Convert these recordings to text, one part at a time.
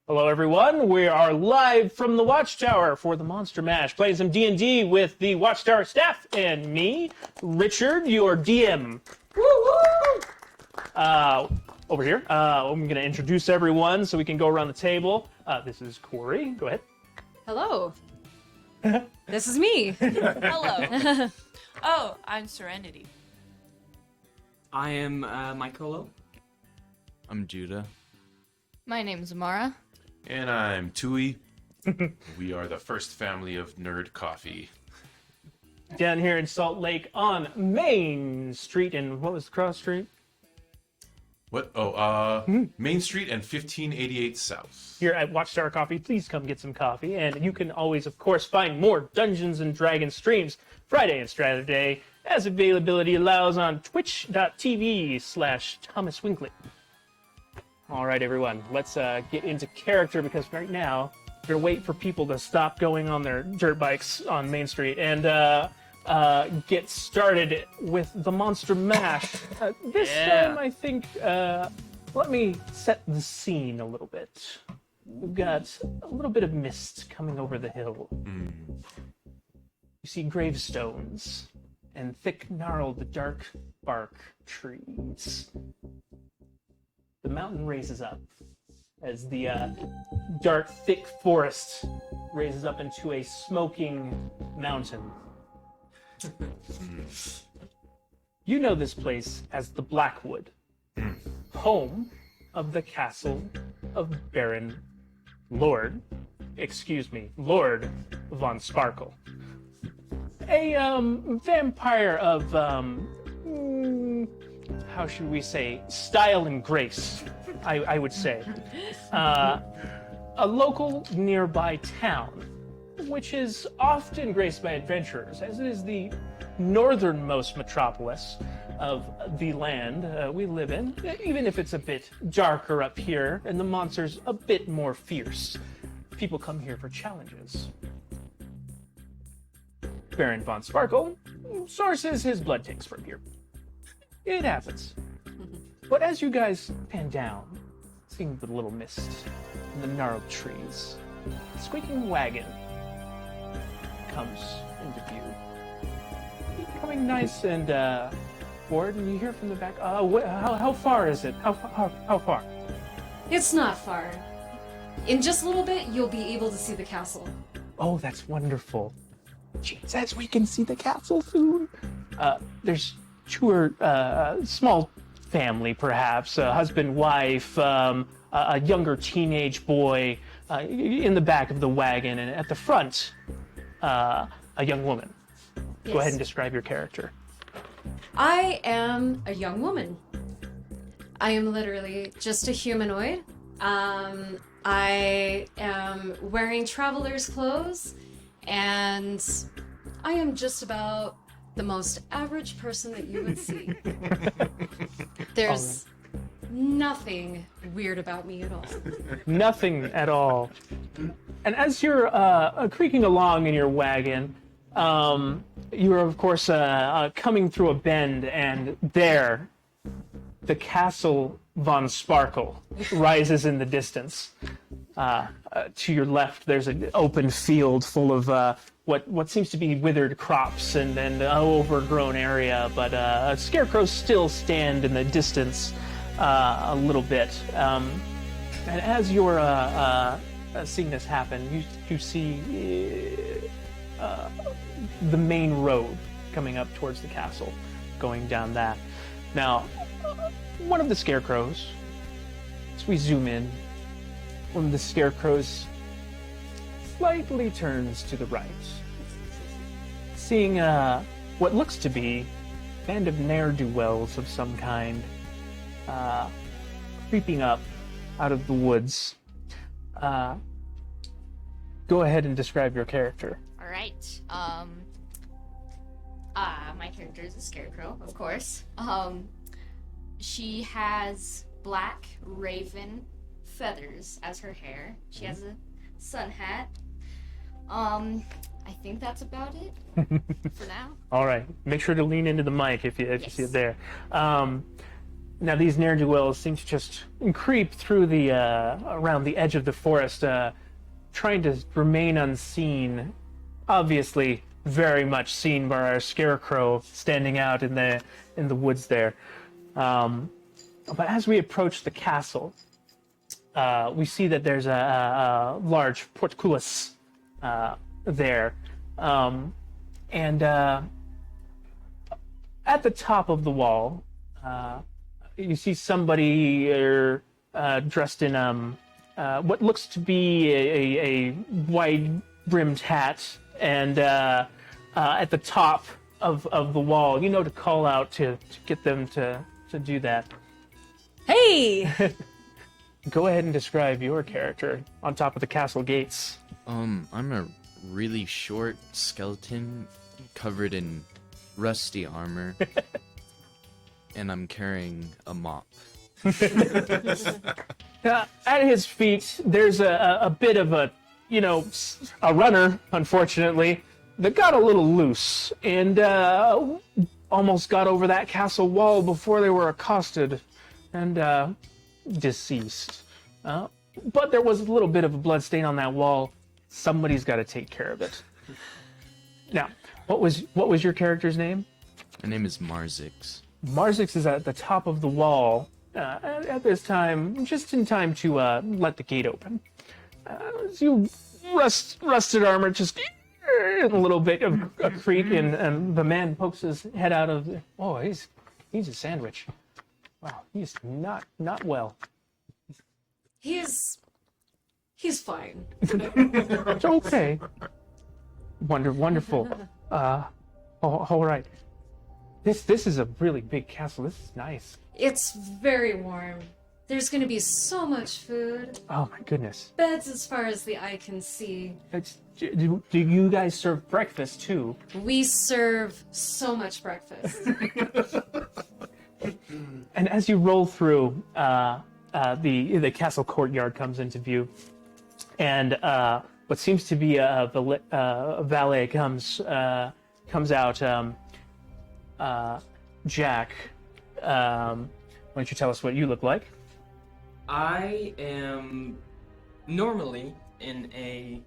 Hello, everyone. We are live from the Watchtower for the Monster Mash, playing some D&D with the Watchtower staff and me, Richard, your DM. Over here, I'm going to introduce everyone so we can go around the table. This is Corey. Go ahead. Hello. This is me. Hello. Oh, I'm Serenity. I am Michaelo. I'm Judah. My name's Amara. And I'm Tui. We are the first family of nerd coffee. Down here in Salt Lake on Main Street, and what was the cross street? What? Main Street and 1588 South. Here at Watchtower Coffee, please come get some coffee. And you can always, of course, find more Dungeons & Dragons streams Friday and Saturday, as availability allows, on twitch.tv/Thomas Winkley. All right, everyone, let's get into character, because right now we're going to wait for people to stop going on their dirt bikes on Main Street and get started with the Monster Mash. This time, I think, let me set the scene a little bit. We've got a little bit of mist coming over the hill. You see gravestones and thick, gnarled, dark bark trees. The mountain raises up as the dark, thick forest raises up into a smoking mountain. You know this place as the Blackwood, home of the castle of Lord von Sparkle. A vampire of how should we say, style and grace, I would say. A local nearby town, which is often graced by adventurers, as it is the northernmost metropolis of the land we live in, even if it's a bit darker up here and the monsters a bit more fierce. People come here for challenges. Baron von Sparkle sources his blood takes from here. It happens. But as you guys pan down, seeing the little mist and the gnarled trees, a squeaking wagon comes into view. Coming nice and forward, and you hear from the back, how far is it? How far? It's not far. In just a little bit, you'll be able to see the castle. Oh, that's wonderful. Jesus, we can see the castle soon. There's two small family, perhaps, a husband, wife, a younger teenage boy in the back of the wagon, and at the front, a young woman. Yes. Go ahead and describe your character. I am a young woman. I am literally just a humanoid. I am wearing traveler's clothes, and I am just about the most average person that you would see. There's nothing weird about me at all. Nothing at all. And as you're creaking along in your wagon, you are, of course, coming through a bend, and there, the castle von Sparkle rises in the distance. To your left, there's an open field full of what seems to be withered crops and overgrown area, but scarecrows still stand in the distance a little bit. And as you're seeing this happen, you see the main road coming up towards the castle, going down that. Now, one of the scarecrows, as we zoom in, one of the scarecrows slightly turns to the right, seeing what looks to be a band of ne'er-do-wells of some kind creeping up out of the woods. Go ahead and describe your character. All right. My character is a scarecrow, of course. She has black raven feathers as her hair. She has a sun hat. I think that's about it for now. All right. Make sure to lean into the mic if you see it there. Now these ne'er-do-wells seem to just creep through the around the edge of the forest, trying to remain unseen. Obviously, very much seen by our scarecrow standing out in the woods there. But as we approach the castle, we see that there's a large portcullis there, and at the top of the wall, you see somebody dressed in what looks to be a wide-brimmed hat, and at the top of the wall, to call out to get them to do that. Hey! Go ahead and describe your character on top of the castle gates. I'm a really short skeleton covered in rusty armor, and I'm carrying a mop. At his feet, there's a bit of a runner, unfortunately, that got a little loose and almost got over that castle wall before they were accosted and deceased. But there was a little bit of a blood stain on that wall. Somebody's got to take care of it. Now, what was your character's name? My name is Marzix. Marzix is at the top of the wall at this time, just in time to let the gate open. As you rusted armor, just a little bit of a creak, and the man pokes his head out of the... Oh, he's a sandwich. Wow, he's not well. He's fine. It's okay. Wonderful. All right. This is a really big castle. This is nice. It's very warm. There's gonna be so much food. Oh my goodness. Beds as far as the eye can see. Do you guys serve breakfast too? We serve so much breakfast. And as you roll through, the castle courtyard comes into view, and what seems to be a valet comes out. Jack, why don't you tell us what you look like? I am normally in a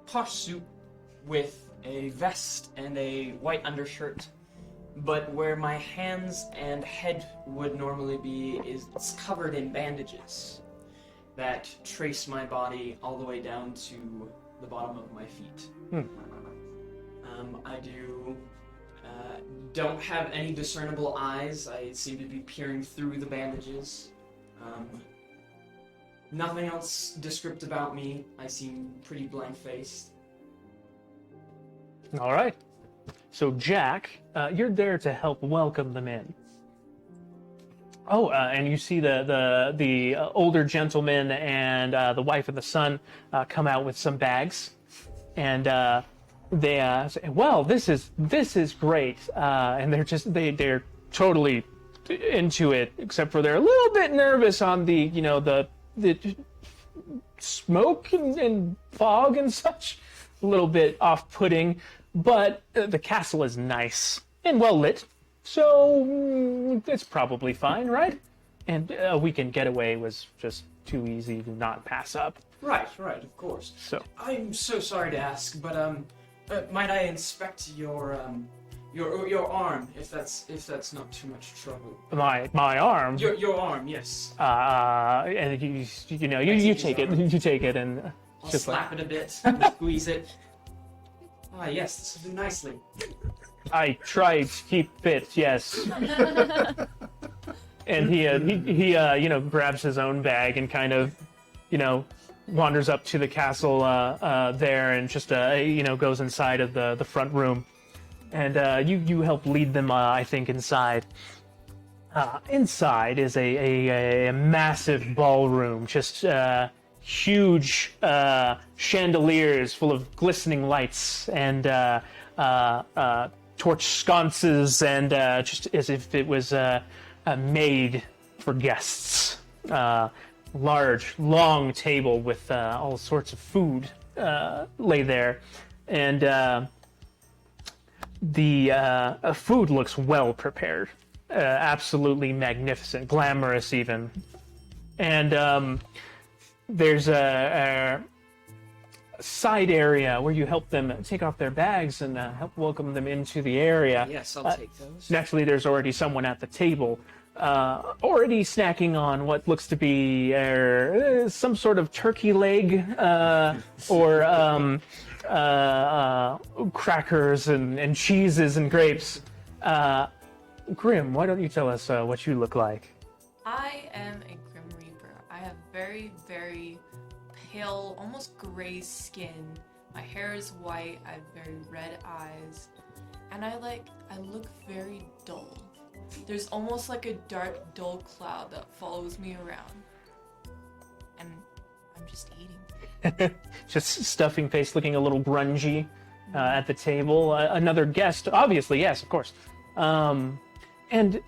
posh suit with a vest and a white undershirt, but where my hands and head would normally be is covered in bandages that trace my body all the way down to the bottom of my feet. I don't have any discernible eyes. I seem to be peering through the bandages. Nothing else descriptive about me. I seem pretty blank-faced. All right. So Jack, you're there to help welcome them in. Oh, and you see the older gentleman and the wife and the son come out with some bags, and they say, "Well, this is great," and they're totally into it, except for they're a little bit nervous on the smoke and fog and such, a little bit off-putting. But the castle is nice and well lit, so it's probably fine, right? And a weekend getaway was just too easy to not pass up. Right, of course. So I'm so sorry to ask, but might I inspect your arm if that's not too much trouble? my arm. Your arm, yes. And you take it, and I'll just slap it a bit, squeeze it. Ah, yes, this will do nicely. I try to keep fit, yes. And he grabs his own bag and kind of, wanders up to the castle there and just goes inside of the front room, and you help lead them I think inside. Inside is a massive ballroom, just huge chandeliers full of glistening lights and torch sconces, and just as if it was made for guests. Large, long table with all sorts of food lay there, and the food looks well prepared. absolutely magnificent, glamorous even. And there's a side area where you help them take off their bags and help welcome them into the area. Yes, I'll take those. Naturally, there's already someone at the table, already snacking on what looks to be some sort of turkey leg or crackers and cheeses and grapes. Grim, why don't you tell us what you look like? I am a Grim Reaper. I have very, very pale, almost gray skin. My hair is white. I have very red eyes. And I look very dull. There's almost like a dark, dull cloud that follows me around. And I'm just eating. Just stuffing face, looking a little grungy at the table. Another guest, obviously, yes, of course. And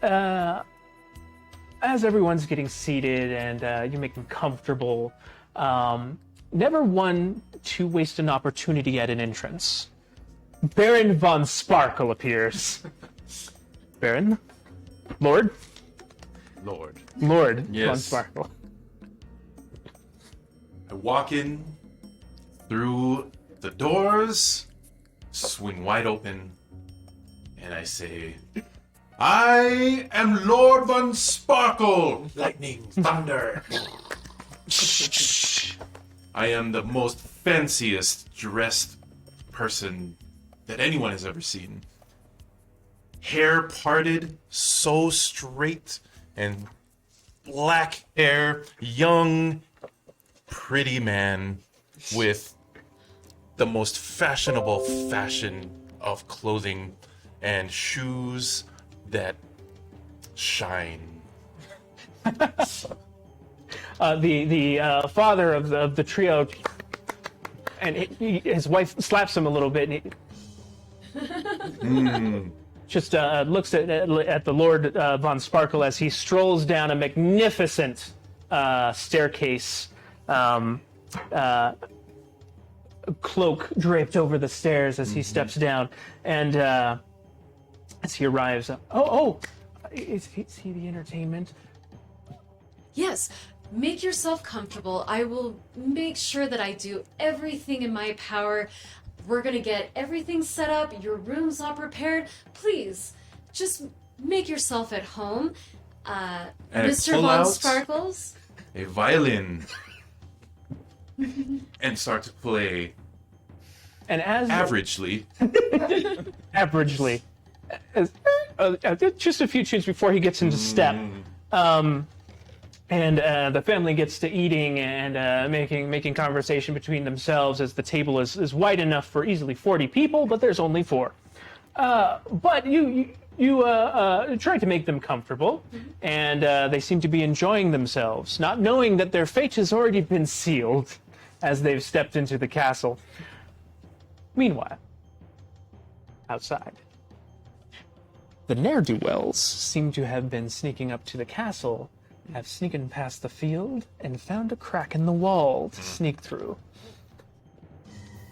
as everyone's getting seated and you make them comfortable, never one to waste an opportunity at an entrance. Baron von Sparkle appears. Baron? Lord? Lord. Lord von Yes. Sparkle. I walk in through the doors, swing wide open, and I say, I am Lord von Sparkle! Lightning, thunder. I am the most fanciest dressed person that anyone has ever seen. Hair parted so straight and black hair, young, pretty man with the most fashionable fashion of clothing and shoes that shine. The father of the trio, and his wife slaps him a little bit, and he just looks at the Lord von Sparkle as he strolls down a magnificent staircase, cloak draped over the stairs as he steps down, and as he arrives, is he the entertainment? Yes, make yourself comfortable. I will make sure that I do everything in my power. We're gonna get everything set up, your room's all prepared. Please, just make yourself at home. I Mr. pull Von out Sparkles? a violin and start to play And as averagely. just a few tunes before he gets into step, and the family gets to eating and making conversation between themselves as the table is wide enough for easily 40 people, but there's only 4. But you try to make them comfortable, and they seem to be enjoying themselves, not knowing that their fate has already been sealed as they've stepped into the castle. Meanwhile, outside, the ne'er-do-wells seem to have been sneaking up to the castle, have sneaken past the field, and found a crack in the wall to sneak through.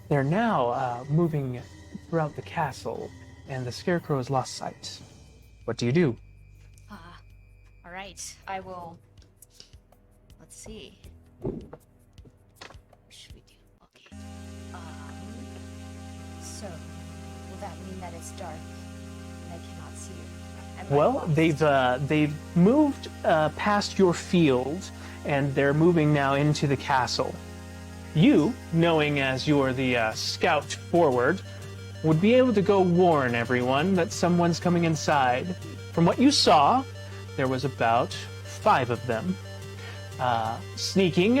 They're now moving throughout the castle, and the Scarecrow has lost sight. What do you do? All right, I will. Let's see. What should we do? Okay. So, will that mean that it's dark and I cannot see you? Am I Well, lost? they've moved past your field, and they're moving now into the castle. You, knowing as you're the scout forward, would be able to go warn everyone that someone's coming inside. From what you saw, there was about 5 of them, sneaking,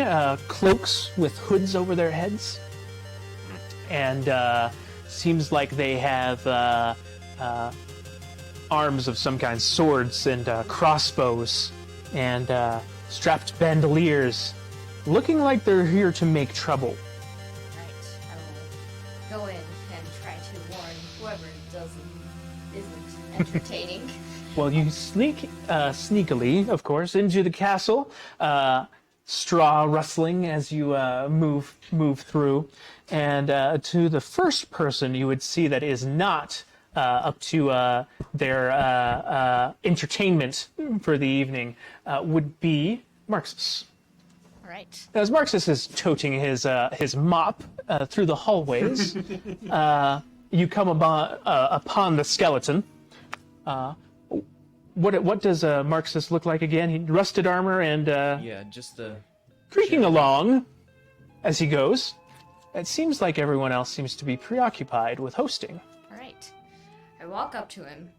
cloaks with hoods over their heads, and seems like they have arms of some kind, swords and crossbows, and strapped bandoliers, looking like they're here to make trouble. Right, I will go in and try to warn whoever isn't entertaining. Well, you sneak sneakily, of course, into the castle, straw rustling as you move through, and to the first person you would see that is not up to their entertainment for the evening would be Marxus. All right. As Marxus is toting his mop through the hallways, you come upon the skeleton. What does Marxus look like again? He rusted armor and Yeah, just the. creaking along as he goes. It seems like everyone else seems to be preoccupied with hosting. All right. I walk up to him.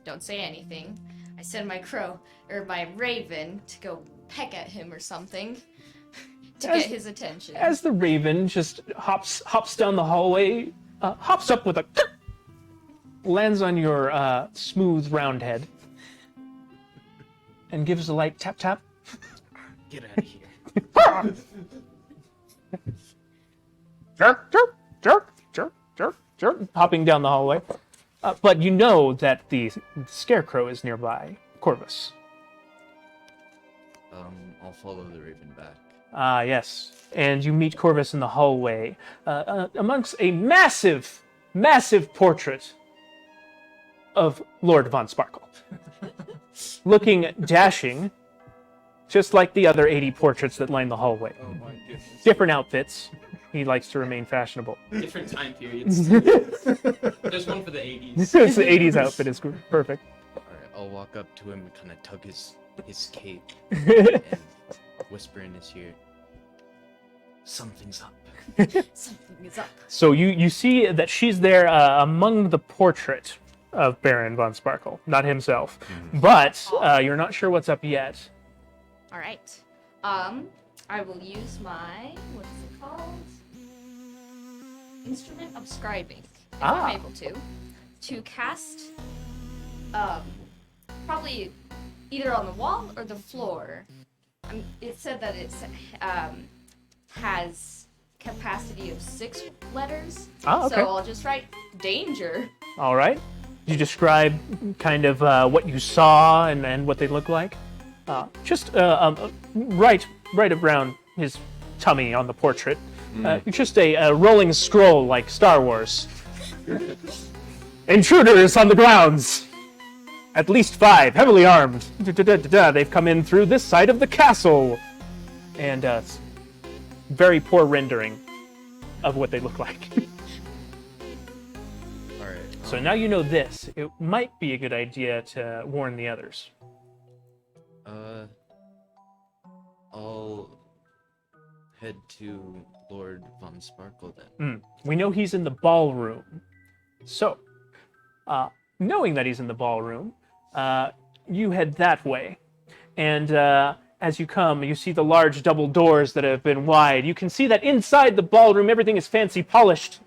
Don't say anything. I send my raven to go peck at him or something to get his attention. As the raven just hops down the hallway, hops up with a lands on your smooth round head, and gives a light tap tap. Get out of here. Jerk, jerk, jerk, jerk, jerk, jerk, hopping down the hallway. But you know that the scarecrow is nearby, Corvus. I'll follow the raven back. Ah, yes. And you meet Corvus in the hallway, amongst a massive, massive portrait of Lord Von Sparkle. Looking dashing, just like the other 80 portraits that line the hallway. Oh my goodness. Different outfits. He likes to remain fashionable. Different time periods. There's one for the 80s. His 80s outfit is perfect. Alright, I'll walk up to him and kind of tug his cape and whisper in his ear. Something's up. Something is up. So you see that she's there among the portrait of Baron Von Sparkle, not himself. But you're not sure what's up yet. All right. I will use my what's it called? Instrument of scribing. If I'm able to cast probably either on the wall or the floor. It said that it has capacity of 6 letters. Okay. So I'll just write danger. All right. You describe kind of what you saw and what they look like. Just right around his tummy on the portrait. Just a rolling scroll like Star Wars. Intruders on the grounds. At least 5, heavily armed. They've come in through this side of the castle. And very poor rendering of what they look like. Alright. So now you know this. It might be a good idea to warn the others. I'll head to Lord Von Sparkle then. We know he's in the ballroom. So, knowing that he's in the ballroom, you head that way. And as you come, you see the large double doors that have been wide. You can see that inside the ballroom, everything is fancy, polished,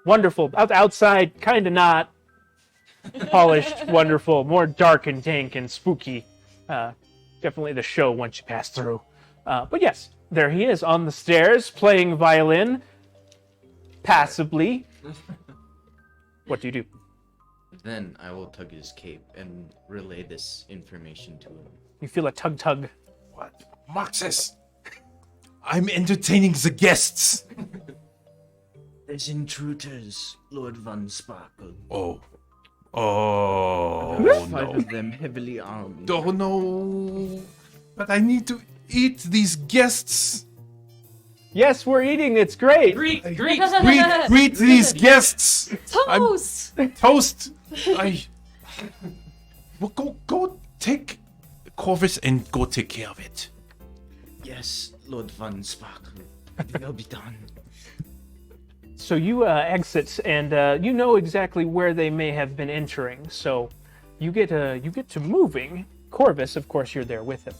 wonderful. Outside, kind of not. Polished, wonderful, more dark and dank and spooky. Definitely the show once you pass through. But yes, there he is on the stairs playing violin, passively. What do you do? Then I will tug his cape and relay this information to him. You feel a tug. What? Marxus! I'm entertaining the guests! There's intruders, Lord Von Sparkle. Oh, 5 no. of them heavily armed. Oh, no. But I need to eat these guests. Yes, we're eating. It's great. Greet! Greet these guests. Toast! Toast. Well, go take Corvus and go take care of it. Yes, Lord Von Sparkle. It will be done. So you exit, and you know exactly where they may have been entering. So you get to moving. Corvus, of course, you're there with him.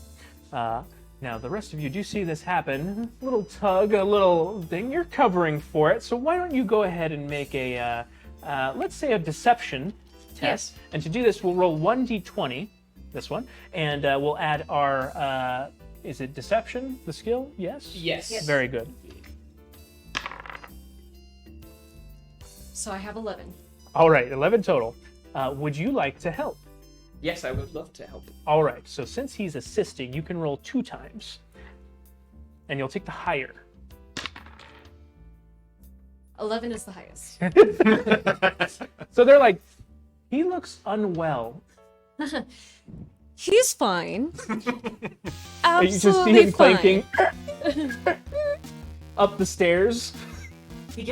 Now, the rest of you do see this happen. A little tug, a little thing. You're covering for it. So why don't you go ahead and make a, let's say, a deception test. And to do this, we'll roll 1d20, this one, and we'll add our, is it deception, the skill? Yes? Yes. Very good. So I have 11. All right, 11 total. Would you like to help? Yes, I would love to help. All right, so since he's assisting, you can roll 2 times. And you'll take the higher. 11 is the highest. So they're like, he looks unwell. He's fine. And you just see Absolutely him fine. clanking up the stairs. He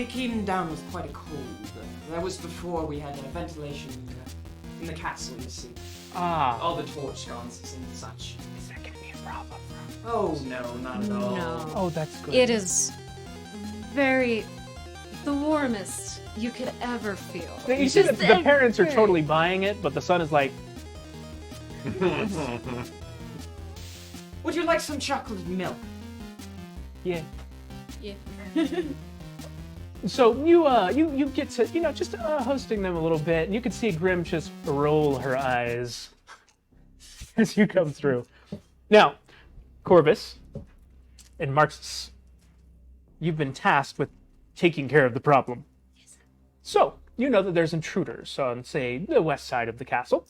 came down with quite a cold. That was before we had ventilation in the castle, you see. Ah. All the torch sconces and such. Is that gonna be a problem? Oh, no, not at all. No. Oh, that's good. It is the warmest you could ever feel. You see that Just the parents are very- totally buying it, but the son is like, Would you like some chocolate milk? yeah. Yeah. So you get to just hosting them a little bit, and you can see Grim just roll her eyes as you come through. Now, Corvus and Marxus, you've been tasked with taking care of the problem. So you know that there's intruders on, say, the west side of the castle.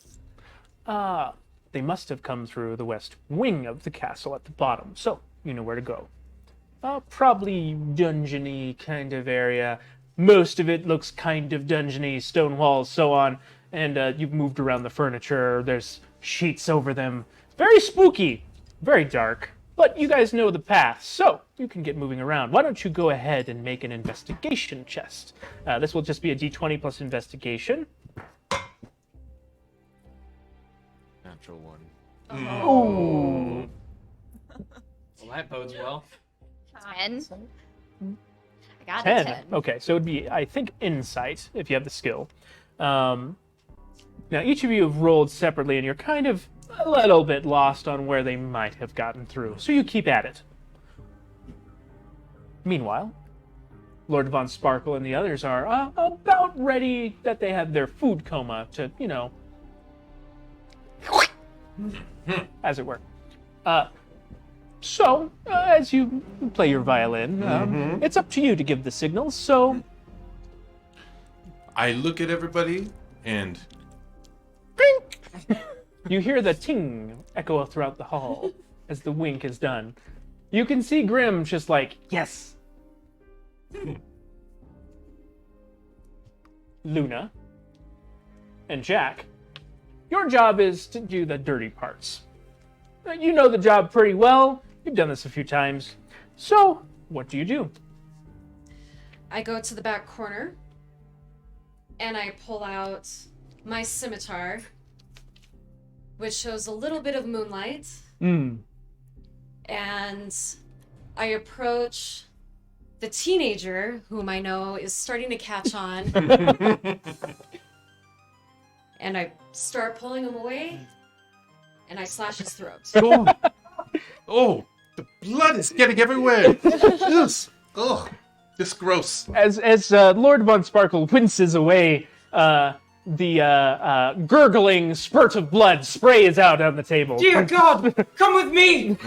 They must have come through the west wing of the castle at the bottom, so you know where to go. Probably dungeony kind of area. Most of it looks kind of dungeony, stone walls, so on. And you've moved around the furniture. There's sheets over them. Very spooky, very dark. But you guys know the path, so you can get moving around. Why don't you go ahead and make an investigation chest? This will just be a d20 plus investigation. Natural one. Ooh. Well, that bodes well. 10. I got 10. a 10. Okay, so it would be, I think, insight, if you have the skill. Now, each of you have rolled separately, and you're kind of a little bit lost on where they might have gotten through, so you keep at it. Meanwhile, Lord Von Sparkle and the others are about ready that they have their food coma to, as it were. So, as you play your violin, it's up to you to give the signals, so... I look at everybody and You hear the ting echo throughout the hall as the wink is done. You can see Grim just like, yes. Luna and Jack, your job is to do the dirty parts. You know the job pretty well. You've done this a few times. So, what do you do? I go to the back corner and I pull out my scimitar, which shows a little bit of moonlight, and I approach the teenager, whom I know is starting to catch on, and I start pulling him away, and I slash his throat. oh, the blood is getting everywhere. Yes. Ugh, this is gross. As Lord Von Sparkle winces away, the gurgling spurt of blood sprays out on the table. Dear God, come with me!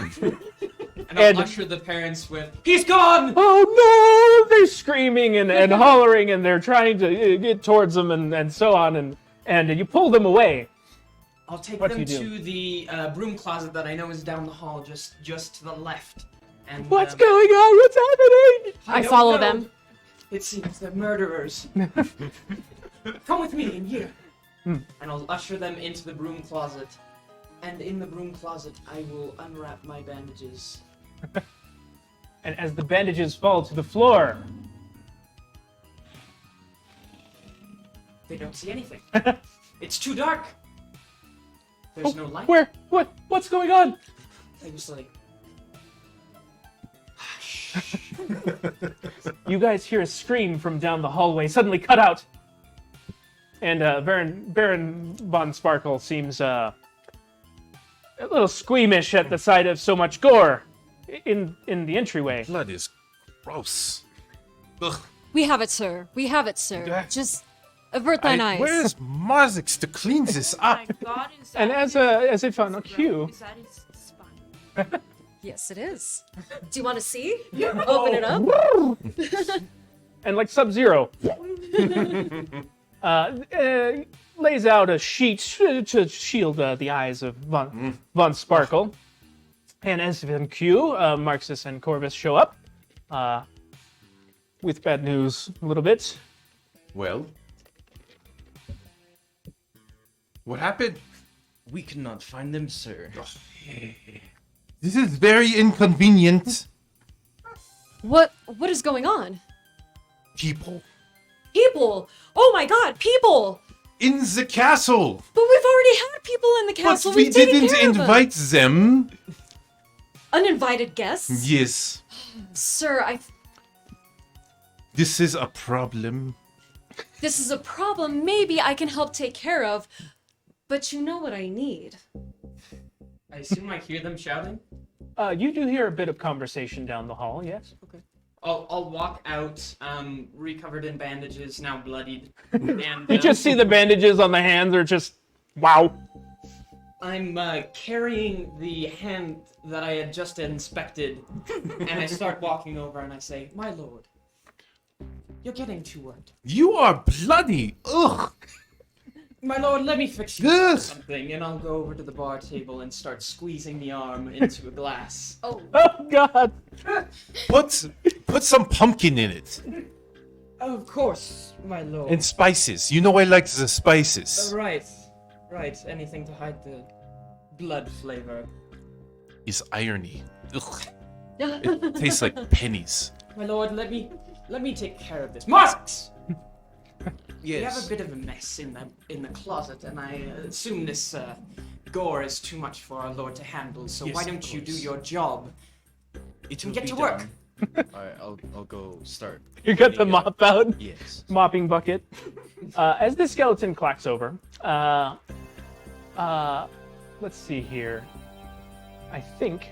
And I'll And- usher the parents with, he's gone! Oh no! They're screaming and hollering, and they're trying to get towards them and so on, and you pull them away. I'll take What do them you do? to the broom closet that I know is down the hall, just to the left. And What's going on? What's happening? I don't follow know. them. It seems they're murderers. Come with me in here. And I'll usher them into the broom closet. And in the broom closet, I will unwrap my bandages. And as the bandages fall to the floor, They don't see anything. It's too dark. There's no light. where? What's going on? I was like, You guys hear a scream from down the hallway, suddenly cut out. And Baron Von Sparkle seems a little squeamish at the sight of so much gore in the entryway. Blood is gross. Ugh. We have it, sir. We have it, sir. Just avert thine eyes. Where's Marzix to clean this up? My God, is that And as if on a cue, Is that his spine? Yes, it is. Do you want to see? Open it up. and like Sub-Zero, lays out a sheet to shield the eyes of Von Sparkle. And as in cue, Marxus and Corvus show up. with bad news a little bit. Well, what happened? We cannot find them, sir. This is very inconvenient. What is going on? People People! Oh my god, people! in the castle. But we've already had people in the castle. But we We've taken didn't care of them. invite them. Uninvited guests? Yes, Sir, this is a problem. this is a problem maybe I can help take care of. But you know what I need. I assume I hear them shouting. You do hear a bit of conversation down the hall, yes? Okay. I'll walk out, recovered in bandages, now bloodied. And You just see the bandages on the hands are just, wow. I'm carrying the hand that I had just inspected, and I start walking over and I say, "My lord, you're getting too wet. You are bloody. Ugh. My lord, let me fix you Ugh. something." And I'll go over to the bar table and start squeezing the arm into a glass. Oh, Oh, God. Put some pumpkin in it Of course, my lord. and spices. You know I like the spices. Right. Anything to hide the blood flavor. Is irony. Ugh. It tastes like pennies. My lord, let me take care of this. Masks! We have a Yes. bit of a mess in the closet, and I assume this gore is too much for our lord to handle. So Yes, why of don't you do course. your job? It And will get be to work. done. Alright, I'll go start. You got the cleaning it up. mop out, Yes. mopping bucket. As the skeleton clacks over, let's see here. I think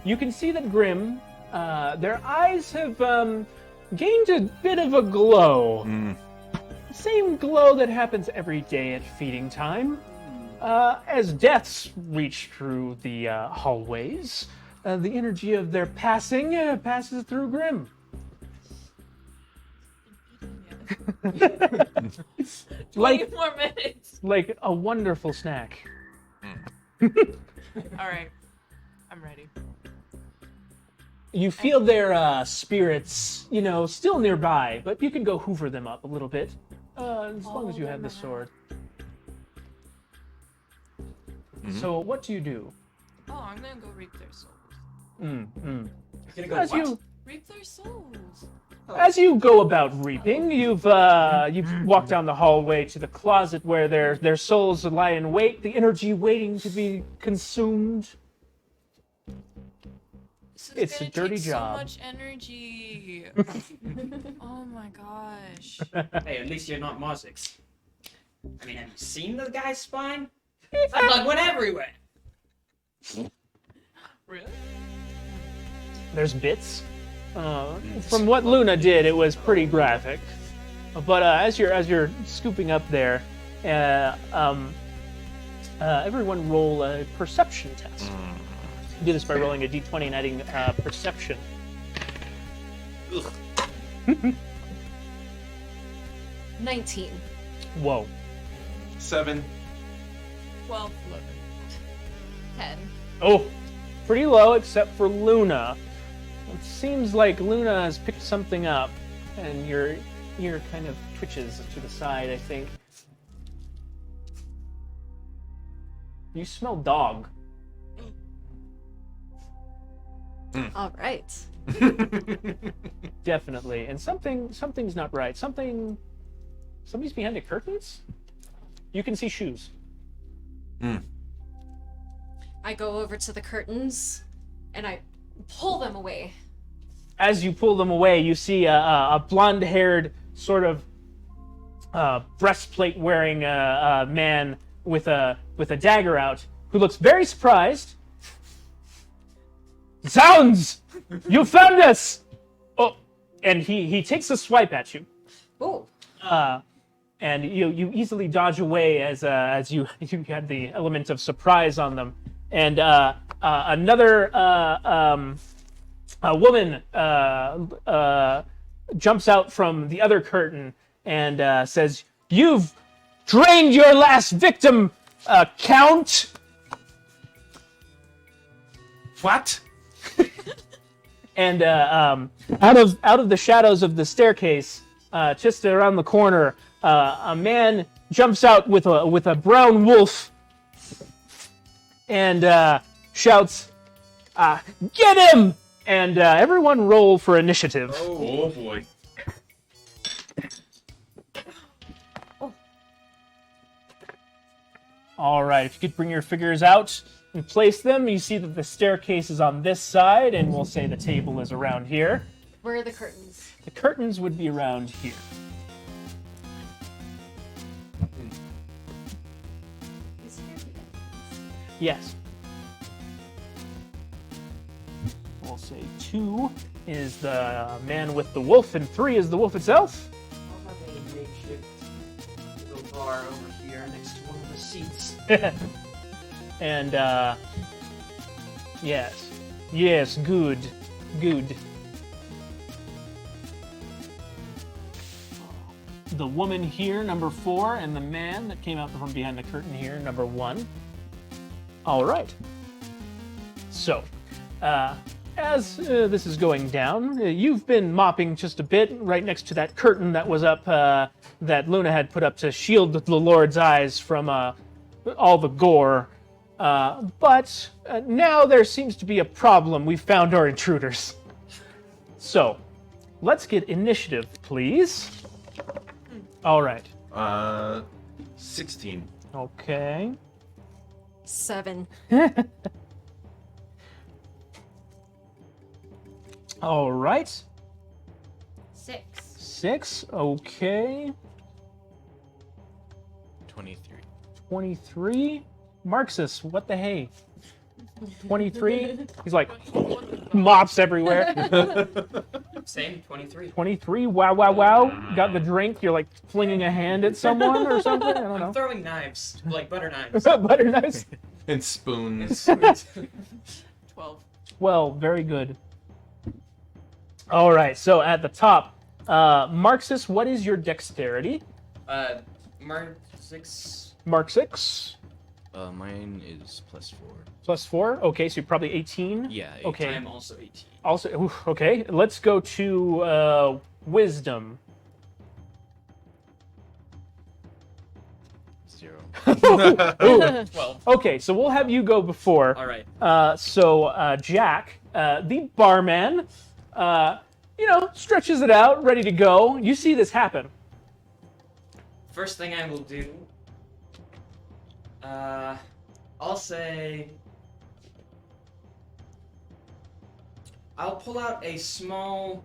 you can see that Grim, their eyes have gained a bit of a glow. Same glow that happens every day at feeding time. As deaths reach through the hallways, the energy of their passing passes through Grim. Like, 20 more minutes. like a wonderful snack. Alright. I'm ready. You feel their spirits, still nearby, but you can go hoover them up a little bit, as long as you have the sword. So what do you do? Oh, I'm gonna go reap their souls. You're gonna go As what? you Reap their souls. as you go about reaping, you've walked down the hallway to the closet where their souls lie in wait, the energy waiting to be consumed. This is It's a gonna dirty take job. So much energy. Oh my gosh. Hey, at least you're not Mozix. I mean, have you seen the guy's spine? That blood went everywhere. Really? There's bits. From what Luna did, it was pretty graphic. But as you're scooping up there, everyone roll a perception test. You do this by rolling a d20 and adding perception. 19. Whoa. 7. 12. 10. Oh, pretty low except for Luna. It seems like Luna has picked something up, and your ear kind of twitches to the side, I think. You smell dog. All right. Definitely. And something's not right. Somebody's behind the curtains? You can see shoes. I go over to the curtains and I pull them away. As you pull them away, you see a blonde-haired, sort of breastplate-wearing man with a dagger out, who looks very surprised. Zounds! You found us! Oh, and he takes a swipe at you. Oh. And you easily dodge away as you had the element of surprise on them. And another woman jumps out from the other curtain and says, "You've drained your last victim, Count." What? And out of the shadows of the staircase, just around the corner, a man jumps out with a brown wolf and shouts, "Get him!" And everyone roll for initiative. Oh boy. All right, if you could bring your figures out and place them, you see that the staircase is on this side, and we'll say the table is around here. Where are the curtains? The curtains would be around here. Yes. We'll say 2 is the man with the wolf, and 3 is the wolf itself. I'll have a makeshift little bar over here next to one of the seats. And, yes, good. The woman here, number 4, and the man that came out from behind the curtain here, number 1. All right. So, as this is going down, you've been mopping just a bit right next to that curtain that was up, that Luna had put up to shield the Lord's eyes from all the gore. But now there seems to be a problem. We've found our intruders. So, let's get initiative, please. All right. 16. Okay. 7. All right. 6. 6. Okay. 23. 23. Marxus, what the hey? 23. He's like mops everywhere. Same, 23. 23. Wow. Got the drink. You're like flinging a hand at someone or something. I don't I'm know. throwing knives, like butter knives. Butter knives. And spoons. 12. 12. Very good. All right. So at the top, Marxus, what is your dexterity? Mark 6. Mark 6. Mine is +4. +4. Okay, so you're probably 18. Yeah. Okay. I'm also 18. Also, oof, okay. Let's go to wisdom. 0. 12. Okay, so we'll have you go before. All right. So Jack, the barman, stretches it out, ready to go. You see this happen. First thing I will do, I'll say, I'll pull out a small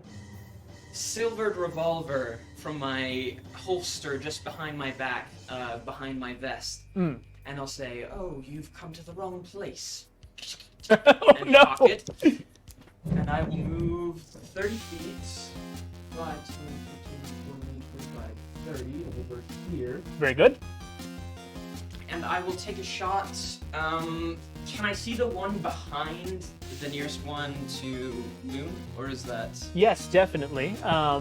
silvered revolver from my holster just behind my back, behind my vest, and I'll say, "Oh, you've come to the wrong place." And no. cock it, and I will move 30 feet. 5, 10, 15, 20, 25, 30 over here. Very good. And I will take a shot. Can I see the one behind the nearest one to Moon? Or is that... Yes, definitely.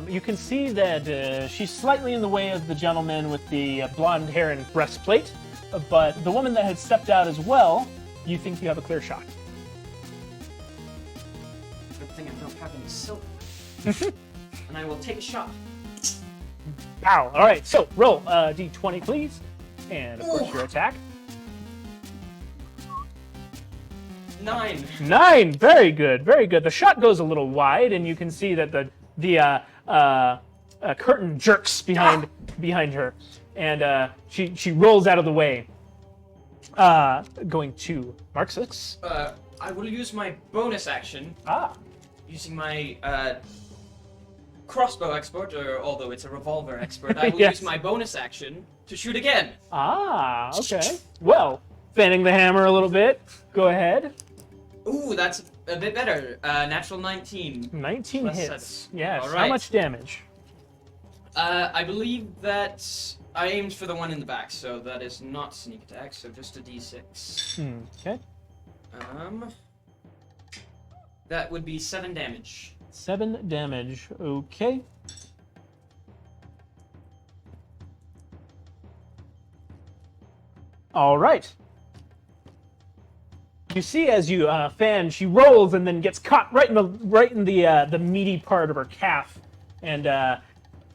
You can see that she's slightly in the way of the gentleman with the blonde hair and breastplate, but the woman that had stepped out as well, you think you have a clear shot. Good thing I don't have any silver. And I will take a shot. Pow! All right, so roll d20, please. And, of course, your attack. 9. 9! Very good, very good. The shot goes a little wide, and you can see that the curtain jerks behind her, and she rolls out of the way. Going to Mark 6. I will use my bonus action, using my crossbow expert, or although it's a revolver expert, I will Yes. use my bonus action to shoot again. Okay. Well, fanning the hammer a little bit. Go ahead. Ooh, that's a bit better. Natural 19. 19 Plus hits. 7. Yes. All How right. much damage? I believe that I aimed for the one in the back, so that is not sneak attack, so just a d6. Okay. That would be 7 damage. 7 damage. Okay. All right. You see, as you fan, she rolls and then gets caught right in the meaty part of her calf, and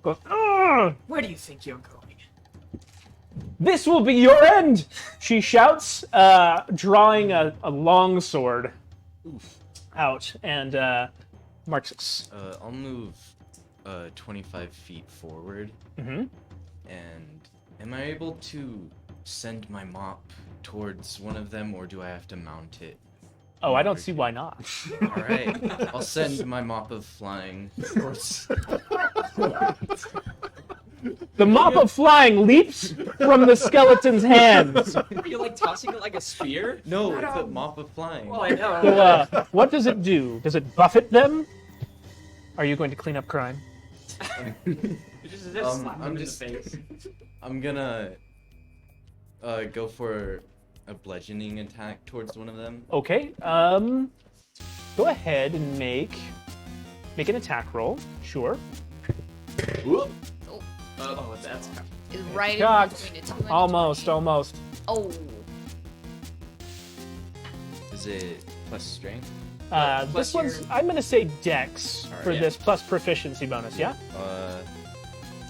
goes, "Ugh! Where do you think you're going? This will be your end!" She shouts, drawing a long sword out, and Marxus. I'll move 25 feet forward. Mm-hmm. And am I able to send my mop towards one of them, or do I have to mount it? Oh, I don't see why not. All right, I'll send my mop of flying towards. The mop of flying leaps from the skeleton's hands. Are you like tossing it like a spear? No, the mop of flying. Well, I know. So, what does it do? Does it buffet them? Are you going to clean up crime? I'm gonna go for a bludgeoning attack towards one of them. Okay. Go ahead and make an attack roll. Sure. Oh, that's Is right in Cocked. between the 2 and the Almost. 20. Oh. Is it plus strength? This Plus one's. your- I'm gonna say Dex Alright, for yeah. this plus proficiency bonus. Yeah.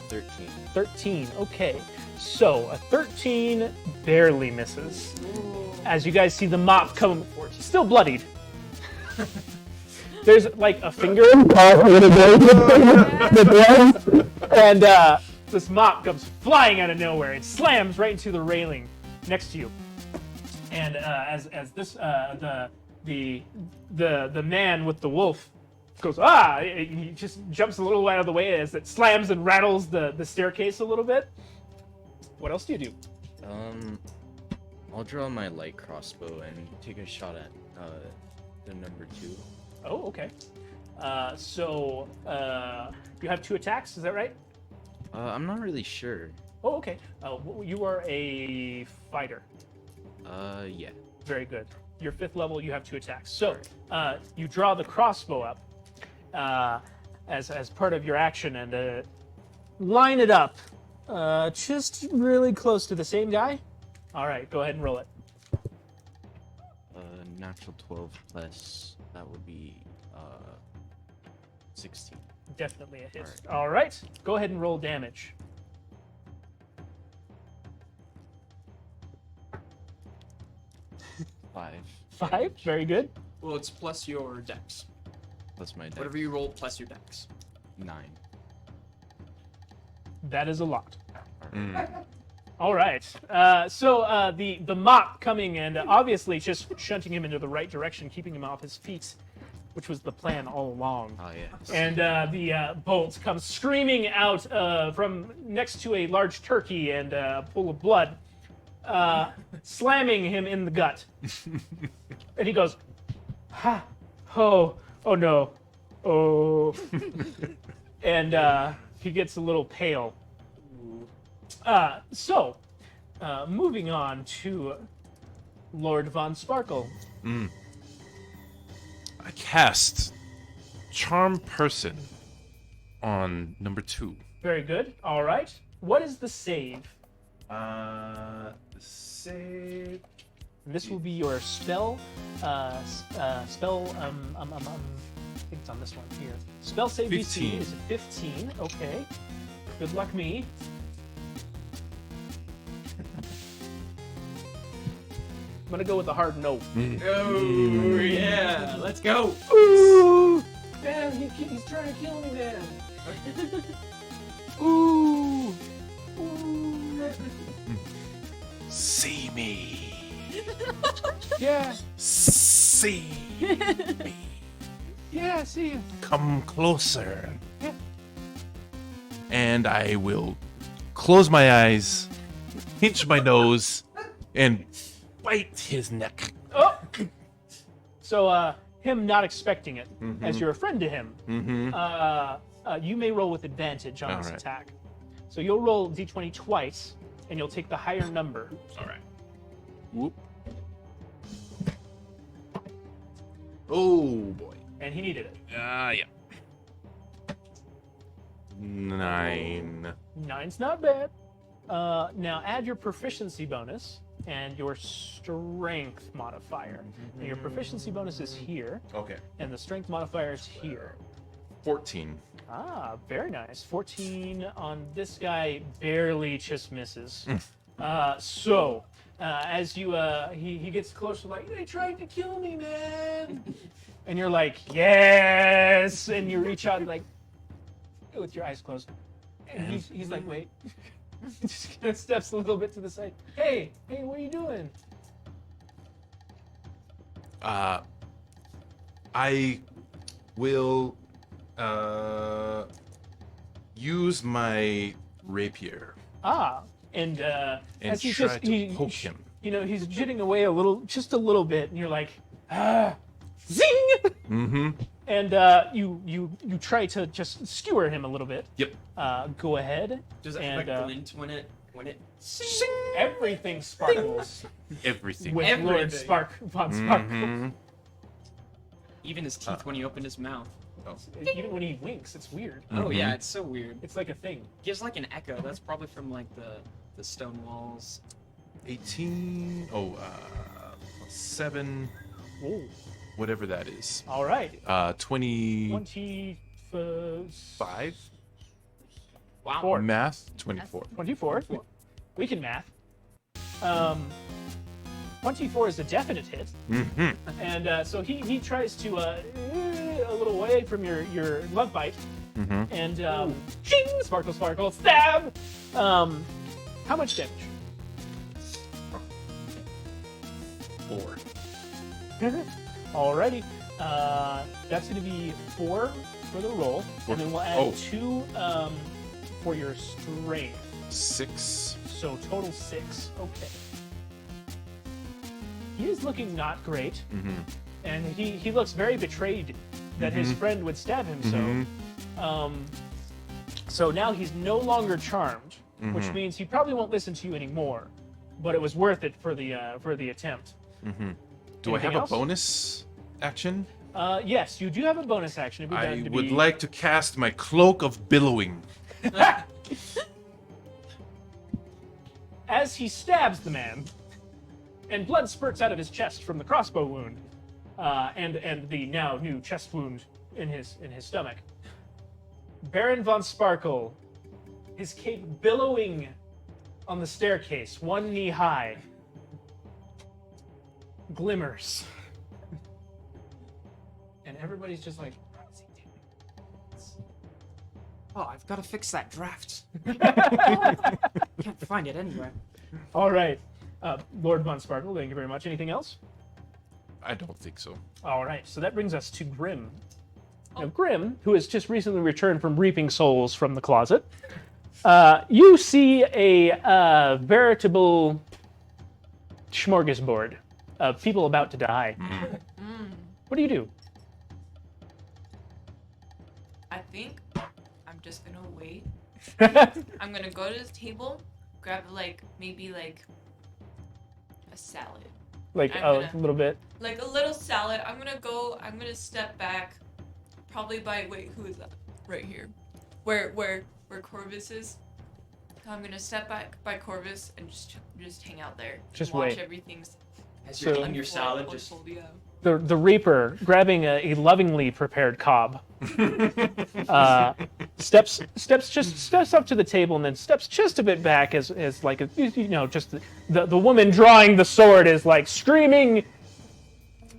13. 13. Okay. So a 13 barely misses. As you guys see the mop come, still bloodied. There's like a finger, and this mop comes flying out of nowhere. It slams right into the railing next to you. And as this the man with the wolf goes, he just jumps a little out of the way as it slams and rattles the staircase a little bit. What else do you do? I'll draw my light crossbow and take a shot at the number 2. Oh, okay. So you have 2 attacks, is that right? I'm not really sure. Oh, okay. You are a fighter. Yeah. Very good. Your 5th level, you have 2 attacks. So you draw the crossbow up as part of your action and line it up just really close to the same guy. All right, go ahead and roll it. Natural 12 plus, that would be 16. Definitely a hit. All right, go ahead and roll damage. 5. 5, very good. Well, it's plus your dex. Plus my dex. Whatever you roll, plus your dex. 9. That is a lot. All right. So the mop coming and obviously just shunting him into the right direction, keeping him off his feet, which was the plan all along. Oh, yes. And the bolt comes screaming out from next to a large turkey and full of blood, slamming him in the gut. And he goes, "Ha! Oh no! Oh!" And he gets a little pale. So, moving on to Lord Von Sparkle. I cast Charm Person on number 2. Very good. All right. What is the save? Save. This will be your spell. I think it's on this one here. Spell save DC 15. is 15. Okay. Good luck, me. I'm gonna go with a hard no. Oh, yeah. Let's go. Ooh! Man, he's trying to kill me, man. Ooh! Ooh! See me. Yeah, See me. yeah, see you. Come closer. Yeah. And I will close my eyes, pinch my nose, and bite his neck. Oh! So, him not expecting it, as you're a friend to him, you may roll with advantage on this Alright. attack. So you'll roll d20 twice, and you'll take the higher number. All right. Whoop. Oh boy. And he needed it. Yeah. 9. 9's not bad. Now add your proficiency bonus. and your strength modifier. And your proficiency bonus is here, Okay. and the strength modifier is here. 14. Ah, very nice. 14 on this guy barely just misses. As you he gets closer, like, they tried to kill me, man. And you're like, yes, and you reach out like with your eyes closed. And he's like, wait. He just kind of steps a little bit to the side. Hey, what are you doing? I will use my rapier And as he try just to poke him. You know, he's jitting away just a little bit, and you're like, zing! Mm-hmm. And you try to just skewer him a little bit. Yep. Go ahead. Does it and, glint when it Sing! Everything sparkles Everything. with Lord Everything. Von Sparkle. Mhm. even his teeth when he opened his mouth? Even when he winks, it's weird. Oh yeah, it's so weird. It's like a thing. Gives like an echo. That's probably from like the stone walls. 18. 7. Whoa. Whatever that is. All right. 25. 25. Wow. Four. Math. 24. 24. We can math. 24 is a definite hit. Mm-hmm. And so he tries to a little away from your love bite. Mm-hmm. And ching, sparkle, sparkle, stab. How much damage? 4. Alrighty. That's going to be 4 for the roll, and then we'll add 2 for your strength. 6. So total 6. Okay. He is looking not great, Mm-hmm. and he looks very betrayed that his friend would stab him so. So now he's no longer charmed, which means he probably won't listen to you anymore. But it was worth it for the attempt. Mm-hmm. Do Anything I have else? a bonus action? Yes, you do have a bonus action. It'd be I done to would be... like to cast my Cloak of Billowing. As he stabs the man, and blood spurts out of his chest from the crossbow wound, and the now new chest wound in his stomach. Baron von Sparkle, his cape billowing on the staircase, one knee high, glimmers, and everybody's just like, Oh, I've got to fix that draft. Can't find it anywhere. all right, Lord von Sparkle, thank you very much. Anything else? I don't think so. All right, so that brings us to Grim. Now, Grim, who has just recently returned from reaping souls from the closet, you see a veritable smorgasbord of people about to die. What do you do? I think I'm just gonna wait. I'm gonna go to this table, grab maybe a salad. Like I'm a gonna- little bit. Like a little salad. I'm gonna step back, probably wait, who is that? Right here. Where Corvus is. I'm gonna step back by Corvus and just hang out there. Just watch wait. everything's As So- you're eating your salad, just unfold, yeah. The Reaper, grabbing a lovingly prepared cob, steps up to the table and then steps just a bit back as like just the woman drawing the sword is like screaming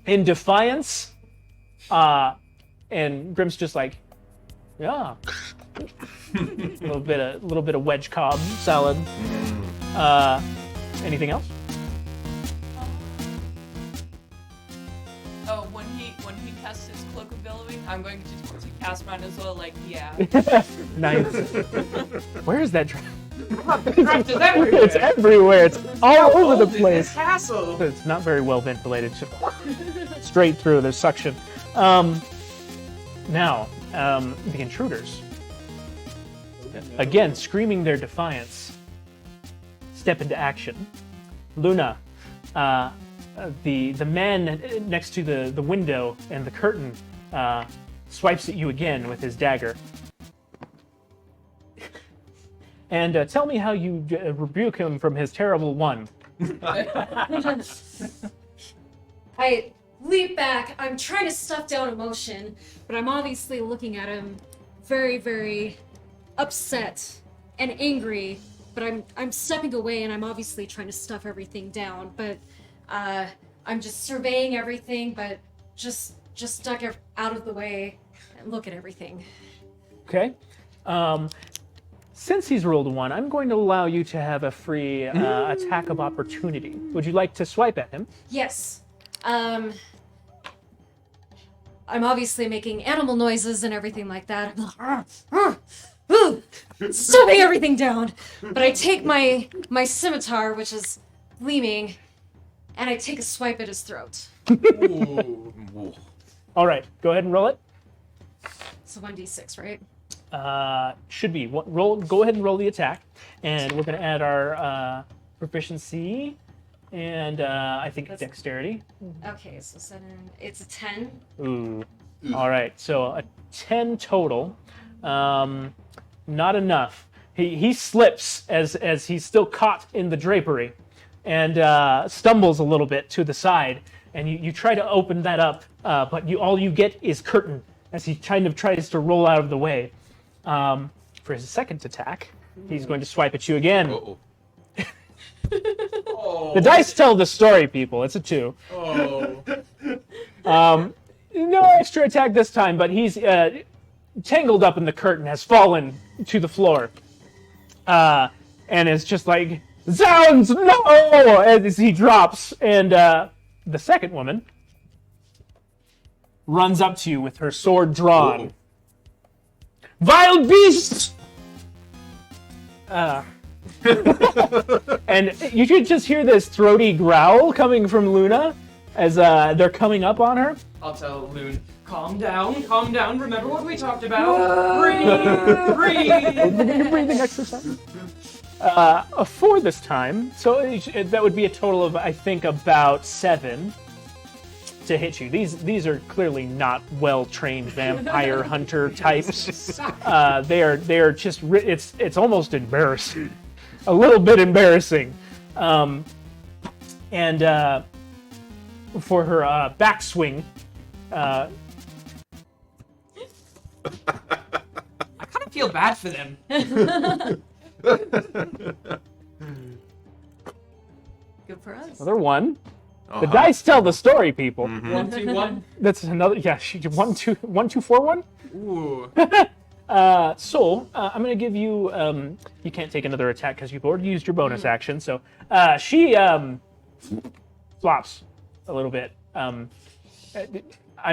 in defiance, and Grim's just like, yeah, a little bit of wedge cob salad. Anything else? Oh, when he casts his cloak of billowing, I'm going to cast mine as well. Like, yeah. Nice. Where is that? draft is everywhere. It's everywhere. It's all over the place. Castle. It's not very well ventilated. Just straight through. There's suction. Now, the intruders, again screaming their defiance, step into action. Luna, the man next to the window and the curtain, swipes at you again with his dagger. and tell me how you rebuke him from his terrible one. I leap back. I'm trying to stuff down emotion, but I'm obviously looking at him very, very upset and angry. But I'm stepping away, and I'm obviously trying to stuff everything down. But I'm just surveying everything, but just duck out of the way and look at everything. Okay. Since he's rolled a 1, I'm going to allow you to have a free attack of opportunity. Would you like to swipe at him? Yes. I'm obviously making animal noises and everything like that. Stuffing everything down. But I take my scimitar, which is gleaming, and I take a swipe at his throat. All right, go ahead and roll it. It's a 1d6, right? Should be. Roll. Go ahead and roll the attack, and we're going to add our proficiency and I think dexterity. Okay, so 7. It's a 10. Ooh. All right, so a 10 total. Not enough. He slips as he's still caught in the drapery, and stumbles a little bit to the side. And you try to open that up, but all you get is curtain as he kind of tries to roll out of the way. For his second attack, he's going to swipe at you again. Uh-oh. The dice tell the story, people. It's a 2. No extra attack this time, but he's tangled up in the curtain, has fallen to the floor, and is just like, "Zounds, no!" as he drops. And the second woman runs up to you with her sword drawn. "Vile beast!" And you should just hear this throaty growl coming from Luna as they're coming up on her. I'll tell Loon, calm down, remember what we talked about. Breathe, breathe. Breathing exercise. For this time, so that would be a total of, I think, about 7 to hit you. These are clearly not well-trained vampire hunter types. They are just, it's almost embarrassing. A little bit embarrassing. And for her backswing, I kind of feel bad for them. Good for us. another 1. The dice tell the story, people. 1, 2, 1. That's another, yeah, she did 1, 2, 1, 2, 4, 1. Ooh. Soul, I'm going to give you, you can't take another attack because you've already used your bonus action, so she flops a little bit. I'm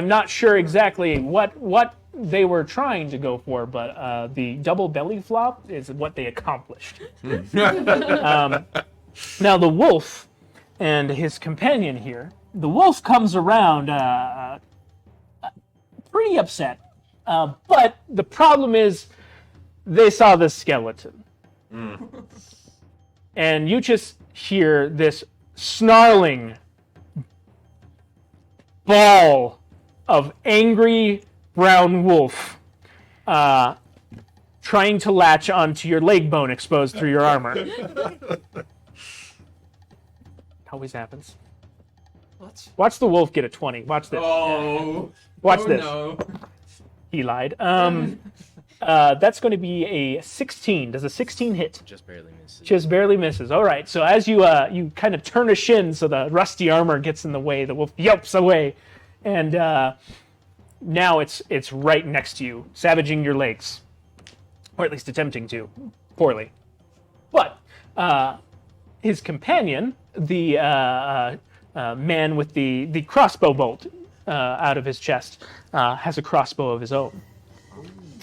not sure exactly what they were trying to go for, but the double belly flop is what they accomplished. Now the wolf and his companion here, the wolf comes around pretty upset. But the problem is, they saw this skeleton. And you just hear this snarling ball of angry brown wolf trying to latch onto your leg bone exposed through your armor. Always happens. What? Watch the wolf get a 20. Watch this. Oh. Watch Oh, this. no. He lied. That's going to be a 16. Does a 16 hit? Just barely misses. Just barely misses. All right. So as you you kind of turn a shin, so the rusty armor gets in the way, the wolf yelps away, and now it's right next to you, savaging your legs, or at least attempting to, poorly. But his companion, the man with the crossbow bolt out of his chest, has a crossbow of his own.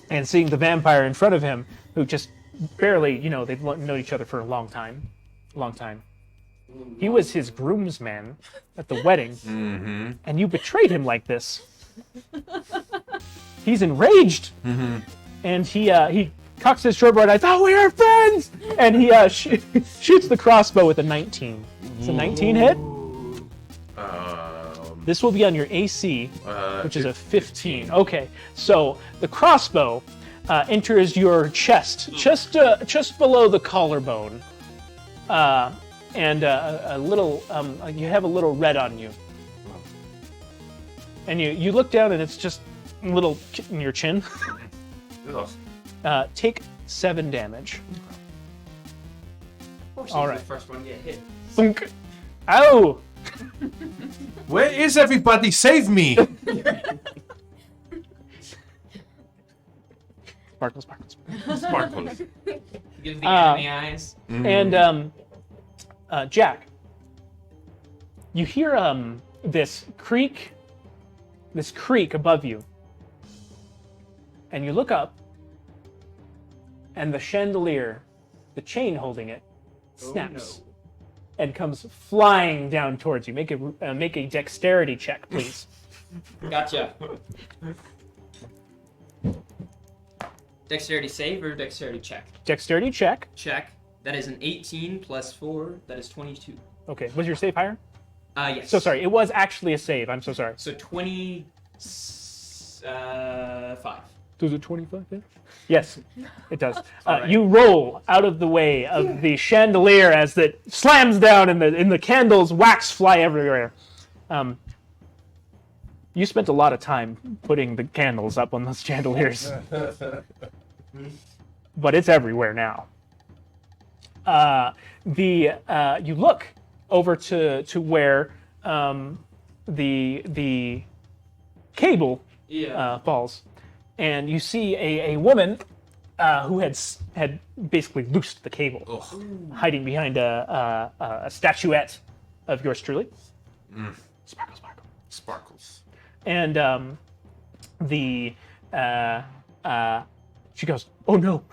And seeing the vampire in front of him, who just barely, they've known each other for a long time. He was his groomsman at the wedding, and you betrayed him like this. He's enraged, and he cocks his short bow, and I thought we were friends! And he shoots the crossbow with a 19. It's a 19 hit. This will be on your AC, which is a 15. Okay, so the crossbow enters your chest, just below the collarbone, and a little. You have a little red on you, and you look down, and it's just a little in your chin. Take 7 damage. All right. The first one to get hit. Thunk. Ow! Where is everybody? Save me! Sparkle, sparkle, sparkle. Sparkles. Gives the enemy eyes. And Jack, you hear this creak above you, and you look up, and the chandelier, the chain holding it, snaps and comes flying down towards you. Make a dexterity check, please. Gotcha. Dexterity save or dexterity check? Dexterity check. Check. That is an 18 plus 4. That is 22. Okay, was your save higher? Yes. So sorry, it was actually a save. I'm so sorry. So 25. Does it 25 then? Yes, it does. right. You roll out of the way of the chandelier as it slams down, and the candles wax fly everywhere. You spent a lot of time putting the candles up on those chandeliers, but it's everywhere now. You look over to where the cable falls. And you see a woman who had basically loosed the cable, hiding behind a statuette of yours truly. Sparkle, sparkle. Sparkles. And she goes, "Oh no!"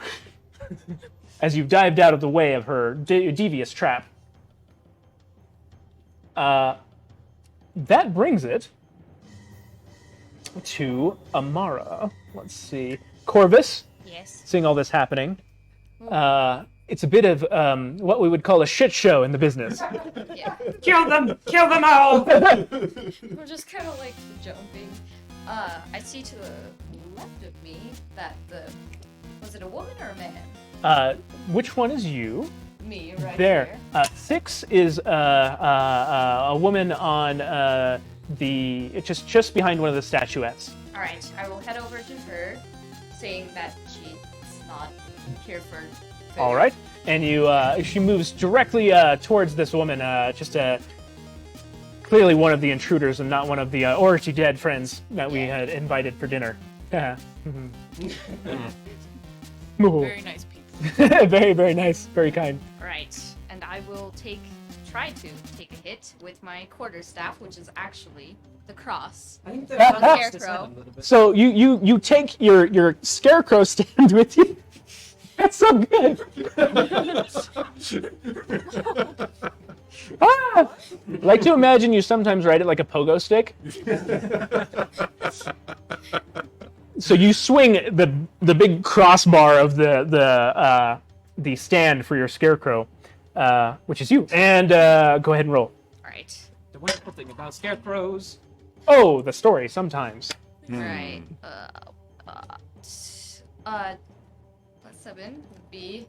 as you've dived out of the way of her devious trap. That brings it to Amara. Let's see. Corvus, Yes. seeing all this happening, it's a bit of what we would call a shit show in the business. Yeah. Kill them! Kill them all! We're just kind of like jumping. I see to the left of me that was it a woman or a man? Which one is you? Me, right There. 6 is a woman on just behind one of the statuettes. All right, I will head over to her, saying that she's not here for. All right, and she moves directly towards this woman, clearly one of the intruders and not one of the already dead friends that we had invited for dinner. Mhm. Very nice people. Very, very nice, very kind. All right, and I will try to take a hit with my quarterstaff, which is actually the cross. I think From that's Scarecrow. a little bit. So you take your scarecrow stand with you. That's so good. Like to imagine you sometimes ride it like a pogo stick. So you swing the big crossbar of the stand for your scarecrow, which is you, and go ahead and roll. All right. The wonderful thing about scarecrows. Oh, the story sometimes. All right. Plus 7 would be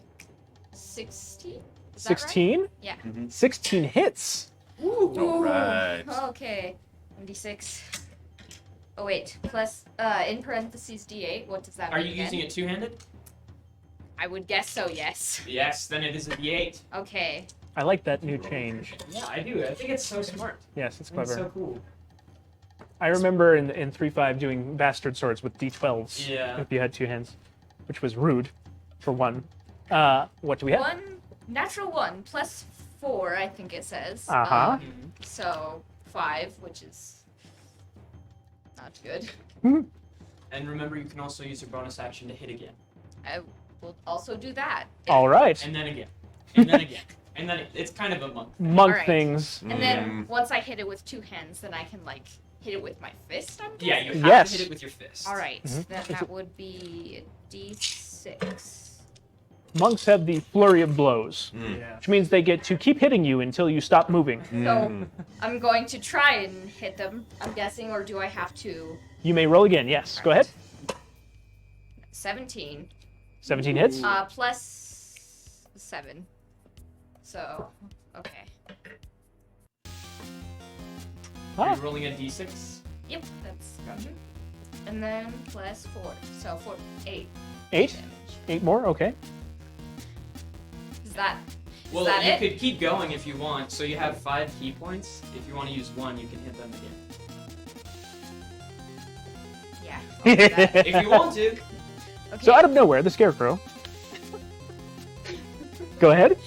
16. Is that right? 16? Yeah. 16 hits. All right. Okay. 1d6. Oh wait. Plus in parentheses d8. What does that Are mean you again? using it two-handed? I would guess so. Yes. Yes, then it is a D8. Okay. I like that new change. Yeah, I do. I think it's so smart. Yes, it's I think clever. It's so cool. I remember in 3.5 doing bastard swords with d12s Yeah. if you had 2 hands, which was rude, for one. What do we have? 1 natural 1 plus 4. I think it says. Uh-huh. So 5, which is not good. And remember, you can also use your bonus action to hit again. I will also do that. All right. And then again. And then again. And then it's kind of a monk. Monk Alright. things. And then once I hit it with 2 hands, then I can like hit it with my fist. I'm Yeah, guessing. you have Yes. to hit it with your fist. All right, then that would be d6. Monks have the flurry of blows, Yeah. which means they get to keep hitting you until you stop moving. So I'm going to try and hit them. I'm guessing, or do I have to? You may roll again. Yes, go ahead. 17. 17 hits. Plus 7. So, okay. Are Ah. you rolling a d6? Yep, that's Gotcha. and then plus 4. So 8 8? damage. 8 more? Okay. Is that Well, that you it? could keep going if you want. So you have 5 key points. If you want to use 1, you can hit them again. Yeah. I'll do that. If you want to. Okay. So out of nowhere, the Scarecrow. Go ahead.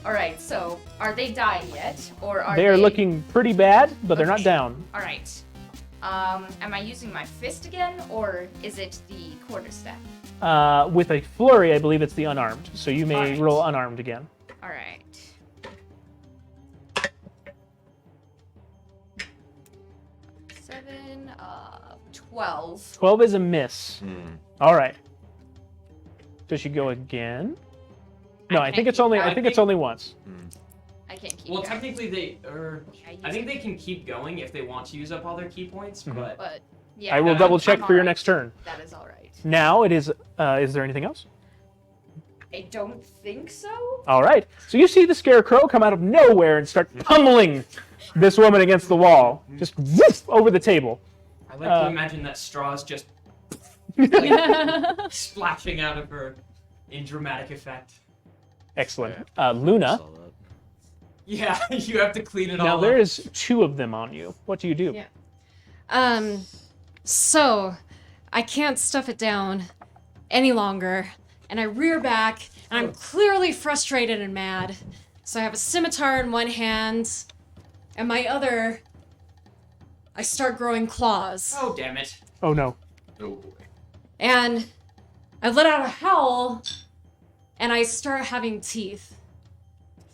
Alright, so are they dying yet? Or are They are looking pretty bad, but they're not Okay. down. Alright. Am I using my fist again, or is it the quarterstaff? With a flurry, I believe it's the unarmed. So you may Alright. roll unarmed again. Alright. 7, 12. 12 is a miss. All right. Does she go again? No, I can't think it's keep only. track. I think it's only once. I can't keep Well, track. technically they I think they can keep going if they want to use up all their key points, but But, yeah. I will I'm- double check I'm for your alright. next turn. That is alright. Now it is. Is there anything else? I don't think so. All right. So you see the Scarecrow come out of nowhere and start pummeling this woman against the wall, just woof, over the table. I like to imagine that straws just like, splashing out of her in dramatic effect. Excellent. Luna. All up. Yeah, you have to clean it Now all there up. is 2 of them on you. What do you do? Yeah. So I can't stuff it down any longer, and I rear back, and I'm clearly frustrated and mad. So I have a scimitar in one hand, and my other, I start growing claws. Oh, damn it. Oh no. Oh boy. And I let out a howl, and I start having teeth.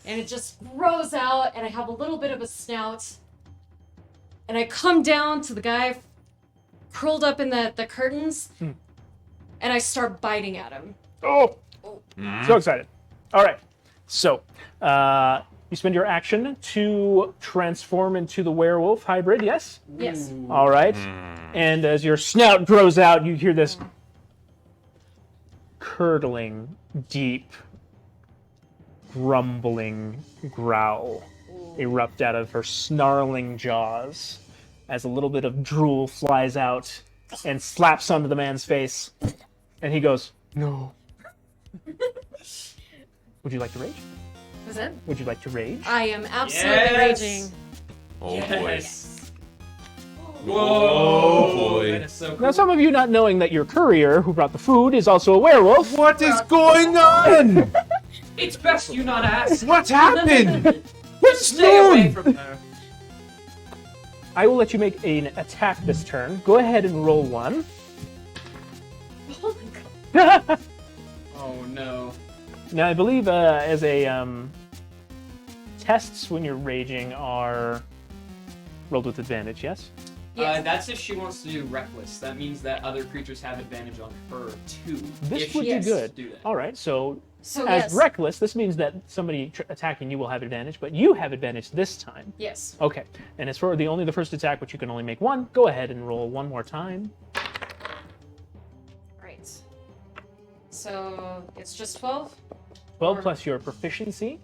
And it just grows out, and I have a little bit of a snout. And I come down to the guy curled up in the curtains, and I start biting at him. Oh. So excited. All right. So you spend your action to transform into the werewolf hybrid. Yes. Yes. All right. And as your snout grows out, you hear this curdling, deep, grumbling growl erupt out of her snarling jaws as a little bit of drool flies out and slaps onto the man's face. And he goes, "No." Would you like to rage? Was it? Would you like to rage? I am absolutely Yes! raging. Oh Yes. Whoa! Oh, boy. That is so cool. Now, some of you not knowing that your courier who brought the food is also a werewolf. What is going on? It's best you not ask. What's happened? Stay away from her. I will let you make an attack this turn. Go ahead and roll 1. Oh my god. Oh no. Now, I believe as a tests when you're raging are rolled with advantage, yes? Yes. That's if she wants to do reckless. That means that other creatures have advantage on her too. This if would she be chooses good. to do that. All right, so So as yes. reckless, this means that somebody attacking you will have advantage, but you have advantage this time. Yes. Okay, and as for only the first attack, which you can only make 1, go ahead and roll 1 more time. Right. So it's just 12. 12 plus your proficiency,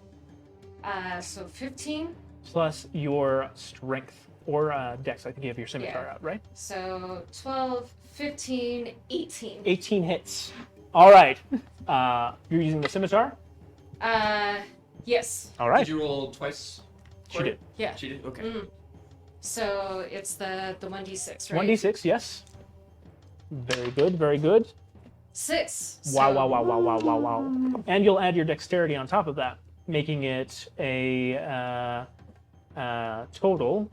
So 15. plus your strength or dex. I think you have your scimitar Yeah. out, right? So 12, 15, 18. 18 hits. All right. You're using the scimitar? Yes. All right. Did you roll twice? She did. Yeah. She did. Okay. So it's the 1d6, right? 1d6, yes. Very good, very good. 6. Wow, So- wow, wow, wow, wow, wow, wow. And you'll add your dexterity on top of that, making it a total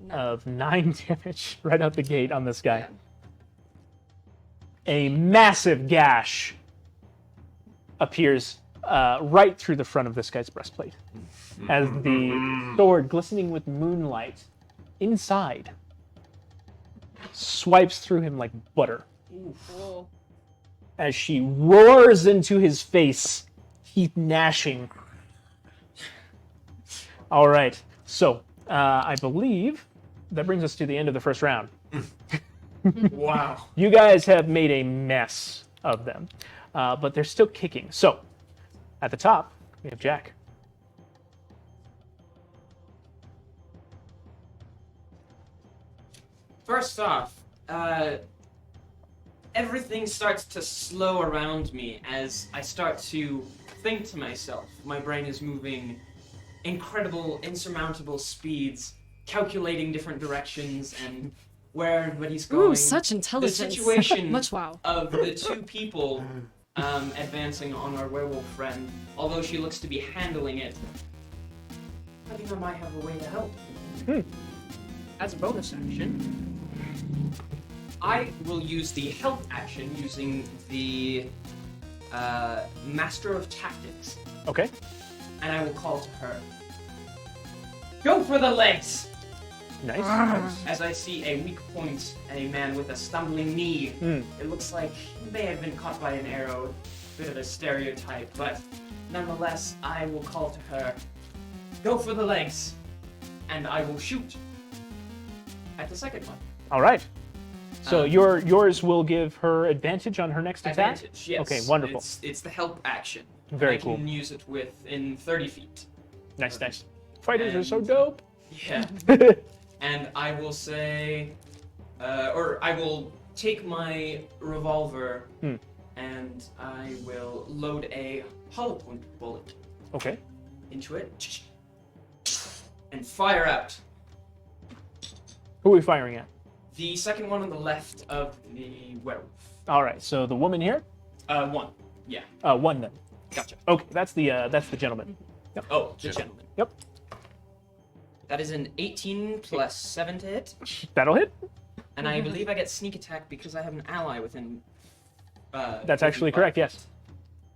of 9 damage right out the gate on this guy. A massive gash appears right through the front of this guy's breastplate as the sword, glistening with moonlight inside, swipes through him like butter. Cool. As she roars into his face, teeth gnashing. All right, so I believe that brings us to the end of the first round. Wow. You guys have made a mess of them, but they're still kicking. So, at the top, we have Jack. First off, everything starts to slow around me as I start to think to myself. My brain is moving incredible, insurmountable speeds, calculating different directions and where everybody's going. Ooh, such intelligence. The situation Much wow. of the two people advancing on our werewolf friend, although she looks to be handling it, I think I might have a way to help. As a bonus action, I will use the help action using the Master of Tactics, Okay. and I will call to her. Go for the legs! Nice. As I see a weak point and a man with a stumbling knee. It looks like he may have been caught by an arrow. Bit of a stereotype, but nonetheless, I will call to her. Go for the legs! And I will shoot at the second one. All right. So yours will give her advantage on her next attack? Advantage, yes. Okay, wonderful. It's the help action. Very I cool. can use it within 30 feet. Nice, nice. Fighters are so And- dope. Yeah. And I will say, or I will take my revolver and I will load a hollow point bullet Okay. into it and fire out. Who are we firing at? The second one on the left of the werewolf. All right. So the woman here. One. Yeah. One then. Gotcha. Okay. That's the gentleman. Yep. Oh, the gentleman. Yep. That is an 18 plus 7 to hit. That'll hit. And I believe I get sneak attack because I have an ally within. That's actually correct. Yes.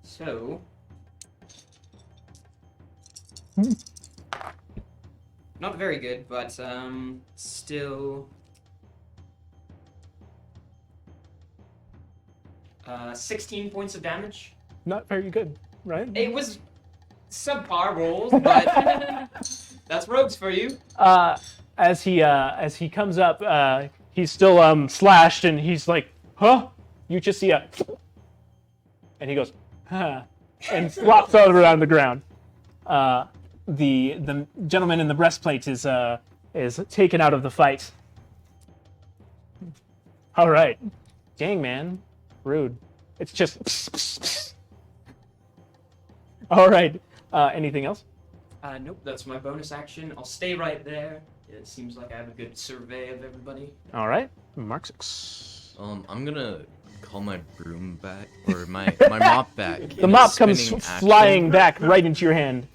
So. Not very good, but still. 16 points of damage. Not very good, right? It was subpar rolls, but that's rogues for you. As he comes up, he's still slashed, and he's like, "Huh?" You just see a, and he goes, "Huh," and flops over on the ground. The gentleman in the breastplate is taken out of the fight. All right, dang man, rude. It's just. All right. Anything else? Nope, that's my bonus action. I'll stay right there. It seems like I have a good survey of everybody. All right. Mark 6. I'm gonna call my broom back or my mop back. The mop comes flying back right into your hand.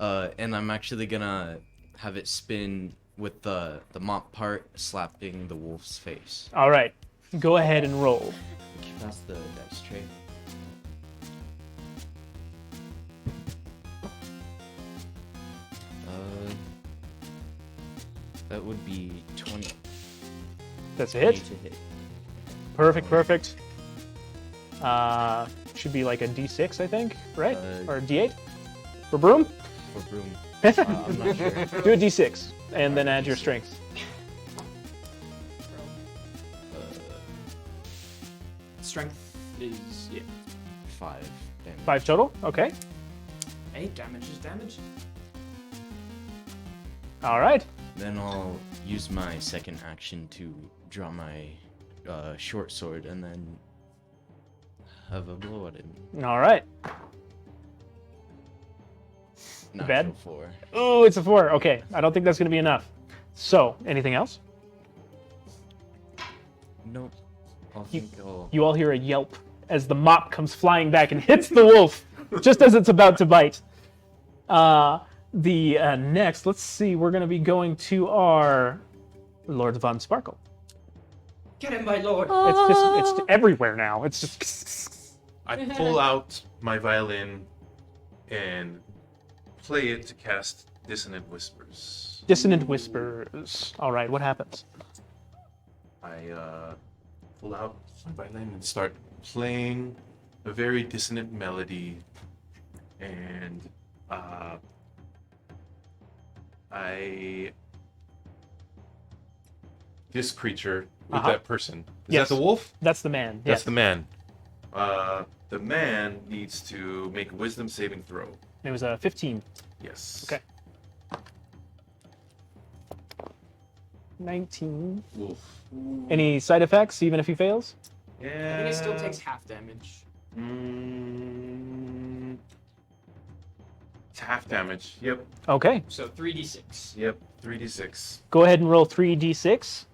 And I'm actually gonna have it spin with the mop part slapping the wolf's face. All right. Go ahead and roll. That's the dice tray. That would be 20. That's a hit. To hit. Perfect, perfect. Should be like a D6, I think, right? Or a D8? For broom? For broom. Do I'm not sure. a D6, and then add your strength. Strength is, yeah. 5 damage. 5 total? Okay. 8 damage is damage. All right. Then I'll use my second action to draw my short sword and then have a blow at him. All right. Natural Bad? 4. Oh, it's a 4. Okay. I don't think that's going to be enough. So, anything else? Nope. I'll You all hear a yelp as the mop comes flying back and hits the wolf just as it's about to bite. Next, let's see, we're going to be going to our Lord Von Sparkle. Get him, my lord! It's everywhere now. It's just. I pull out my violin and play it to cast Dissonant Whispers. Dissonant whispers. All right, what happens? I pull out my violin and start playing a very dissonant melody, and this creature with Uh-huh. that person. Is Yes. that the wolf? That's the man. That's Yes. the man. The man needs to make a wisdom saving throw. It was a 15. Yes. Okay. 19. Wolf. Any side effects, even if he fails? I Yeah. think it still takes half damage. It's half damage. Yep. Okay. So 3d6. Yep. 3d6. Go ahead and roll 3d6.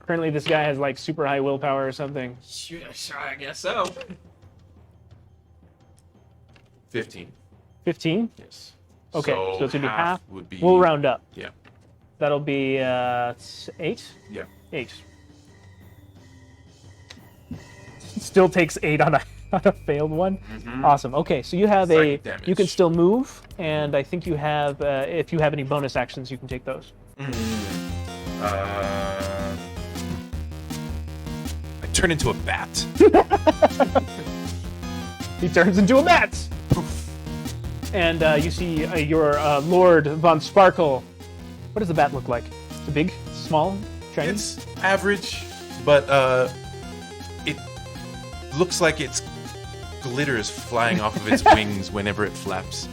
Apparently this guy has like super high willpower or something. Sure, I guess so. 15. 15? Yes. Okay, so it's gonna be half. Would be. We'll round up. Yeah. That'll be 8? Yeah. 8. Still takes 8 on a failed one. Awesome. Okay, so you have Psychic damage. you can still move, and I think you have, if you have any bonus actions, you can take those. I turn into a bat. He turns into a bat! And you see your Lord Von Sparkle. What does the bat look like? It's a big, small, shiny? It's average, but it looks like its glitter is flying off of its wings whenever it flaps.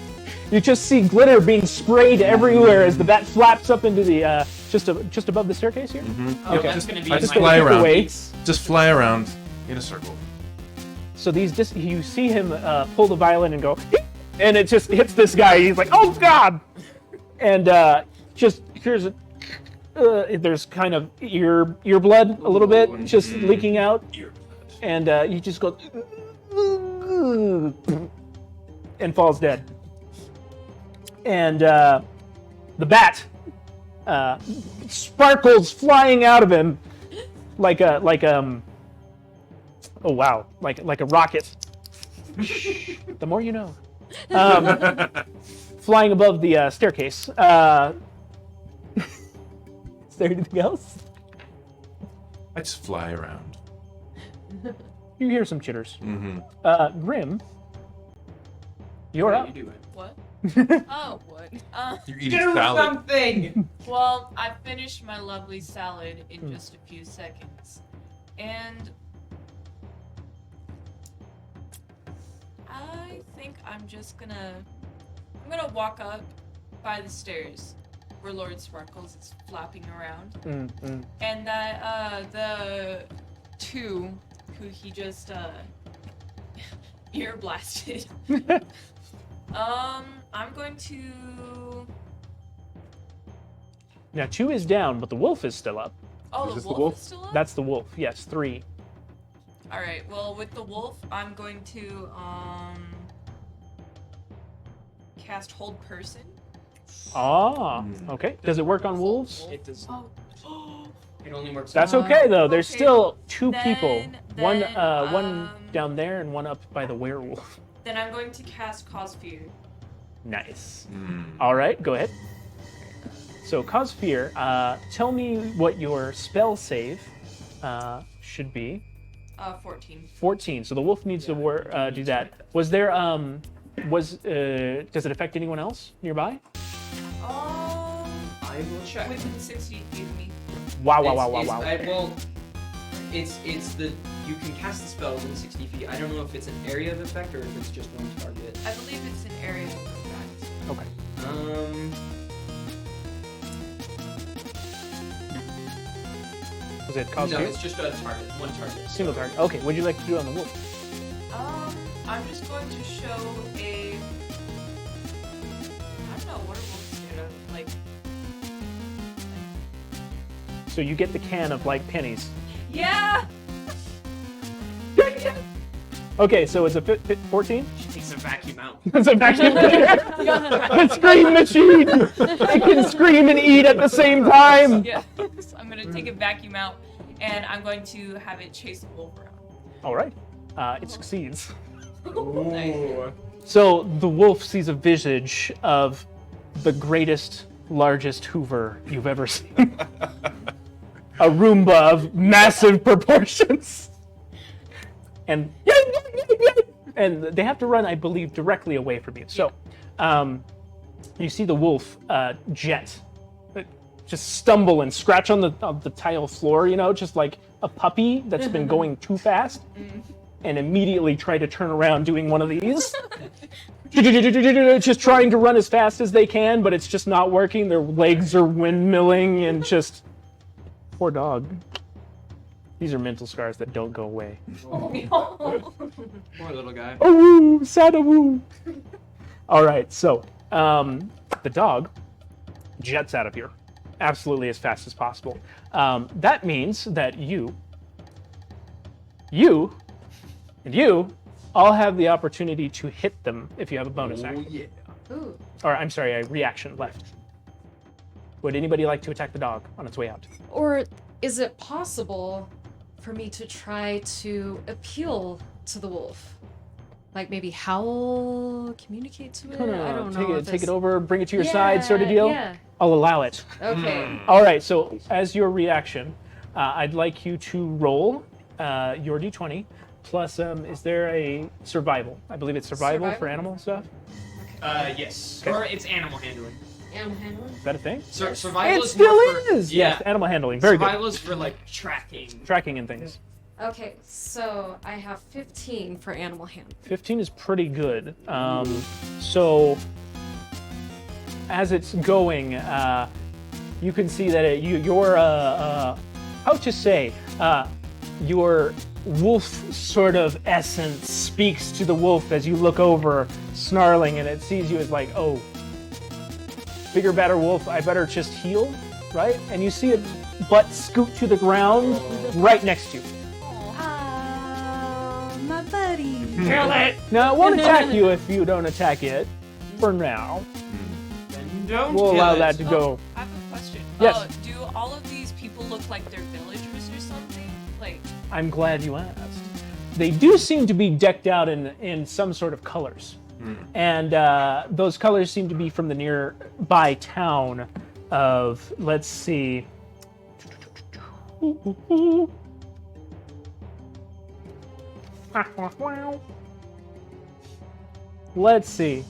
You just see glitter being sprayed everywhere as the bat flaps up into the just above the staircase here. Oh, Okay. that's gonna be I in just my fly Take it around. away. Just fly around in a circle. So you see him pull the violin and go, and it just hits this guy. He's like, "Oh God!" And just here's there's kind of ear blood a little bit just leaking out, and he just goes and falls dead. And the bat sparkles flying out of him like a oh wow, like a rocket. The more you know. Flying above the staircase. Is there anything else? I just fly around. You hear some chitters. Grim, you're up. You do it. What? Oh, what? You're eating Do salad. something! Well, I finished my lovely salad in just a few seconds. And I think I'm gonna walk up by the stairs where Lord Sparkles is flapping around. And that the two who he just ear blasted. I'm going to. Now 2 is down, but the wolf is still up. Oh, Is the this the wolf, wolf? is still up? That's the wolf. Yes, 3. All right. Well, with the wolf, I'm going to cast Hold Person. Ah, okay. Does it work on wolves? It does. Oh. It only works. That's okay though. There's Okay. still 2 people. Then, One down there and one up by the werewolf. Then I'm going to cast Cause Fear. Nice. All right, go ahead. So, cause fear. Tell me what your spell save should be. 14. 14. So the wolf needs to do that. Was there does it affect anyone else nearby? I will check. Within 60 feet of me. Wow! Well, it's the you can cast the spell within 60 feet. I don't know if it's an area of effect or if it's just one target. I believe it's an area of effect. Okay. Was it cause No, fear? it's just a target, one target. Single target. Okay. What'd you like to do on the wolf? I'm just going to show a. I don't know what are wolves scared of. Like, So you get the can of like pennies. yeah. Okay, so it's a 14. She takes a vacuum out. It's a vacuum a scream machine. It can scream and eat at the same time. Yeah. So I'm gonna take a vacuum out, and I'm going to have it chase the wolf around. All right. It succeeds. Nice. So the wolf sees a visage of the greatest, largest Hoover you've ever seen. A Roomba of massive proportions. And they have to run, I believe, directly away from you. So you see the wolf jet just stumble and scratch on the tile floor, just like a puppy that's been going too fast, and immediately try to turn around doing one of these. Just trying to run as fast as they can, but it's just not working. Their legs are windmilling and just... Poor dog. These are mental scars that don't go away. Poor little guy. Oh, woo, sad woo. All right, so the dog jets out of here absolutely as fast as possible. That means that you, and you all have the opportunity to hit them if you have a bonus action. Yeah. Ooh. Or, I'm sorry, a reaction left. Would anybody like to attack the dog on its way out? Or is it possible for me to try to appeal to the wolf? Like maybe howl, communicate to it? I don't know. Take it over, bring it to your side sort of deal? Yeah. I'll allow it. Okay. All right, so as your reaction, I'd like you to roll your d20 plus, is there a survival? I believe it's survival for animal stuff. Yes. Or it's animal handling. Animal handling? Is that a thing? Survival It is still more for, is! Yeah. Yes, animal handling. Very Survival is for like tracking. good. Tracking and things. Okay, so I have 15 for animal handling. 15 is pretty good. So as it's going, you can see that your how to say, your wolf sort of essence speaks to the wolf as you look over, snarling, and it sees you as like, oh, bigger, better wolf, I better just heal, right? And you see it butt scoot to the ground right next to you. My buddy. Kill it! Now, it won't attack you if you don't attack it, for now. Then don't We'll kill allow it. that to go. I have a question. Yes. Do all of these people look like they're villagers or something? Like, I'm glad you asked. They do seem to be decked out in some sort of colors. And those colors seem to be from the nearby town of, let's see. Let's see.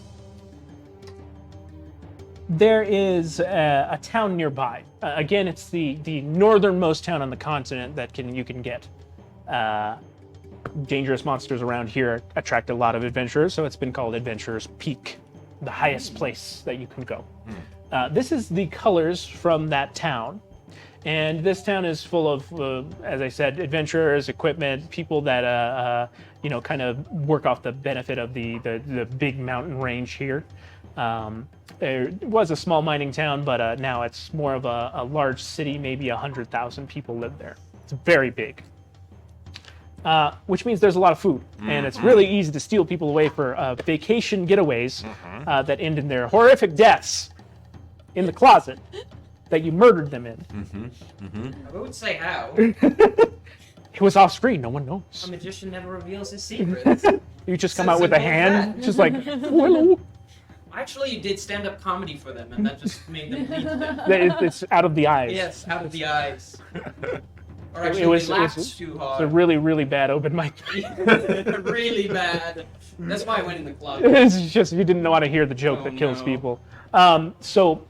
There is a town nearby. Again, it's the northernmost town on the continent that you can get. Dangerous monsters around here attract a lot of adventurers, so it's been called Adventurer's Peak, the highest place that you can go. This is the colors from that town. And this town is full of, as I said, adventurers, equipment, people that, kind of work off the benefit of the big mountain range here. There was a small mining town, but now it's more of a large city. Maybe 100,000 people live there. It's very big. Which means there's a lot of food, and it's really easy to steal people away for vacation getaways that end in their horrific deaths in the closet that you murdered them in. I would say how. It was off screen, no one knows. A magician never reveals his secrets. You just come So out with a simple as hand, that. just like, hello. Actually, you did stand-up comedy for them, and that just made them leave them. It's out of the eyes. Yes, out of the eyes. Or It actually, was- they it laughed was- too It's hard. a really, really bad open mic. Really bad. That's why I went in the club. It's just you didn't know how to hear the joke Oh, that kills no. people. So,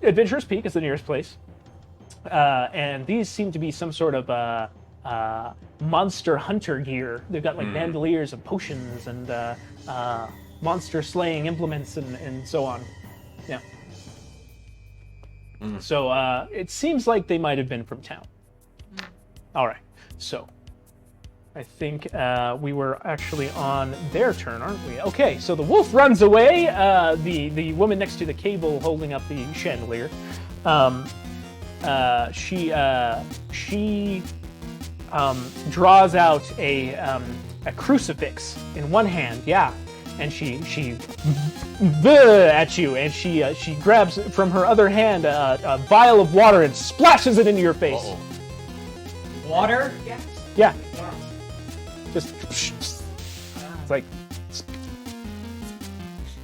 Adventurer's Peak is the nearest place, and these seem to be some sort of monster hunter gear. They've got like bandoliers of potions and monster slaying implements and so on. Yeah. So it seems like they might have been from town. All right. So I think we were actually on their turn, aren't we? Okay. So the wolf runs away. The woman next to the cable holding up the chandelier. She draws out a crucifix in one hand. Yeah. And she at you, and she grabs from her other hand a vial of water and splashes it into your face. Uh-oh. Water? Yeah, just it's like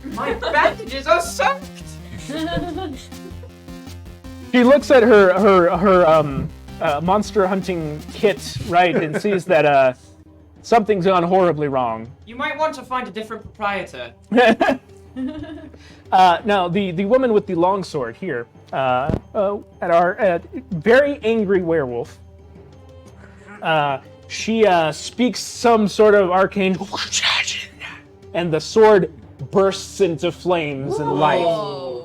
My bandages are soaked! she looks at her monster hunting kit, right, and sees that something's gone horribly wrong. You might want to find a different proprietor. Now, the woman with the long sword here, at our very angry werewolf, she speaks some sort of arcane, and the sword bursts into flames and light.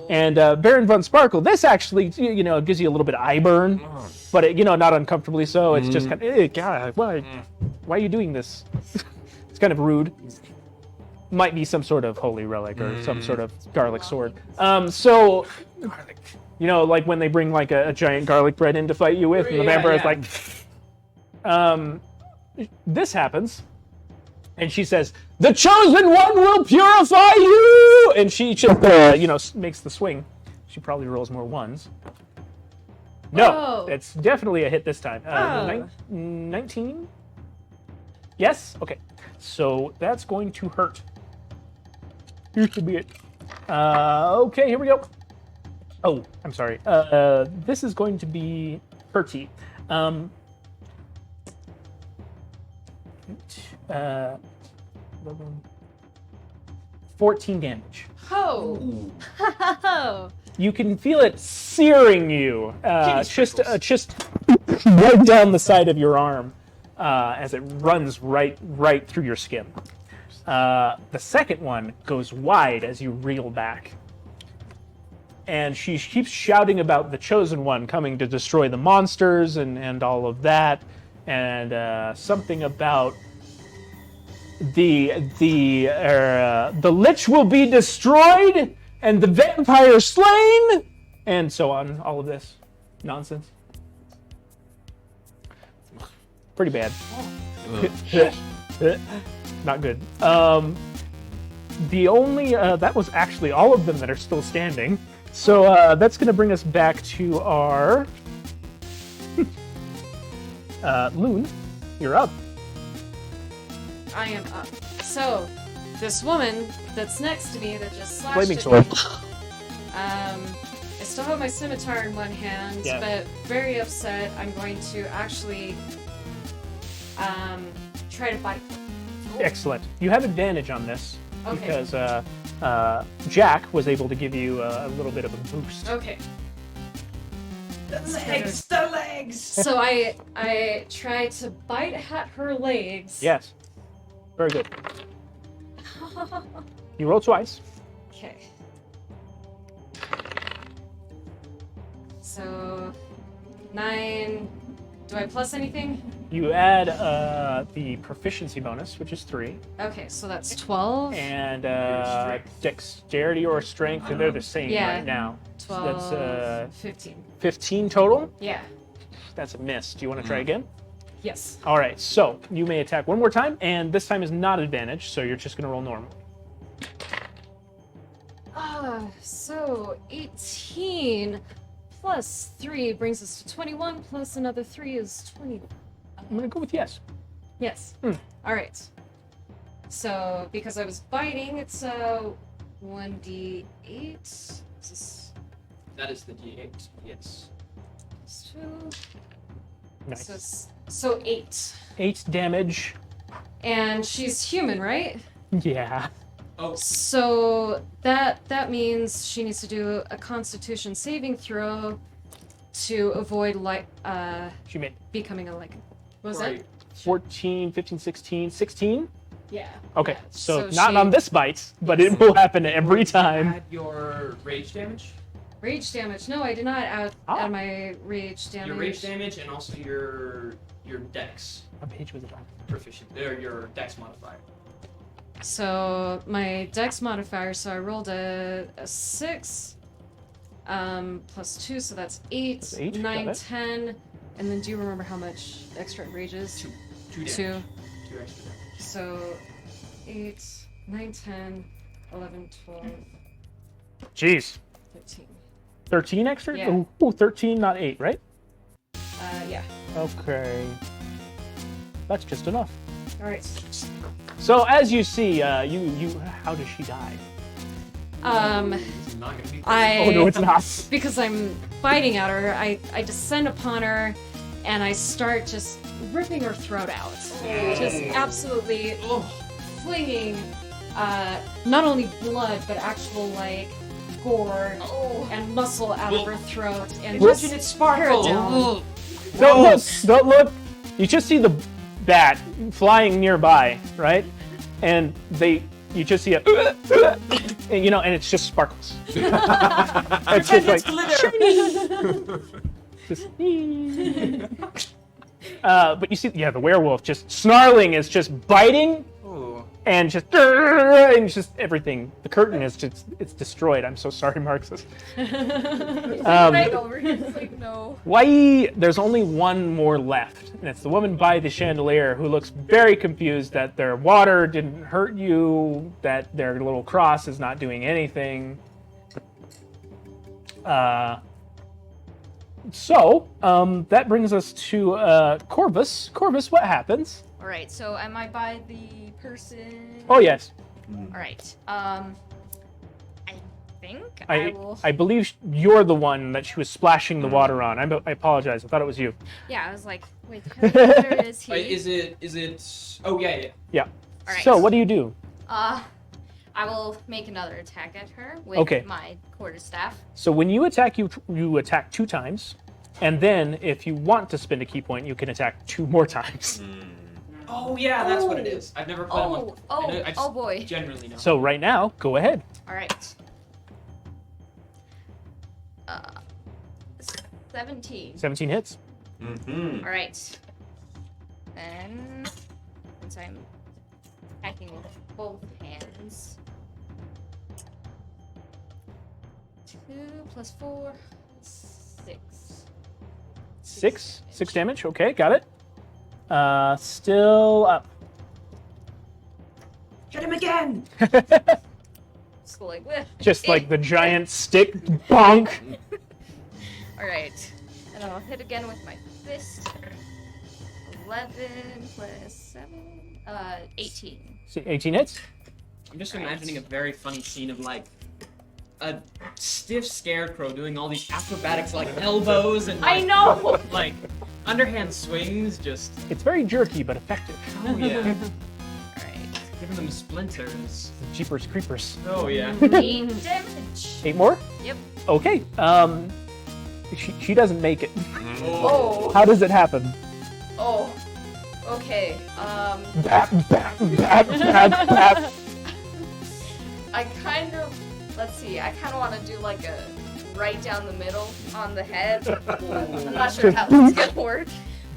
And Baron von Sparkle, this actually, gives you a little bit of eye burn, but not uncomfortably so. It's just kind of, God, why are you doing this? It's kind of rude. Might be some sort of holy relic or some sort of garlic sword. So, like when they bring like a giant garlic bread in to fight you with, and the vampire's like, this happens, and she says, "The chosen one will purify you!" And she just, makes the swing. She probably rolls more ones. No, it's definitely a hit this time. 19? Yes? Okay. So that's going to hurt. Here should be it. Okay, here we go. Oh, I'm sorry. This is going to be hurty. 14 damage. Oh. You can feel it searing you, just right down the side of your arm, as it runs right through your skin. The second one goes wide as you reel back. And she keeps shouting about the chosen one coming to destroy the monsters and all of that, and something about the lich will be destroyed and the vampire slain, and so on. All of this nonsense. Pretty bad. Not good. The only that was actually all of them that are still standing. So that's going to bring us back to our Loon. You're up. I am up. So, this woman that's next to me that just slashed Flaming at sword. me, I still have my scimitar in one hand, Yeah. but very upset. I'm going to actually try to bite her. Excellent. You have advantage on this Okay. because Jack was able to give you a little bit of a boost. Okay. The legs! So I try to bite at her legs. Yes. Very good. You roll twice. Okay. So 9. Do I plus anything? You add the proficiency bonus, which is 3, Okay, so that's 12. and dexterity or strength, and they're the same Yeah. right now. 12. That's 15. 15 total. Yeah. That's a miss. Do you want to try again? Yes. All right. So you may attack one more time, and this time is not advantage, so you're just going to roll normal. So 18 plus 3 brings us to 21, plus another 3 is 20. I'm going to go with yes. Yes. Hmm. All right. So because I was biting, it's 1d8. Is this That is the D8, yes. plus 2? Nice. So 8. 8 damage. And she's human, right? Yeah. Oh, So that means she needs to do a Constitution saving throw to avoid She made becoming a lichen. What was right. 14, 15, 16, 16. that? Yeah. Okay. Yeah. So So not she- on this bite, but it will happen every time. Add your rage damage. Rage damage. No, I did not add my rage damage. Your rage damage and also your dex What page was it on? proficient, or your dex modifier. So my dex modifier. So I rolled a 6, plus 2, so that's 8. That's 8, got 9, it. 10, and then do you remember how much extra rage is? 2 damage. 2. 2 extra damage. So 8, 9, 10, 11, 12, Jeez. 13. 13 extra? Yeah. Ooh, 13, not 8, right? Yeah. Okay. That's just enough. All right. So as you see, how does she die? It's not gonna be. I. Oh no, it's not. Because I'm biting at her, I descend upon her, and I start just ripping her throat out. Just absolutely flinging not only blood, but actual like gore and muscle out of her throat, and just Imagine it tear it sparkles. down. Don't look! Don't look! You just see the bat flying nearby, right? And you just see it, and, and it's just sparkles. It's just like just, but you see, the werewolf just snarling is just biting. Ooh. And just everything. The curtain is it's destroyed. I'm so sorry, Marxist. Right over here. It's like, no. Why? There's only one more left, and it's the woman by the chandelier who looks very confused that their water didn't hurt you, that their little cross is not doing anything. So that brings us to Corvus. Corvus, what happens? All right. So am I by the person? Oh yes, All right. I think I will. I believe you're the one that she was splashing the water on. I apologize. I thought it was you. Yeah, I was like, wait, where is he? Is it? Oh yeah. Yeah. All right. So what do you do? I will make another attack at her with Okay. my quarterstaff. So when you attack, you attack 2 times, and then if you want to spend a key point, you can attack 2 more times. Oh yeah, that's what it is. I've never played one. I just boy. generally know. So right now, go ahead. All right. 17. 17 hits. All right. And since I'm attacking with both hands, 2 plus 4, 6. 6 damage. Okay, got it. Still up. Hit him again. So like this. Just like the giant stick, bonk. All right. And I'll hit again with my fist. 11 plus 7, 18. 18 hits. I'm just imagining a very funny scene of like a stiff scarecrow doing all these acrobatics like elbows and I know. like underhand swings. Just It's very jerky but effective. oh yeah, All right. giving them splinters. Jeepers creepers. Oh yeah. 8 damage. 8 more. Yep. Okay. She doesn't make it. Oh. How does it happen? Oh. Okay. Bap, bap, bap, bap, bap. I kind of. Let's see. I kind of want to do like a right down the middle on the head. I'm not sure how that's gonna work.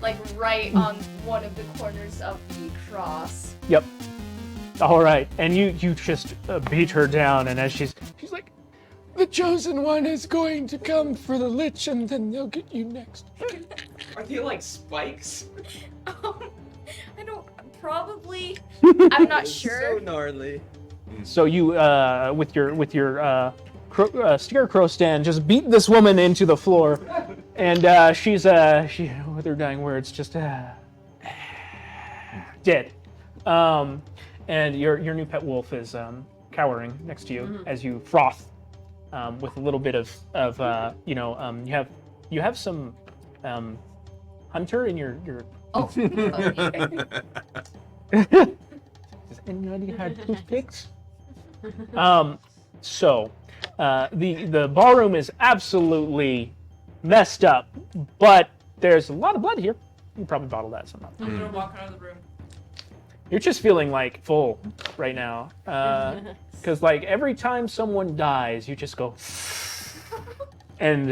Like right on one of the corners of the cross. Yep. All right, and you just beat her down, and as she's like, the chosen one is going to come for the lich, and then they'll get you next. Are they like spikes? I don't. Probably. I'm not sure. gnarly. So you, with your scarecrow stand, just beat this woman into the floor, and she with her dying words just dead. And your new pet wolf is cowering next to you as you froth with a little bit of you have some hunter in your. Oh. Does anybody have toothpicks? So the ballroom is absolutely messed up, but there's a lot of blood here. You can probably bottle that somehow. I'm gonna walk out of the room. You're just feeling like full right now, because like every time someone dies, you just go, and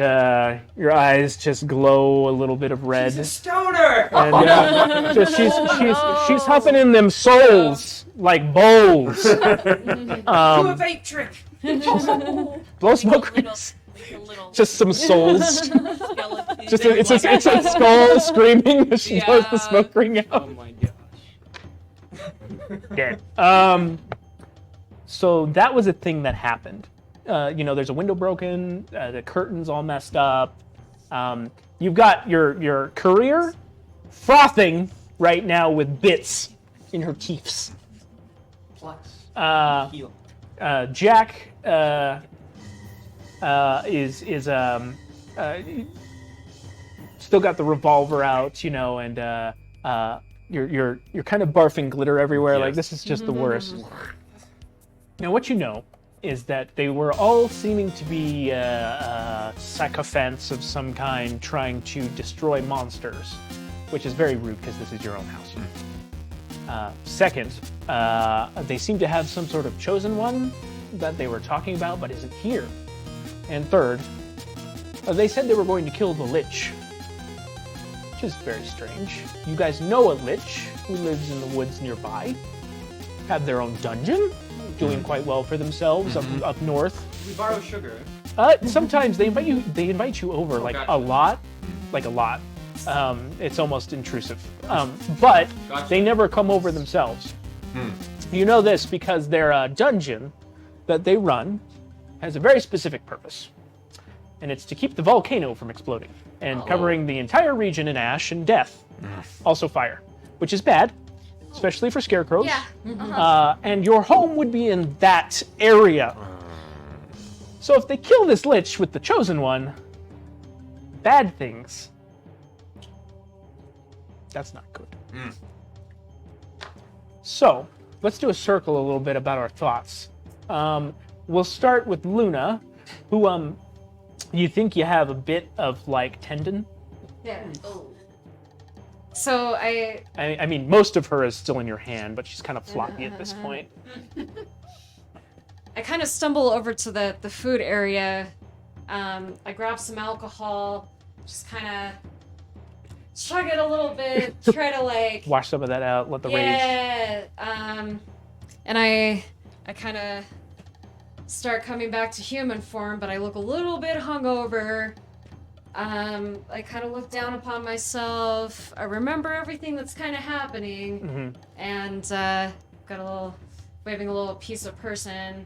your eyes just glow a little bit of red. She's a stoner. And just she's huffing in them souls like bowls. Do a vape trick. Blow smoke Little, rings. like a little Just some souls. skeleton. Just it's a skull screaming as she blows the smoke ring Oh out. my gosh. Dead. So that was a thing that happened. There's a window broken. The curtains all messed up. You've got your courier frothing right now with bits in her teeth. Plus. Heal. Jack is still got the revolver out, and you're kind of barfing glitter everywhere. Like Yes. this is just the worst. Now, what you know is that they were all seeming to be sycophants of some kind trying to destroy monsters, which is very rude because this is your own house. Second, they seem to have some sort of chosen one that they were talking about but isn't here. And third, they said they were going to kill the Lich, which is very strange. You guys know a Lich who lives in the woods nearby, have their own dungeon, doing quite well for themselves up north. We borrow sugar. Sometimes they invite you over like gotcha. a lot. It's almost intrusive. But Gotcha. they never come over themselves. You know this because their dungeon that they run has a very specific purpose. And it's to keep the volcano from exploding and covering the entire region in ash and death. Also fire, which is bad, especially for scarecrows. Yeah. And your home would be in that area. So if they kill this Lich with the Chosen One, bad things. That's not good. So let's do a circle a little bit about our thoughts. We'll start with Luna, who you think you have a bit of like tendon. Yeah. So I mean, most of her is still in your hand, but she's kind of floppy at this point. I kind of stumble over to the food area. I grab some alcohol, just kind of chug it a little bit, try to like Wash some of that out, let the rage. yeah. And I kind of start coming back to human form, but I look a little bit hungover. I kind of look down upon myself. I remember everything that's kind of happening, and got a little waving a little piece of person.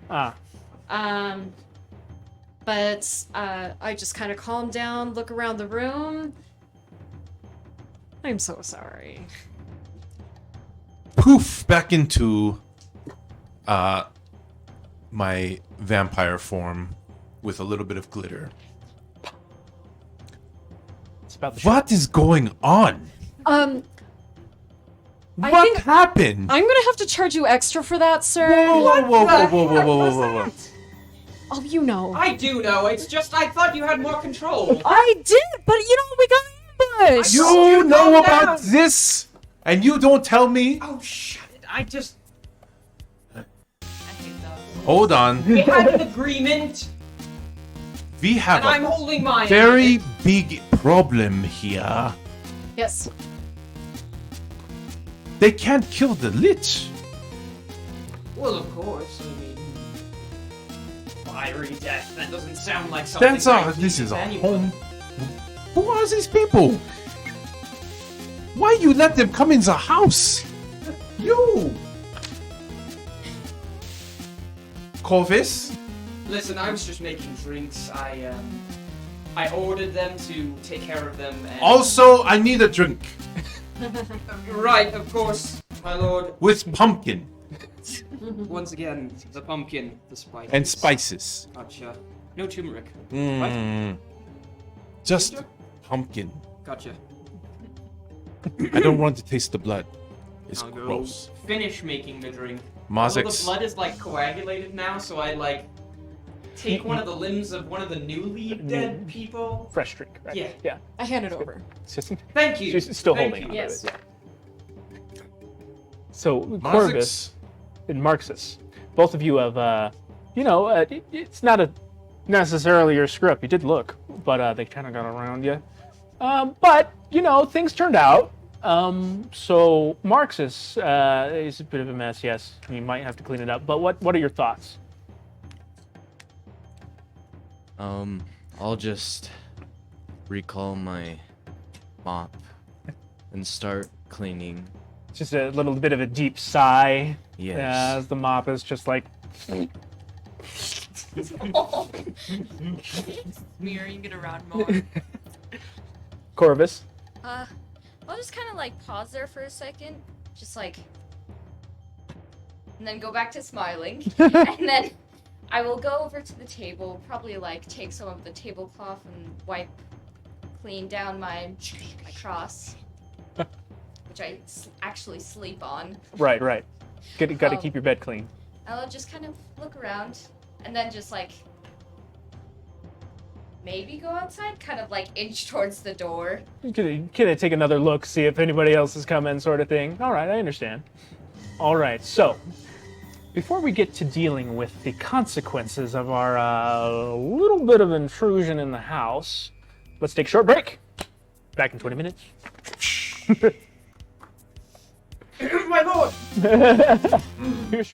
But I just kind of calm down, look around the room. I'm so sorry. Poof, back into my vampire form with a little bit of glitter. It's about the What is going on? I What think happened? I'm gonna have to charge you extra for that, sir. Whoa. Oh, you know. I do know. It's just I thought you had more control. I did, but you know, we got ambushed. You know calm about down. this, and you don't tell me? Oh shut it! I just I hate those. Hold on. we had an agreement, We have and I'm a holding mine. very big problem here. Yes. They can't kill the Lich. Well, of course. I mean, fiery death. That doesn't sound like something. This nice is to a anyone. home. Who are these people? Why you let them come in the house? You. Corvus? Listen, I was just making drinks. I ordered them to take care of them. And... Also, I need a drink Right, of course, my lord. with pumpkin Once again, the pumpkin, the spice. and spices. Gotcha. No turmeric. Just pumpkin. Gotcha. I don't want to taste the blood. It's I'll go gross. finish making the drink. Although the Mazix. blood is like coagulated now, so I like take one of the limbs of one of the newly dead people. fresh drink, right? Yeah. Yeah. I hand it over. It's just, Thank you. she's still Thank holding you. on Yes. to it. Yeah. So Corvus and Marxus, both of you have, it's not necessarily your script. You did look, but they kind of got around you. But things turned out. So Marxus is a bit of a mess. Yes, you might have to clean it up. But what are your thoughts? I'll just recall my mop and start cleaning. Just a little bit of a deep sigh. Yes. As the mop is just like. Smearing it around more. Corvus. I'll just kind of like pause there for a second, just like, and then go back to smiling, and then I will go over to the table, probably like take some of the tablecloth and wipe clean down my cross, which I actually sleep on. Right. Got to Oh. keep your bed clean. I'll just kind of look around and then just like maybe go outside, kind of like inch towards the door. Can I take another look, see if anybody else is coming, sort of thing? All right, I understand. All right, so before we get to dealing with the consequences of our little bit of intrusion in the house, let's take a short break. Back in 20 minutes. My lord! Here's-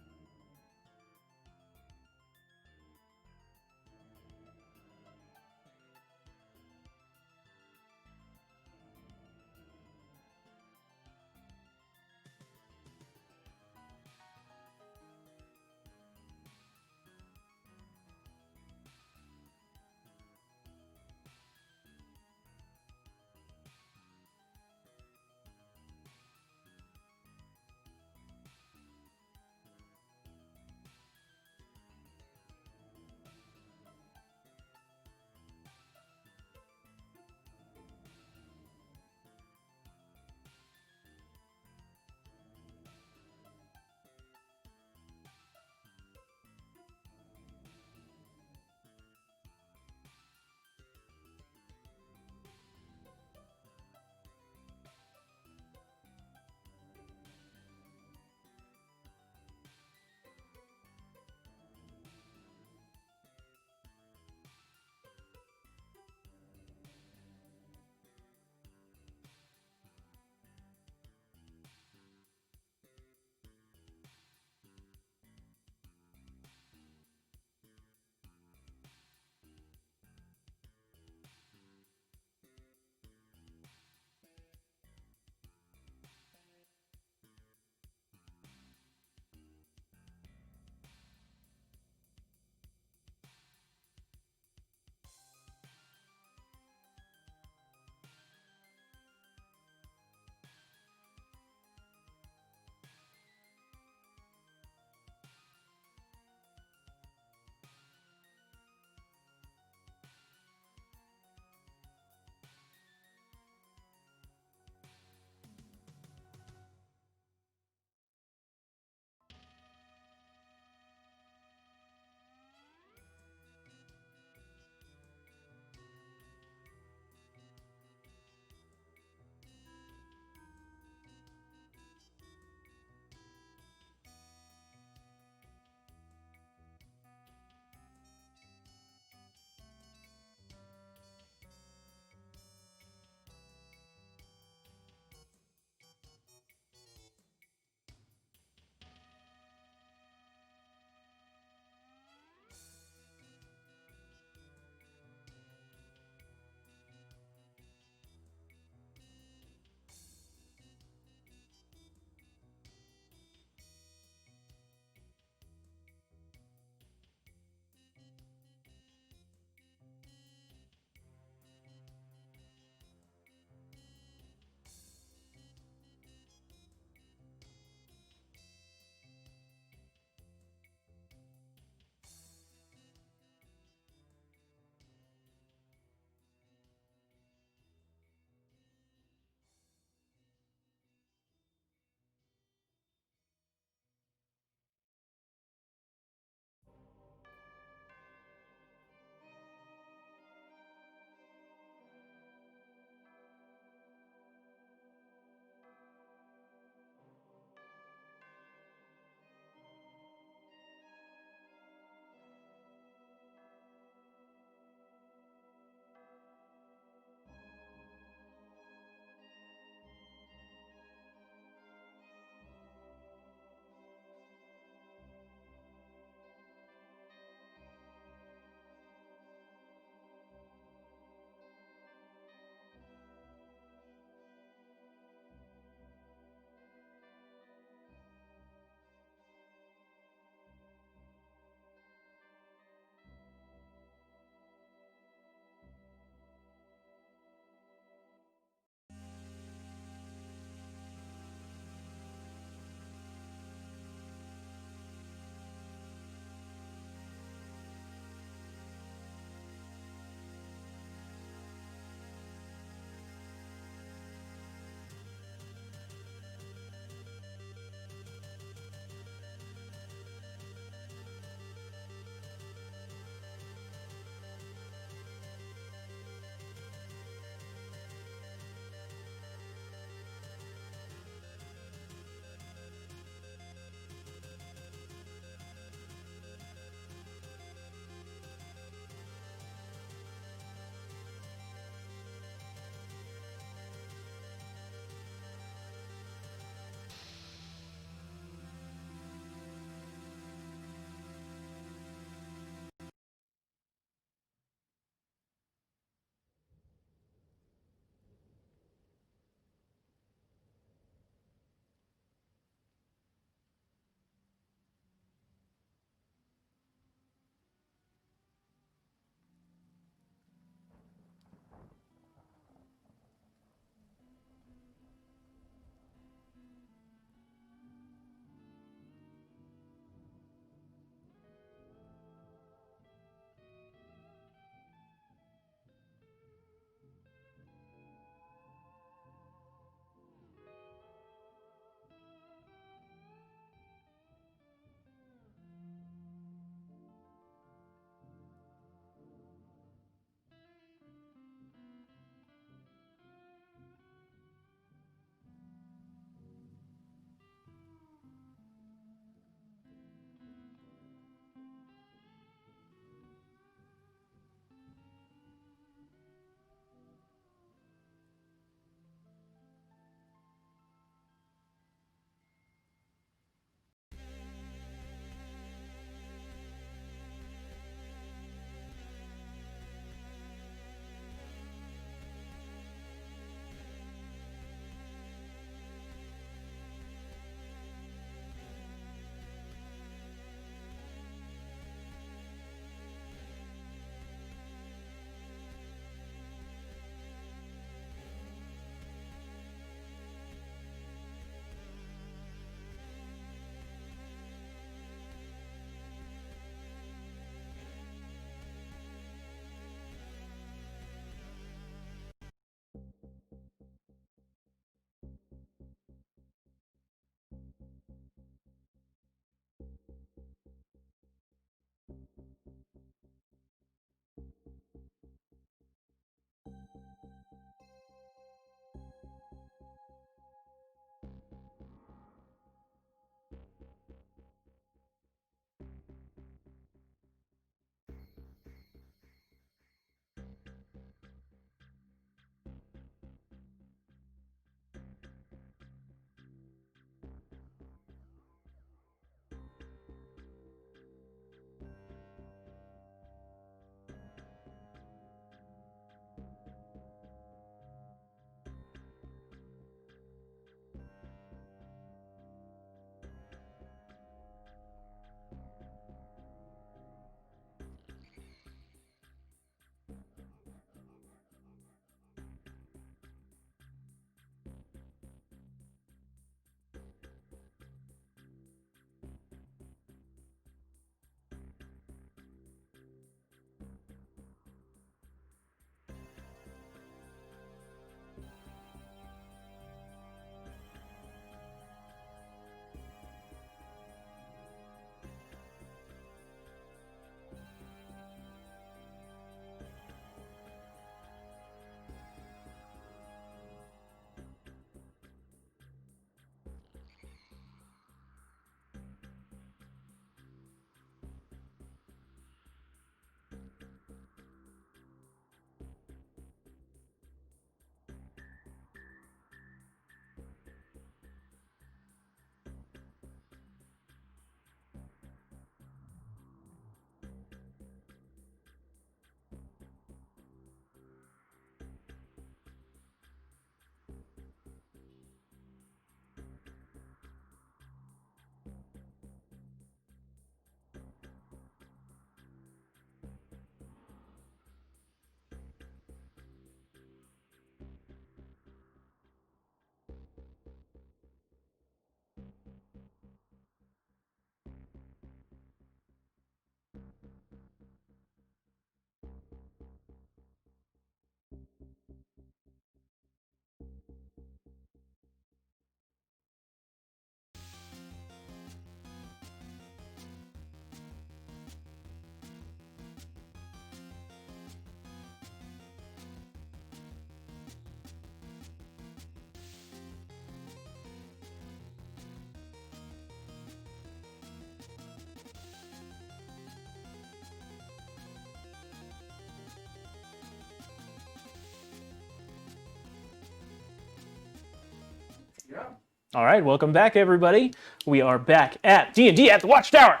All right, welcome back, everybody. We are back at D&D at the Watchtower.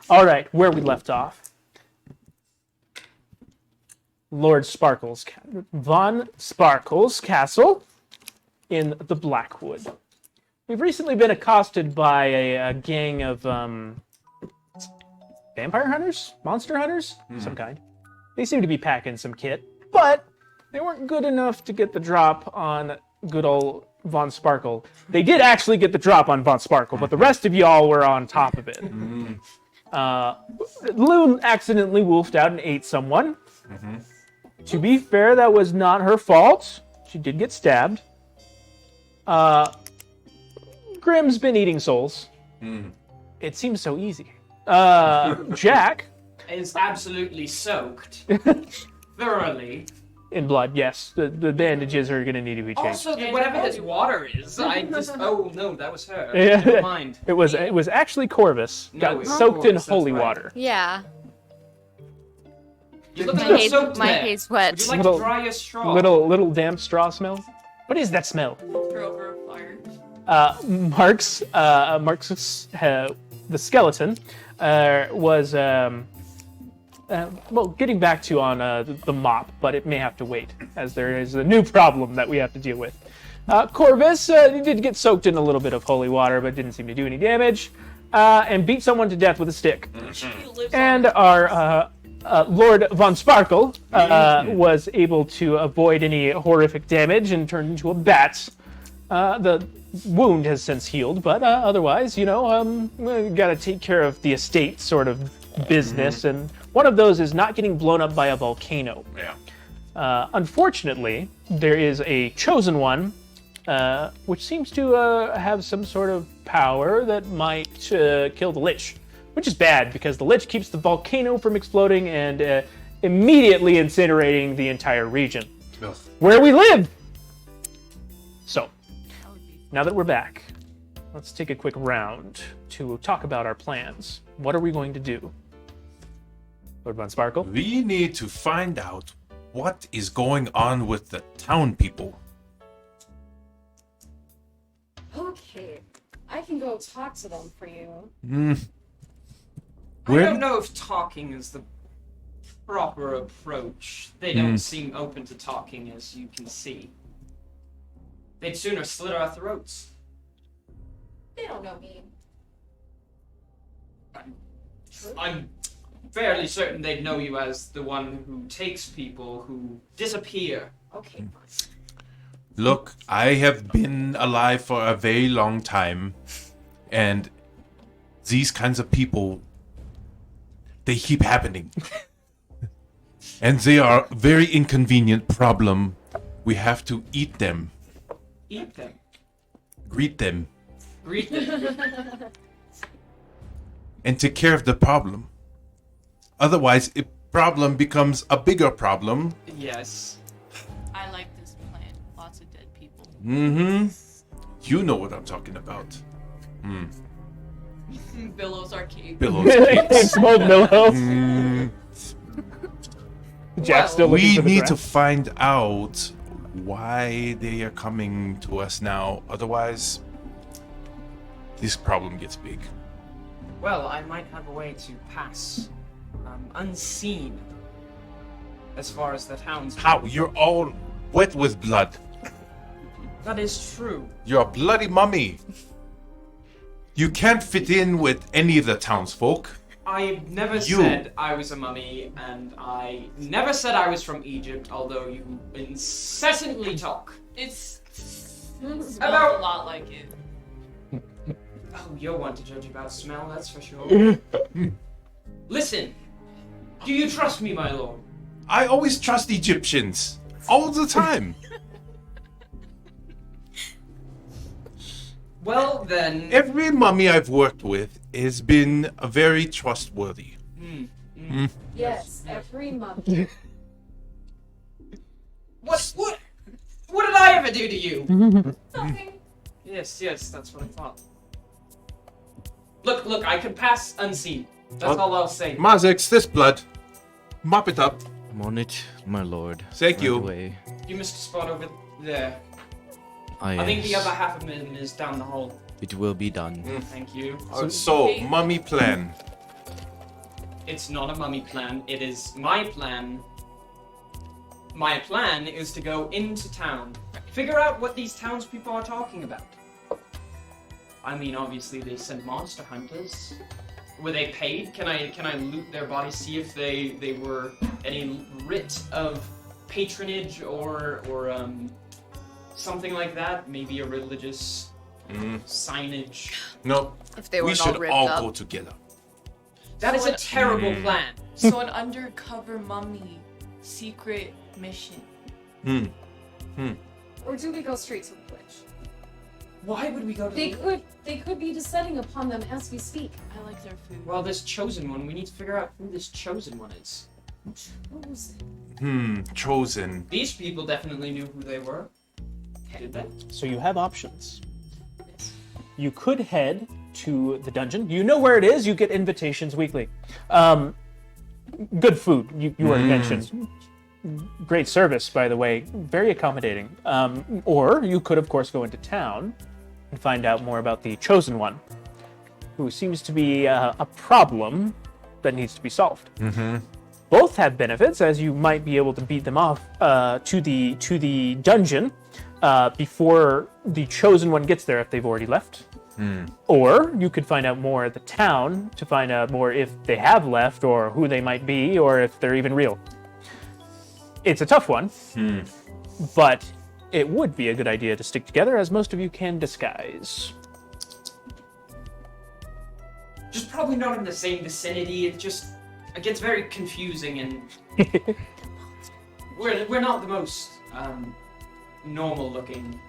All right, where we left off. Lord Sparkle's, Von Sparkle's castle in the Blackwood. We've recently been accosted by a gang of vampire hunters? Monster hunters? Some kind. They seem to be packing some kit, but they weren't good enough to get the drop on good old Von Sparkle. They did actually get the drop on Von Sparkle, but the rest of y'all were on top of it. Loon accidentally wolfed out and ate someone. To be fair, that was not her fault. She did get stabbed. Grimm's been eating souls. It seems so easy. Jack Is absolutely soaked. Thoroughly. in blood. Yes, the bandages are gonna need to be changed. Also, whatever this water is, I just... Oh, no, that was her. Yeah. Never mind. It was actually Corvus. No, Got it was soaked in Corvus, holy that's right. water. Yeah. You look a My little hair's, soaked my there. hair's Would wet. you like Little- to dry your straw? Little damp straw smell. What is that smell? Throw over a fire. Mark's the skeleton was getting back to on the mop, but it may have to wait as there is a new problem that we have to deal with. Corvus did get soaked in a little bit of holy water, but didn't seem to do any damage, and beat someone to death with a stick. And our Lord Von Sparkle was able to avoid any horrific damage and turned into a bat. The wound has since healed, but otherwise, we gotta take care of the estate sort of business, and one of those is not getting blown up by a volcano. Yeah. Unfortunately, there is a chosen one, which seems to have some sort of power that might kill the Lich, which is bad because the Lich keeps the volcano from exploding and immediately incinerating the entire region Ugh. where we live. So, now that we're back, let's take a quick round to talk about our plans. What are we going to do? Lord Von Sparkle? We need to find out what is going on with the town people. Okay, I can go talk to them for you. I don't know if talking is the proper approach. They don't seem open to talking, as you can see. They'd sooner slit our throats. They don't know me. I'm fairly certain they'd know you as the one who takes people who disappear. Okay. Look, I have been alive for a very long time, and these kinds of people, they keep happening. And they are a very inconvenient problem. We have to eat them, Eat them. greet them, Greet them. and take care of the problem. Otherwise, a problem becomes a bigger problem. Yes. I like this plan. Lots of dead people. You know what I'm talking about. Billows Arcade. Billows Kids. Smoke Millows. Jack's still looking We for the need to draft. find out why they are coming to us now. Otherwise, this problem gets big. Well, I might have a way to pass unseen as far as the town's. How? You're all wet with blood. That is true. You're a bloody mummy. You can't fit in with any of the townsfolk. I never said I was a mummy, and I never said I was from Egypt, although you incessantly talk. It smells About- a lot like it. Oh, you're one to judge about smell, that's for sure. Listen, do you trust me, my lord? I always trust Egyptians. All the time. Well, then. Every mummy I've worked with has been very trustworthy. Yes, every month. What did I ever do to you? Something. Yes, that's what I thought. Look, I can pass unseen. That's all I'll say. Mazix, this blood. Mop it up. I'm on it, my lord. Thank Right you. away. You missed a spot over there. I think the yes. other half of him is down the hall. It will be done. Thank you. So, mummy plan. It's not a mummy plan. It is my plan. My plan is to go into town, figure out what these townspeople are talking about. I mean, obviously they sent monster hunters. Were they paid? Can I loot their bodies, see if they were any writ of patronage or something like that? Maybe a religious signage. No, If they we weren't all should ripped all up. go together. That is a terrible plan. So an undercover mummy secret mission. Or do we go straight to the witch? Why would we go to They could be descending upon them as we speak. I like their food. Well, this chosen one, we need to figure out who this chosen one is. What was it? Chosen. These people definitely knew who they were. Did they? So you have options. You could head to the dungeon. You know where it is. You get invitations weekly. Good food. You already mentioned. Great service, by the way. Very accommodating. Or you could, of course, go into town and find out more about the Chosen One, who seems to be a problem that needs to be solved. Both have benefits, as you might be able to beat them off to the dungeon before the Chosen One gets there if they've already left. Or you could find out more at the town to find out more if they have left or who they might be or if they're even real. It's a tough one, but it would be a good idea to stick together as most of you can disguise. Just probably not in the same vicinity. It gets very confusing, and we're not the most normal looking.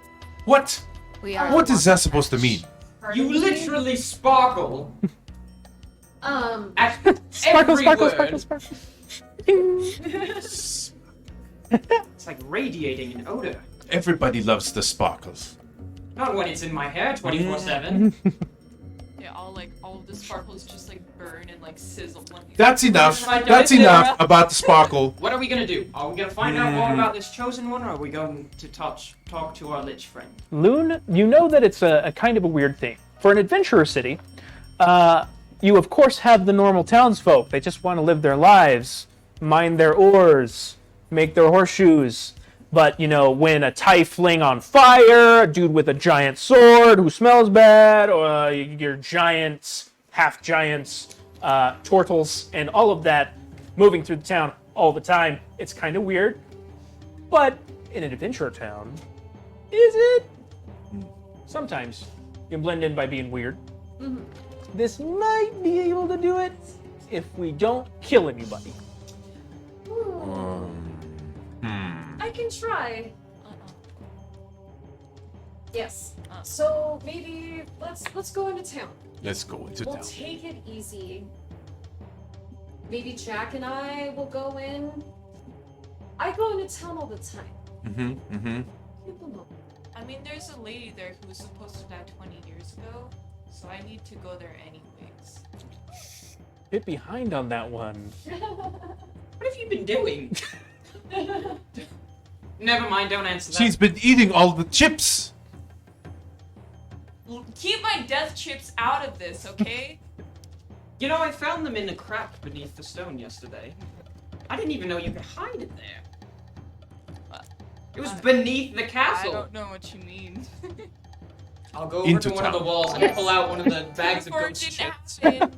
What? We are. What is that supposed to mean? You literally sparkle at Sparkle, every sparkle, word. sparkle, sparkle. It's like radiating an odor. Everybody loves the sparkles. Not when it's in my hair 24/7. Yeah, all of the sparkles just like burn and like sizzle. That's enough. Right, That's right there. enough about the sparkle. What are we gonna do? Are we gonna find out more about this chosen one, or are we going to talk to our lich friend? Loon, you know that it's a kind of a weird thing. For an adventurer city, you of course have the normal townsfolk. They just want to live their lives, mine their ores, make their horseshoes. But, you know, when a tiefling on fire, a dude with a giant sword who smells bad, or your giants, half-giants, turtles, and all of that moving through the town all the time, it's kind of weird. But in an adventure town, is it? Sometimes you can blend in by being weird. This might be able to do it if we don't kill anybody. I can try. Yes. So maybe let's go into town. Let's go into We'll town. take it easy. Maybe Jack and I will go in. I go into town all the time. People know. I mean, there's a lady there who was supposed to die 20 years ago, so I need to go there anyways. Bit behind on that one. What have you been doing? Never mind, don't answer that. She's been eating all the chips. Keep my death chips out of this, okay? You know, I found them in a crack beneath the stone yesterday. I didn't even know you could hide it there. It was beneath the I castle. don't know what you mean. I'll go over Into to one of the town. walls and pull out one of the bags of Before it ghost didn't chips. happen.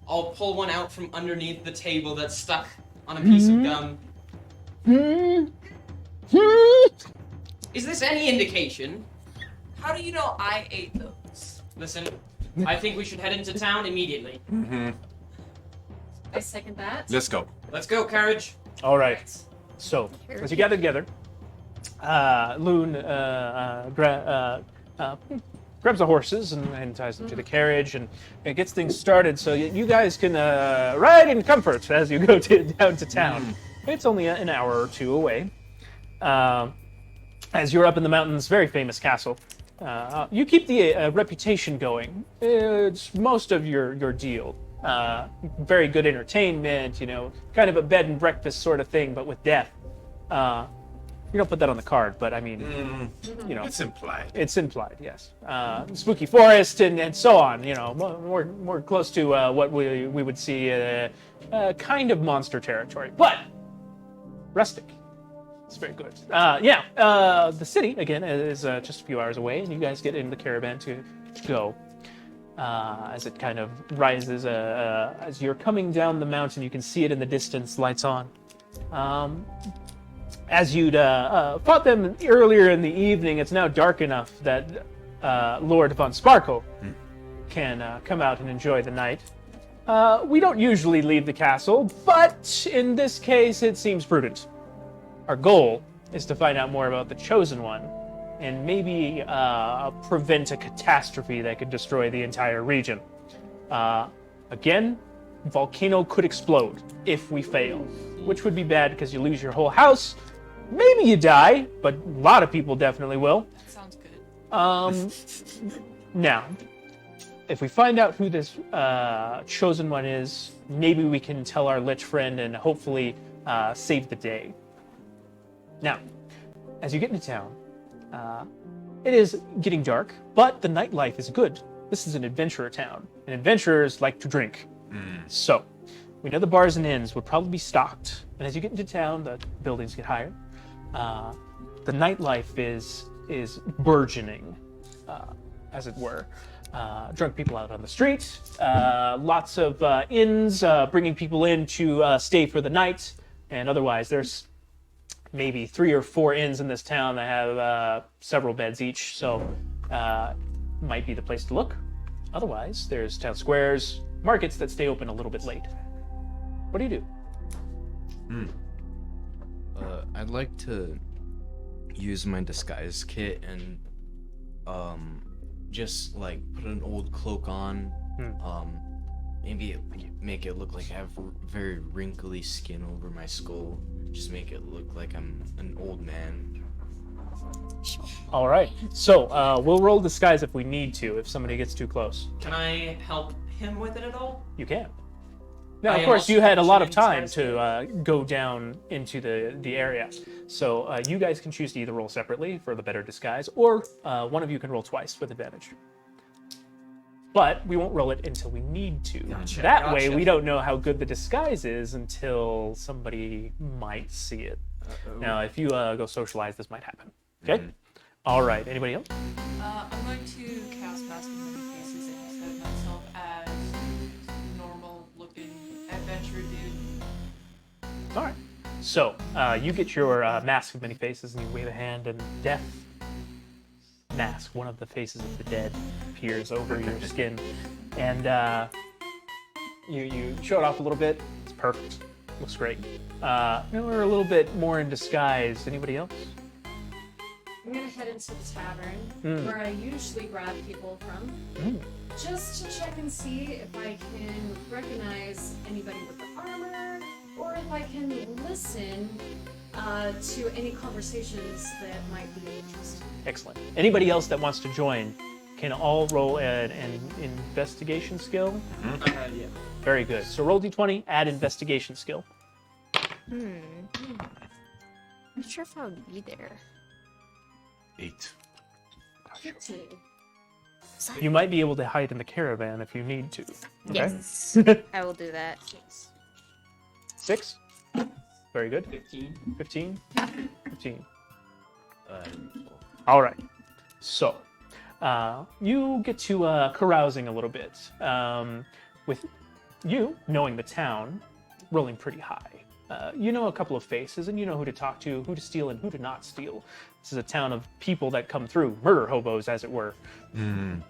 I'll pull one out from underneath the table that's stuck on a piece of gum. Is this any indication? How do you know I ate those? Listen, I think we should head into town immediately. I second that. Let's go. Let's go, carriage. All right. So, as you gather together, Loon grabs the horses and ties them to the carriage and gets things started so you guys can ride in comfort as you go down to town. It's only an hour or two away. As you're up in the mountains, very famous castle. You keep the reputation going. It's most of your deal. Very good entertainment, you know, kind of a bed and breakfast sort of thing, but with death. You don't put that on the card, but I mean, you know, It's implied. it's implied, yes. Spooky forest and so on, you know, more close to what we would see kind of monster territory, but rustic. It's very good. The city, again, is just a few hours away, and you guys get in the caravan to go. As it kind of rises, as you're coming down the mountain, you can see it in the distance, lights on. As you'd fought them earlier in the evening, it's now dark enough that Lord von Sparkle can come out and enjoy the night. We don't usually leave the castle, but in this case, it seems prudent. Our goal is to find out more about the Chosen One, and maybe prevent a catastrophe that could destroy the entire region. Again, volcano could explode if we fail, which would be bad because you lose your whole house. Maybe you die, but a lot of people definitely will. That sounds good. Now, if we find out who this Chosen One is, maybe we can tell our Lich friend and hopefully save the day. Now, as you get into town, it is getting dark, but the nightlife is good. This is an adventurer town, and adventurers like to drink. So, we know the bars and inns would probably be stocked, and as you get into town, the buildings get higher. The nightlife is burgeoning, as it were. Drunk people out on the street, lots of inns bringing people in to stay for the night, and otherwise there's maybe 3 or 4 inns in this town that have several beds each, so might be the place to look. Otherwise, there's town squares, markets that stay open a little bit late. What do you do? I'd like to use my disguise kit and just like put an old cloak on. Maybe make it look like I have very wrinkly skin over my skull. Just make it look like I'm an old man. All right. So we'll roll disguise if we need to, if somebody gets too close. Can I help him with it at all? You can. Now, I of am course, also you had a lot of choosing time disguise to go down into the area. So you guys can choose to either roll separately for the better disguise, or one of you can roll twice with advantage. But we won't roll it until we need to. Gotcha, That way, gotcha. we don't know how good the disguise is until somebody might see it. Now, if you go socialize, this might happen. Okay? All right. Anybody else? I'm going to cast Mask of Many Faces and set myself as normal-looking adventure dude. All right. So you get your mask of many faces, and you wave a hand, and death mask, one of the faces of the dead, appears over your skin, and you show it off a little bit. It's perfect. Looks great. Now we're a little bit more in disguise. Anybody else? I'm gonna head into the tavern where I usually grab people from, just to check and see if I can recognize anybody with the armor, or if I can listen to any conversations that might be interesting. Excellent. Anybody else that wants to join can all roll an investigation skill. Yeah. Very good. So roll d20, add investigation skill. I'm not sure if I would be there. 8. 15. You might be able to hide in the caravan if you need to. Okay? Yes, I will do that. 6. Very good. 15. 15. 15. All right. So, you get to carousing a little bit. With you knowing the town, rolling pretty high. You know a couple of faces, and you know who to talk to, who to steal, and who to not steal. This is a town of people that come through, murder hobos, as it were.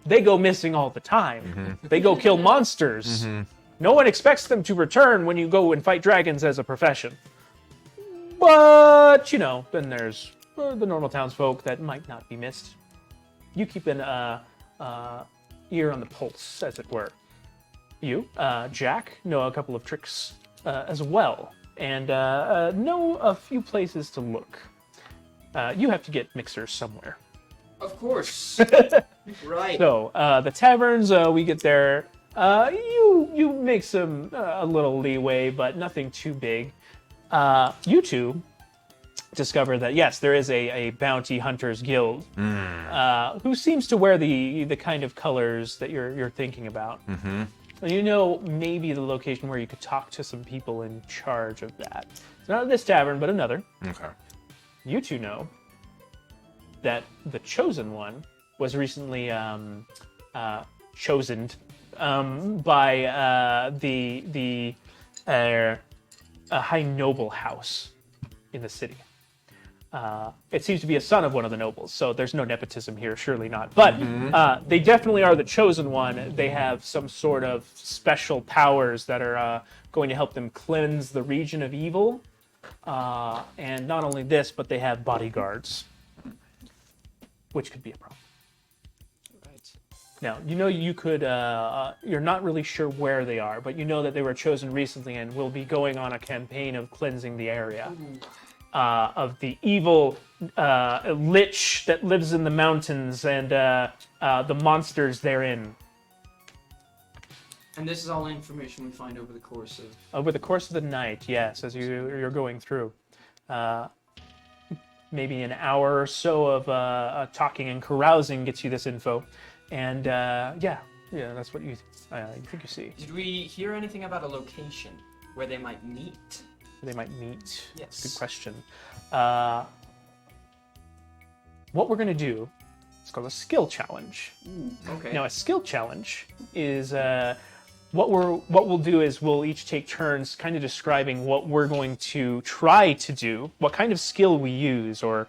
They go missing all the time. They go kill monsters. No one expects them to return when you go and fight dragons as a profession. But, you know, then there's the normal townsfolk that might not be missed. You keep an ear on the pulse, as it were. You, Jack, know a couple of tricks as well, and know a few places to look. You have to get mixers somewhere. Of course. Right. So, the taverns, we get there. You make some a little leeway, but nothing too big. You two discover that yes, there is a bounty hunters guild who seems to wear the kind of colors that you're thinking about. Mm-hmm. You know maybe the location where you could talk to some people in charge of that. It's not this tavern, but another. Okay. You two know that the Chosen One was recently chosen by the high noble house in the city. It seems to be a son of one of the nobles, so there's no nepotism here, surely not. But they definitely are the Chosen One. They have some sort of special powers that are going to help them cleanse the region of evil. And not only this, but they have bodyguards, which could be a problem. Right. Now, you know you could, you're not really sure where they are, but you know that they were chosen recently and will be going on a campaign of cleansing the area of the evil lich that lives in the mountains and the monsters therein. And this is all information we find over the course of... Over the course of the night, yes, as you're going through. Maybe an hour or so of talking and carousing gets you this info. And yeah, that's what you think you see. Did we hear anything about a location where they might meet? They might meet. Yes. Good question. What we're going to do is called a skill challenge. Ooh, okay. Now, a skill challenge is what we'll do is we'll each take turns kind of describing what we're going to try to do, what kind of skill we use or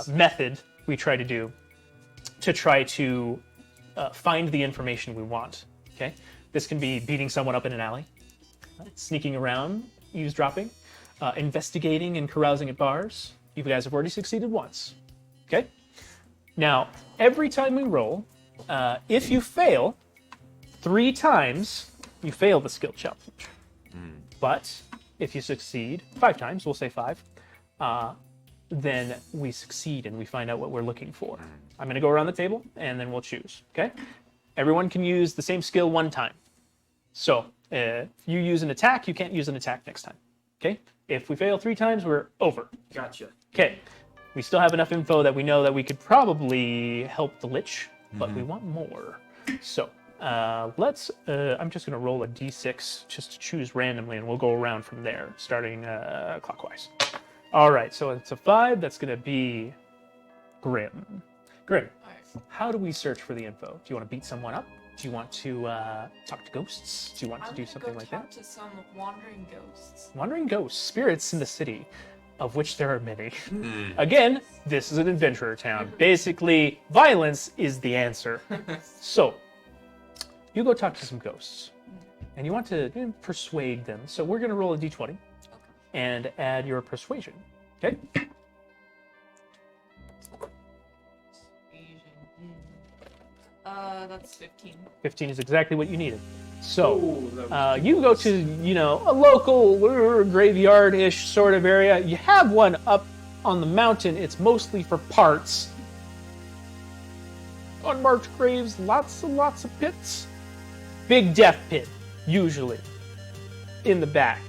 method we try to do to try to find the information we want. Okay, this can be beating someone up in an alley, sneaking around, eavesdropping, investigating and carousing at bars. You guys have already succeeded once. Okay, now every time we roll. If you fail 3 times, you fail the skill challenge. But if you succeed 5 times, we'll say 5, then we succeed and we find out what we're looking for. I'm going to go around the table and then we'll choose. Okay? Everyone can use the same skill 1 time. So if you use an attack, you can't use an attack next time. Okay? If we fail 3 times, we're over. Gotcha. Okay. We still have enough info that we know that we could probably help the Lich. But we want more. So let's, I'm just going to roll a d6 just to choose randomly, and we'll go around from there, starting clockwise. All right, so it's a 5. That's going to be Grim. Grim, how do we search for the info? Do you want to beat someone up? Do you want to talk to ghosts? Do you want to do something like that? I'm gonna go talk to some wandering ghosts. Wandering ghosts, spirits in the city, of which there are many. Again, this is an adventurer town. Basically, violence is the answer. So, you go talk to some ghosts, and you want to persuade them. So we're going to roll a d20 and add your persuasion. Okay? That's 15. 15 is exactly what you needed. So, you go to, a local graveyard-ish sort of area. You have one up on the mountain. It's mostly for parts. Unmarked graves, lots and lots of pits. Big death pit, usually, in the back.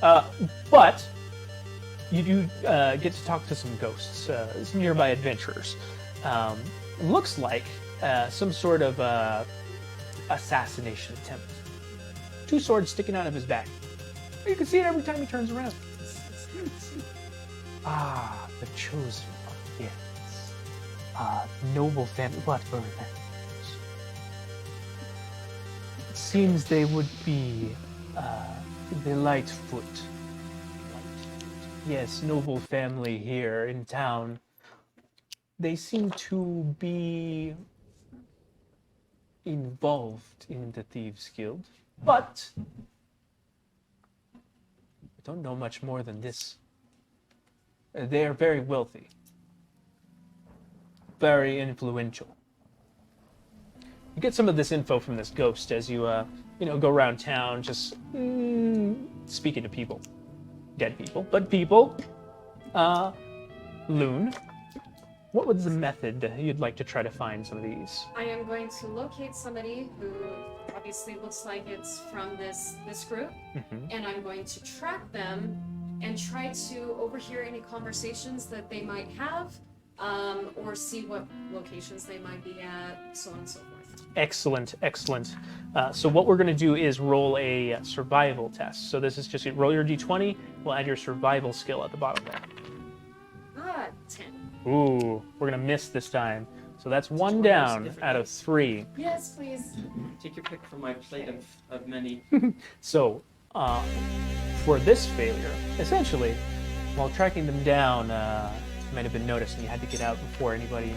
But you do get to talk to some ghosts, some nearby adventurers. Looks like some sort of assassination attempt. 2 swords sticking out of his back. You can see it every time he turns around. Ah, the chosen one, yes. Noble family. What were that? It seems they would be the Lightfoot. Yes, noble family here in town. They seem to be involved in the Thieves Guild, but I don't know much more than this. They are very wealthy, very influential. You get some of this info from this ghost as you, go around town, just speaking to people, dead people, but people. Loon. What was the method you'd like to try to find some of these? I am going to locate somebody who obviously looks like it's from this group, Mhm. and I'm going to track them and try to overhear any conversations that they might have, or see what locations they might be at, so on and so forth. Excellent, excellent. So what we're going to do is roll a survival test. So this is just roll your d20. We'll add your survival skill at the bottom there. 10. Ooh, we're going to miss this time. So that's one 20 is a down different out of dice. 3. Yes, please. Take your pick from my plate of many. So for this failure, essentially, while tracking them down, you might have been noticing you had to get out before anybody,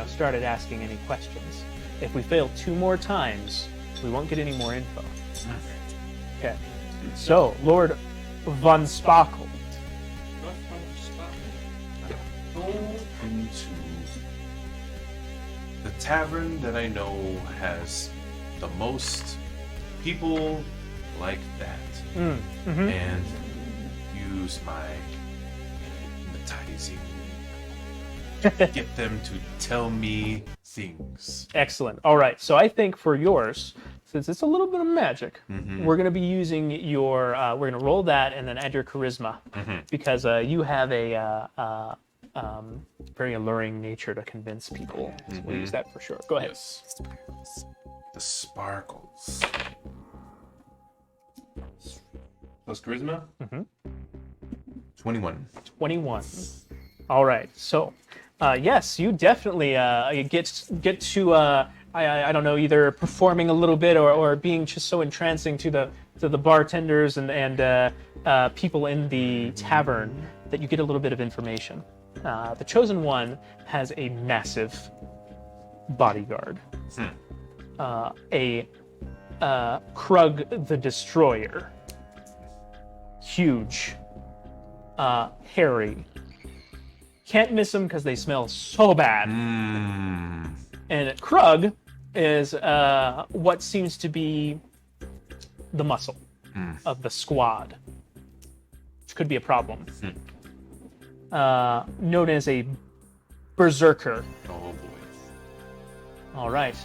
started asking any questions. If we fail 2 more times, we won't get any more info. Okay. So, Lord Von Sparkle. Go into the tavern that I know has the most people like that, and use my hypnotizing. Get them to tell me things. Excellent. All right. So I think for yours, since it's a little bit of magic, we're going to be using your. We're going to roll that and then add your charisma, because you have a very alluring nature to convince people. So we'll use that for sure. Go ahead. Yes. The sparkles. Plus charisma? 21. 21. All right. So, yes, you definitely get to I don't know, either performing a little bit or being just so entrancing to the bartenders and people in the tavern that you get a little bit of information. The chosen one has a massive bodyguard. A Krug the Destroyer. Huge. Hairy. Can't miss them because they smell so bad. And Krug is what seems to be the muscle of the squad, which could be a problem. Known as a berserker. Oh boy. All right.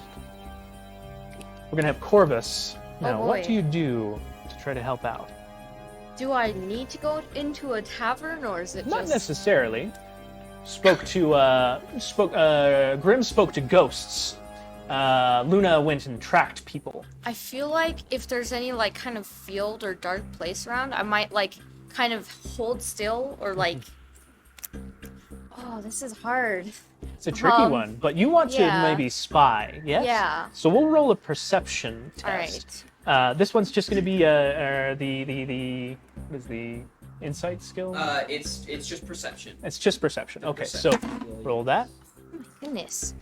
We're gonna have Corvus. Now, what boy. do you do to try to help out? Do I need to go into a tavern, or is it Not just... necessarily. Grim spoke to ghosts. Luna went and tracked people. I feel like if there's any, like, kind of field or dark place around, I might, like, kind of hold still or, like... Oh, this is hard. It's a tricky one, but you want to yeah. maybe spy, yes? Yeah. So we'll roll a perception test. All right. This one's just going to be the what is the insight skill? It's just perception. It's just perception. Okay, Perception. so roll that. Goodness.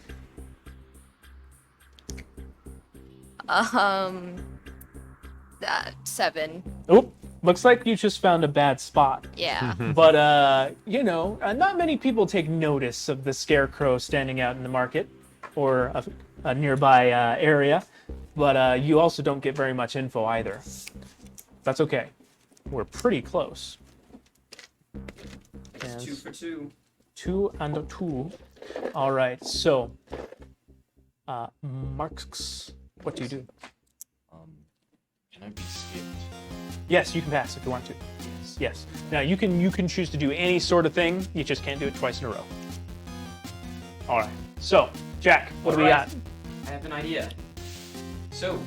7. Oop. Looks like you just found a bad spot. Yeah. But, not many people take notice of the scarecrow standing out in the market or a nearby area. But you also don't get very much info either. That's okay. We're pretty close. It's 2 for 2. 2 and 2. All right, so, Marks, what do you do? Can I be skipped? Yes, you can pass if you want to. Yes. Now you can choose to do any sort of thing. You just can't do it twice in a row. All right. So, Jack, what do we got? I have an idea. So,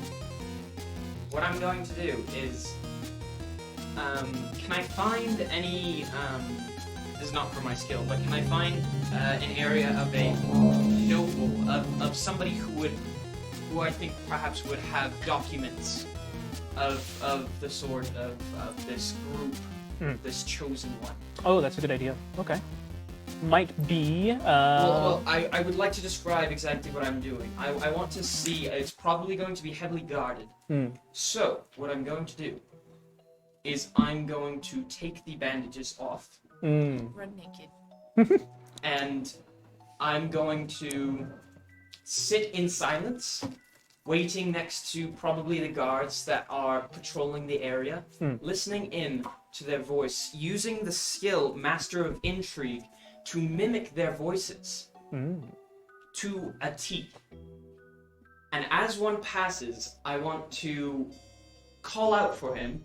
what I'm going to do is, can I find any? This is not for my skill, but can I find an area of a noble of somebody who I think perhaps would have documents of the sort of this group, this chosen one. Oh, that's a good idea. Okay. Might be. Well, I would like to describe exactly what I'm doing. I want to see. It's probably going to be heavily guarded. So what I'm going to do is I'm going to take the bandages off, Run naked. and I'm going to sit in silence, waiting next to probably the guards that are patrolling the area, listening in to their voice, using the skill Master of Intrigue to mimic their voices to a T. And as one passes, I want to call out for him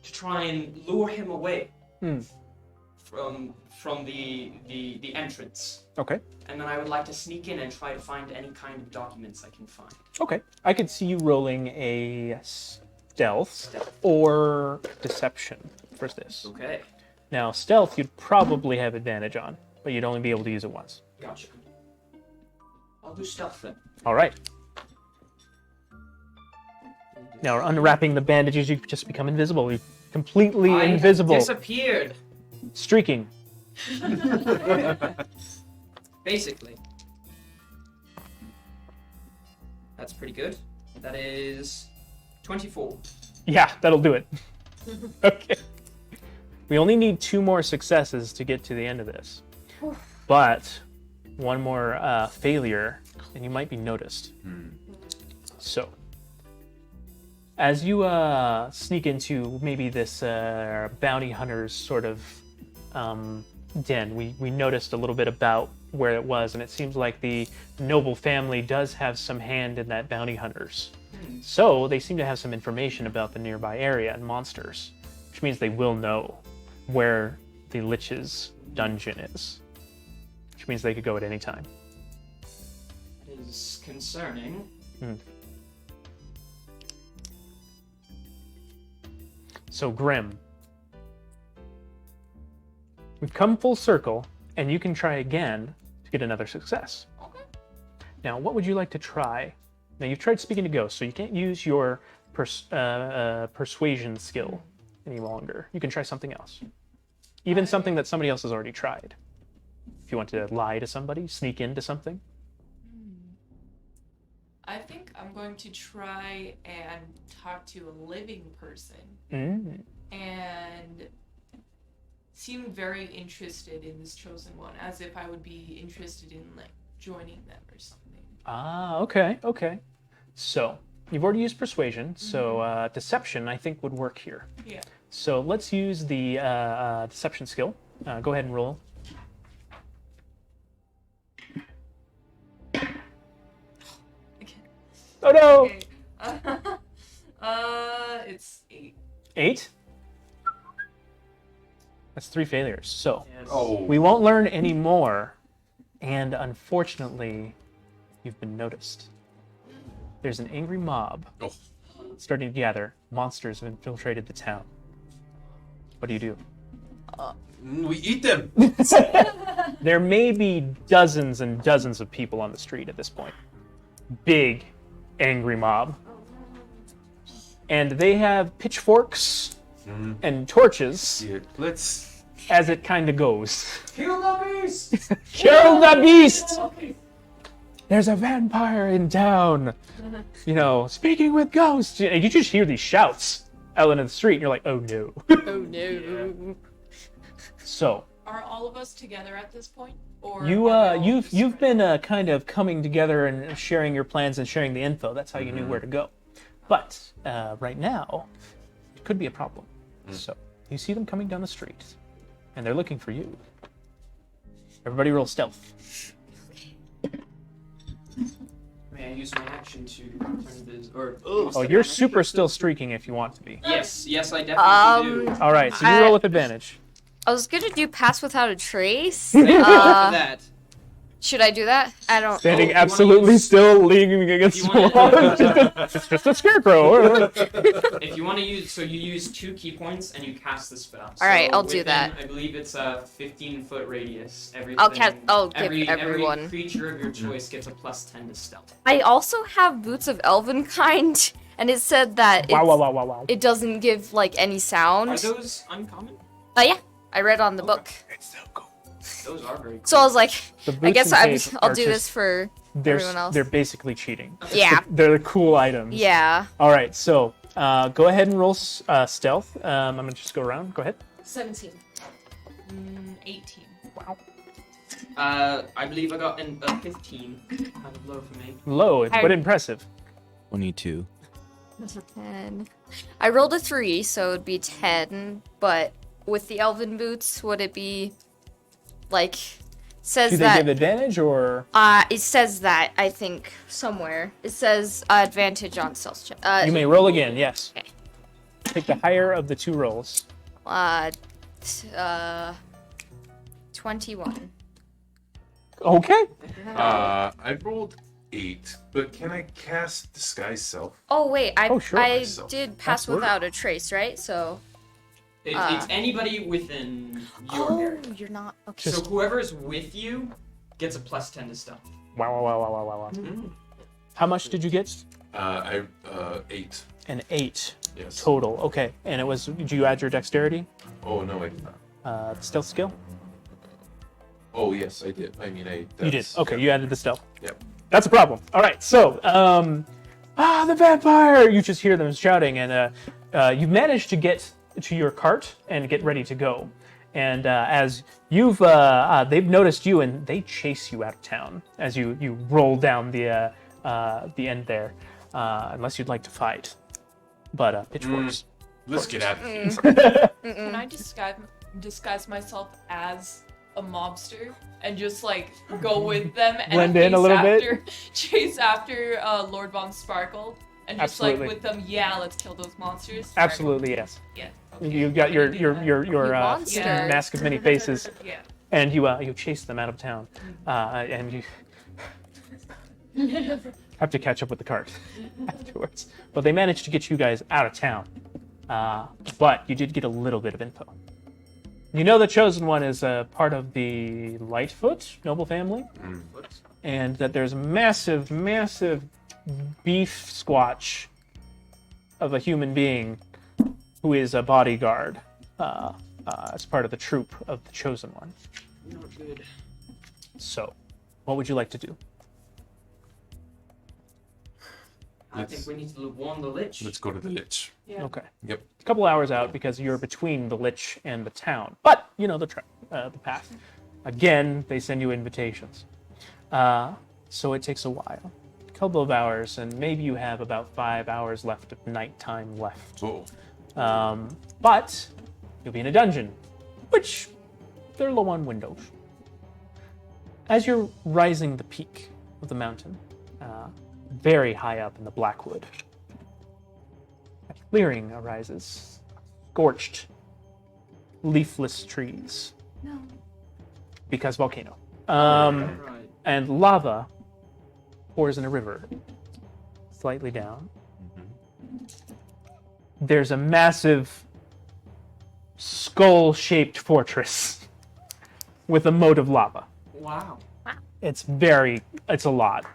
to try and lure him away from the entrance. Okay. And then I would like to sneak in and try to find any kind of documents I can find. Okay. I could see you rolling a stealth or deception for this. Okay. Now, stealth you'd probably have advantage on, but you'd only be able to use it once. Gotcha. I'll do stealth then. All right. Now, unwrapping the bandages, you just become invisible. You're completely I invisible. disappeared. Streaking. Basically. That's pretty good. That is 24. Yeah, that'll do it. Okay. We only need 2 more successes to get to the end of this. But one more failure, and you might be noticed. So, as you sneak into maybe this bounty hunter's sort of den, we noticed a little bit about where it was, and it seems like the noble family does have some hand in that bounty hunters. So they seem to have some information about the nearby area and monsters, which means they will know where the Lich's dungeon is, which means they could go at any time. That is concerning. So, Grim, we've come full circle, and you can try again to get another success. Okay. Now, what would you like to try? Now, you've tried speaking to ghosts, so you can't use your persuasion skill any longer. You can try something else. Even something that somebody else has already tried. If you want to lie to somebody, sneak into something. I think I'm going to try and talk to a living person and seem very interested in this chosen one, as if I would be interested in like joining them or something. Ah, okay. So, you've already used persuasion, so deception I think would work here. Yeah. So let's use the deception skill. Go ahead and roll. Oh no! Okay. It's 8. 8? That's 3 failures. So Yes. we won't learn any more, and unfortunately, you've been noticed. There's an angry mob starting to gather. Monsters have infiltrated the town. What do you do? We eat them. There may be dozens and dozens of people on the street at this point. Big, angry mob. And they have pitchforks and torches Here, let's. as it kind of goes. Kill the beast! Kill the beast! There's a vampire in town. You know, speaking with ghosts. And you just hear these shouts out into the street, and you're like, oh no. Oh no. So, Are all of us together at this point? Or you are we all you've just been kind of coming together and sharing your plans and sharing the info. That's how you knew where to go. But right now, it could be a problem. So you see them coming down the street, and they're looking for you. Everybody roll stealth. May I use my action to turn this or? Oh, you're super still streaking if you want to be. Yes, I definitely do. All right, so you roll with advantage. I was gonna do pass without a trace. Thank you for that. Should I do that? I don't. Standing you wanna absolutely use- still, leaning against you the wanna- wall. It's just a scarecrow. If you want to use, so you use 2 key points and you cast the spell. All right, So I'll do within, that. I believe it's a 15-foot radius. Everything. I'll give every everyone. creature of your choice gets a +10 to stealth. I also have boots of elven kind, and it said that Wow. it doesn't give like any sound. Are those uncommon? Yeah, I read on the book. It's so cool. Those are very cool. So I was like, The I boots guess and cape I'll are do just- this for everyone else. They're basically cheating. Yeah. They're the cool items. Yeah. All right, so go ahead and roll stealth. I'm gonna just go around. Go ahead. 17. 18. I believe I got a 15. Kind of low for me. Low, but impressive. 22. 10. I rolled a 3, so it'd be 10. But with the elven boots, would it be like says Do they that give advantage or? it says that I think somewhere it says advantage on stealth check. You may roll again. Yes. Okay. Take the higher of the two rolls. 21. Okay. I rolled 8, but can I cast Disguise Self? Oh wait, I sure. I So, did pass absolutely. without a trace, right? So It's anybody within your area. you're not okay. So whoever's with you gets a +10 to stealth. Wow. How much did you get? 8. An 8 Yes. total. Okay. And it was. Did you add your dexterity? Oh no, I did not. Stealth skill. Oh yes, I did. I mean, You did. Okay. You added the stealth. Yep. That's a problem. All right. So, the vampire! You just hear them shouting, and you've managed to get to your cart and get ready to go. And as they've noticed you, and they chase you out of town as you roll down the end there. Unless you'd like to fight, but pitchforks. Let's get out of here. Can I disguise myself as a mobster and just like go with them and Blend in a little bit? chase after Lord Von Sparkle and just Absolutely. like with them, yeah, let's kill those monsters. Absolutely, yes. Yeah. Okay. You got your monster. mask of many faces, Yeah. and you chase them out of town, and you have to catch up with the cart afterwards. But they managed to get you guys out of town. But you did get a little bit of info. You know the Chosen One is a part of the Lightfoot noble family, and that there's a massive beef squatch of a human being who is a bodyguard as part of the troop of the Chosen One. Not good. So, what would you like to do? I think we need to warn the Lich. Let's go to the Lich. Yeah. Okay. Yep. A couple hours out because you're between the Lich and the town. But you know the path. Again, they send you invitations. So it takes a while. A couple of hours, and maybe you have about 5 hours left of nighttime left. Oh. But you'll be in a dungeon, which they're low on windows. As you're rising the peak of the mountain, very high up in the Blackwood, a clearing arises, scorched, leafless trees. No. Because volcano. Right. And lava pours in a river, slightly down. There's a massive skull-shaped fortress with a moat of lava. Wow. It's a lot.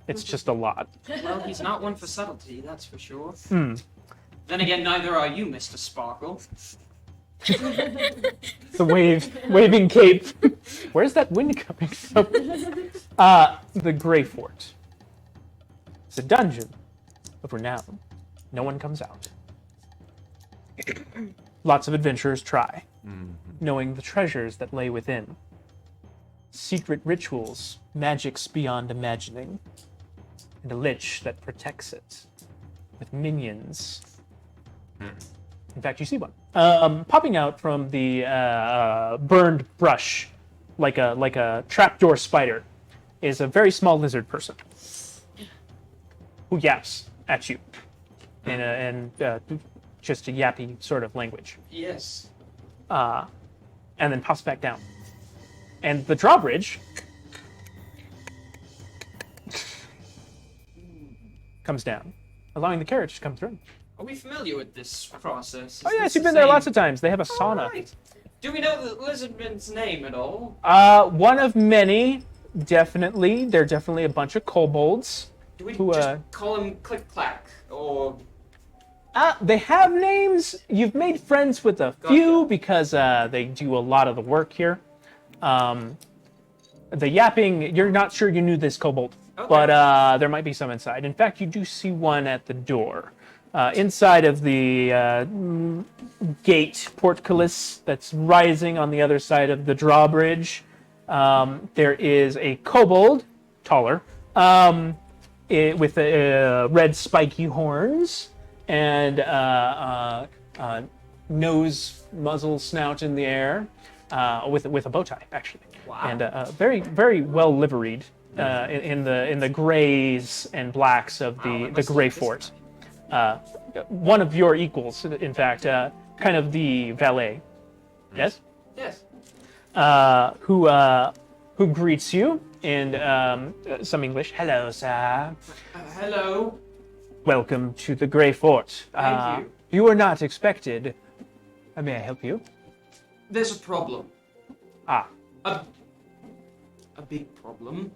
It's just a lot. Well, he's not one for subtlety, that's for sure. Then again, neither are you, Mr. Sparkle. The waving cape. Where's that wind coming from? The Grey Fort. It's a dungeon of renown. No one comes out. Lots of adventurers try, knowing the treasures that lay within. Secret rituals, magics beyond imagining, and a lich that protects it with minions. In fact, you see one popping out from the burned brush, like a trapdoor spider, is a very small lizard person who yaps at you in just a yappy sort of language, Yes. and then pops back down. And the drawbridge comes down, allowing the carriage to come through. Are we familiar with this process? Oh yes, you've been there lots of times. They have a sauna. Right. Do we know the lizardman's name at all? One of many, definitely. They're definitely a bunch of kobolds. Do we Who, just call him Click Clack? Or They have names. You've made friends with a few because they do a lot of the work here. The yapping, you're not sure you knew this kobold, Okay. but there might be some inside. In fact, you do see one at the door. Inside of the gate portcullis that's rising on the other side of the drawbridge, there is a kobold, taller, with red spiky horns and nose, muzzle, snout in the air, with a bow tie, actually. Wow. and very very well liveried in the grays and blacks of the Grey Fort. One of your equals, in fact, kind of the valet. Yes. Yes. Who greets you in some English. Hello, sir. Hello. Welcome to the Grey Fort. Thank you. You were not expected. May I help you? There's a problem. Ah. A big problem.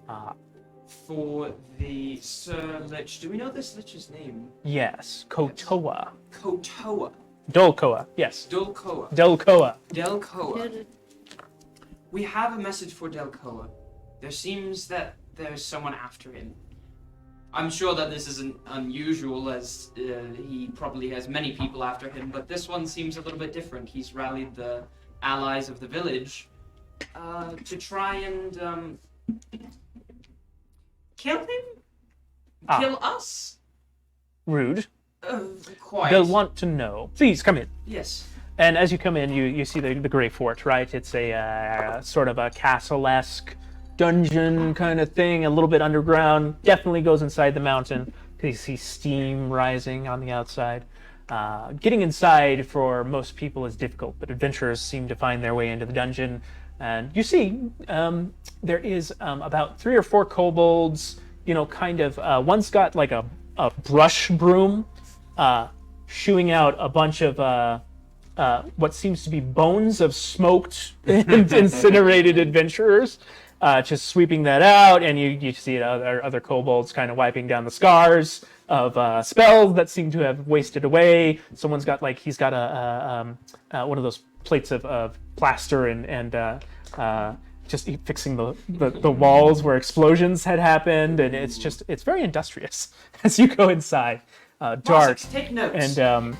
Ah. For the Sir Lich. Do we know this Lich's name? Yes. Kotoa. Kotoa. Dolkoa. Yes. Dulkoa. Delkoa. Delkoa. We have a message for Delkoa. There seems that there's someone after him. I'm sure that this isn't unusual, as he probably has many people after him, but this one seems a little bit different. He's rallied the allies of the village to try and kill him? Kill us? Rude. Quite. They'll want to know. Please come in. Yes. And as you come in, you see the Grey Fort, right? It's a sort of a castle-esque dungeon kind of thing, a little bit underground. Definitely goes inside the mountain because you see steam rising on the outside. Getting inside for most people is difficult, but adventurers seem to find their way into the dungeon. And you see there is about 3 or 4 kobolds, kind of, one's got like a brush broom, shooing out a bunch of what seems to be bones of smoked and incinerated adventurers, just sweeping that out, and you see other kobolds kind of wiping down the scars of spells that seem to have wasted away. Someone's got he's got one of those plates of plaster and just fixing the walls where explosions had happened, and it's very industrious as you go inside. Dark. Monstrous, take notes. And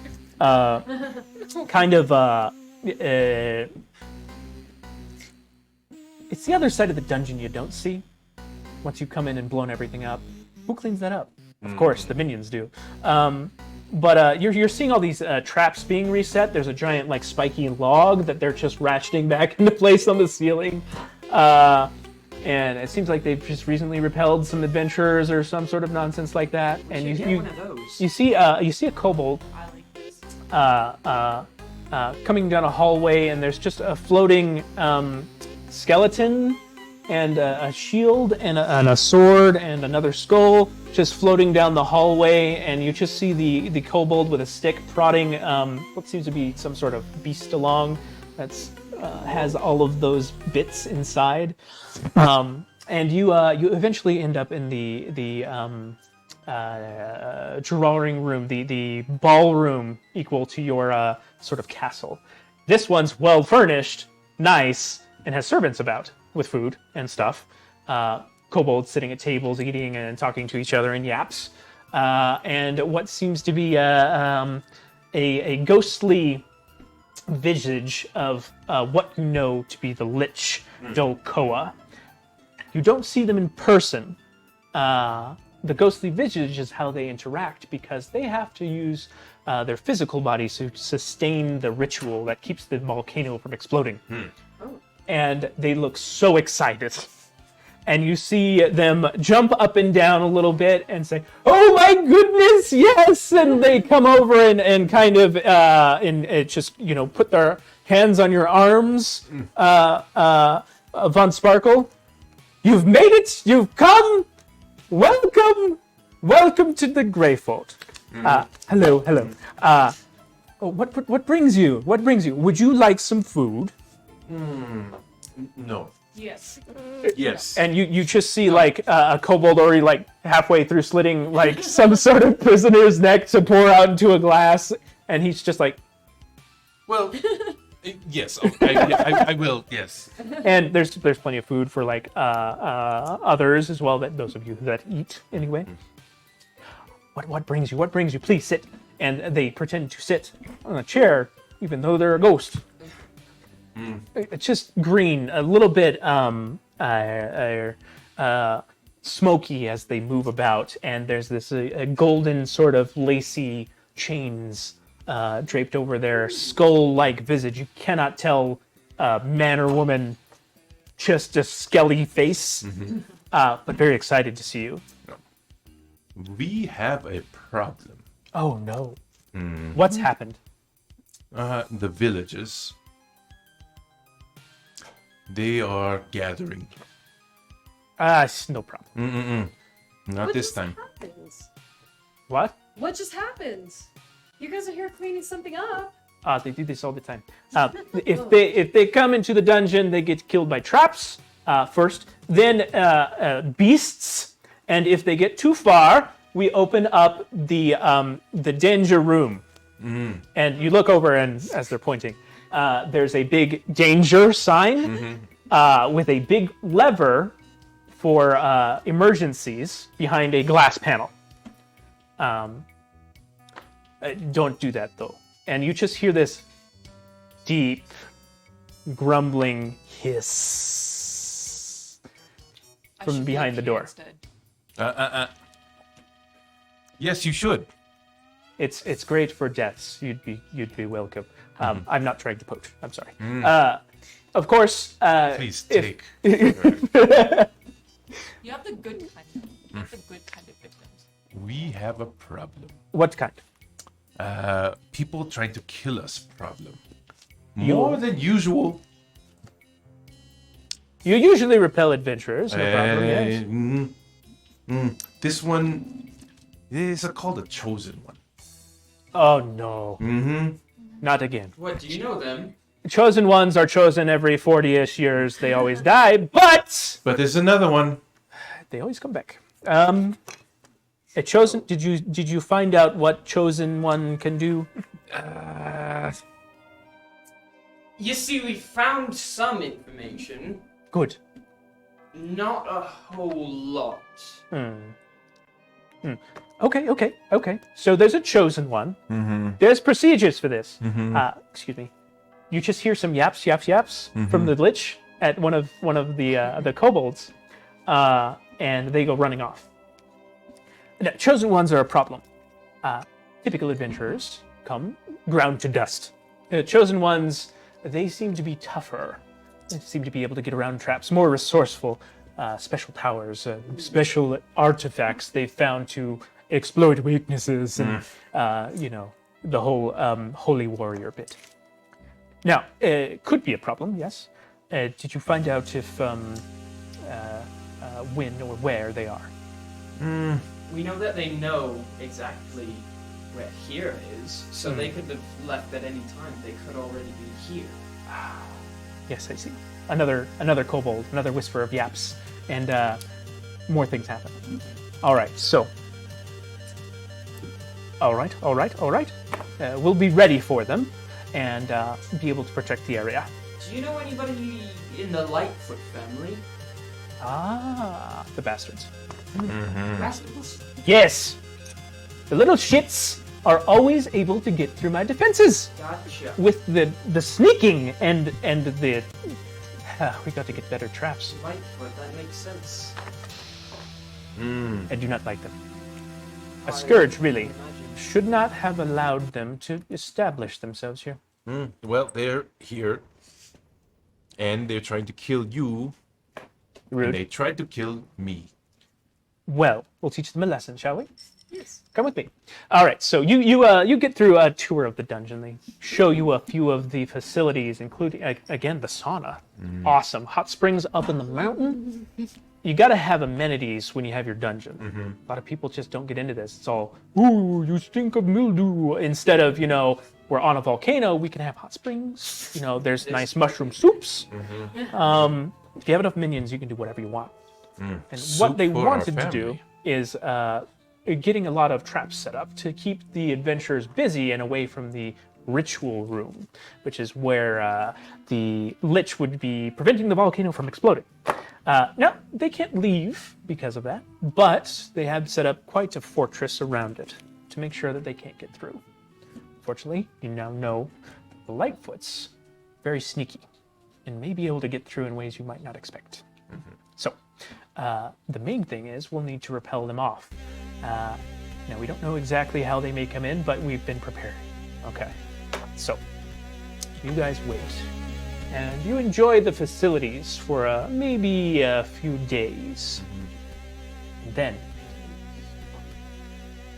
kind of it's the other side of the dungeon you don't see once you come in and blown everything up. Who cleans that up? Of course, the minions do. But you're seeing all these traps being reset. There's a giant spiky log that they're just ratcheting back into place on the ceiling. And it seems like they've just recently repelled some adventurers or some sort of nonsense like that. And you see a kobold coming down a hallway, and there's just a floating skeleton and a shield and a sword and another skull just floating down the hallway, and you just see the kobold with a stick prodding what seems to be some sort of beast along that's has all of those bits inside, and you eventually end up in the drawing room, the ballroom equal to your sort of castle. This one's well furnished, nice, and has servants about with food and stuff. Kobolds sitting at tables, eating and talking to each other in yaps, and what seems to be a ghostly visage of what you know to be the Lich Dolkoa. You don't see them in person. The ghostly visage is how they interact, because they have to use their physical bodies to sustain the ritual that keeps the volcano from exploding. And they look so excited. And you see them jump up and down a little bit and say, "Oh my goodness, yes!" And they come over and kind of just put their hands on your arms. Von Sparkle, you've made it. You've come. Welcome to the Grey Fort. Hello. What brings you? What brings you? Would you like some food? No. Yes. Yes. And you just see a kobold already halfway through slitting some sort of prisoner's neck to pour out into a glass, and he's just Well, yes. I will. Yes. And there's plenty of food for others as well, that those of you that eat anyway. What brings you? What brings you? Please sit. And they pretend to sit on a chair, even though they're a ghost. It's just green, a little bit smoky as they move about, and there's this a golden sort of lacy chains draped over their skull-like visage. You cannot tell man or woman just a skelly face, but very excited to see you. We have a problem. Oh no. What's happened? The villagers. They are gathering. No problem. Not What this just time. happens? What? What just happened? You guys are here cleaning something up. They do this all the time. If they come into the dungeon, they get killed by traps first, then beasts, and if they get too far, we open up the danger room. And you look over, and as they're pointing, there's a big danger sign with a big lever for emergencies behind a glass panel. Don't do that, though. And you just hear this deep, grumbling hiss I from should behind the look door. instead. Yes, you should. It's great for deaths. You'd be welcome. I'm not trying to poach. I'm sorry. Of course. Please take. You have the good kind of. You have the good kind of victims. We have a problem. What kind? People trying to kill us problem. More than usual. You usually repel adventurers. No problem. Yes. This one is called a chosen one. Oh no. Not again. What, do you know them? Chosen ones are chosen every 40-ish years. They always die, but But there's another one. they always come back. A chosen. Did you find out what chosen one can do? You see, we found some information. Good. Not a whole lot. Okay. So there's a chosen one. There's procedures for this. Excuse me. You just hear some yaps from the lich at one of the kobolds, and they go running off. Now, chosen ones are a problem. Typical adventurers come ground to dust. Chosen ones, they seem to be tougher. They seem to be able to get around traps, more resourceful. Special powers, special artifacts they've found to exploit weaknesses, and the whole holy warrior bit. Now, it could be a problem, yes. Did you find out if when or where they are? We know that they know exactly where here is, so they could have left at any time. They could already be here. Yes, I see. Another kobold, another whisper of yaps, and more things happen. All right, so. All right. We'll be ready for them, and be able to protect the area. Do you know anybody in the Lightfoot family? Ah, the bastards. Rascals? Yes! The little shits are always able to get through my defenses Gotcha. with the sneaking and the... we got to get better traps. Lightfoot, that makes sense. I do not like them. A I scourge, really. imagine. Should not have allowed them to establish themselves here. Well, they're here. And they're trying to kill you. Rude. And they tried to kill me. Well, we'll teach them a lesson, shall we? Yes. Come with me. All right. So you get through a tour of the dungeon. They show you a few of the facilities, including again the sauna. Awesome. Hot springs up in the mountain. You got to have amenities when you have your dungeon. A lot of people just don't get into this. It's all, ooh, you stink of mildew. Instead of, we're on a volcano, we can have hot springs. There's nice mushroom soups. If you have enough minions, you can do whatever you want. And what they wanted to do is getting a lot of traps set up to keep the adventurers busy and away from the ritual room, which is where the lich would be preventing the volcano from exploding. Now, they can't leave because of that, but they have set up quite a fortress around it to make sure that they can't get through. Fortunately, you now know that the Lightfoots very sneaky and may be able to get through in ways you might not expect. So, the main thing is we'll need to repel them off. Now, we don't know exactly how they may come in, but we've been preparing. Okay, so you guys wait and you enjoy the facilities for maybe a few days. And then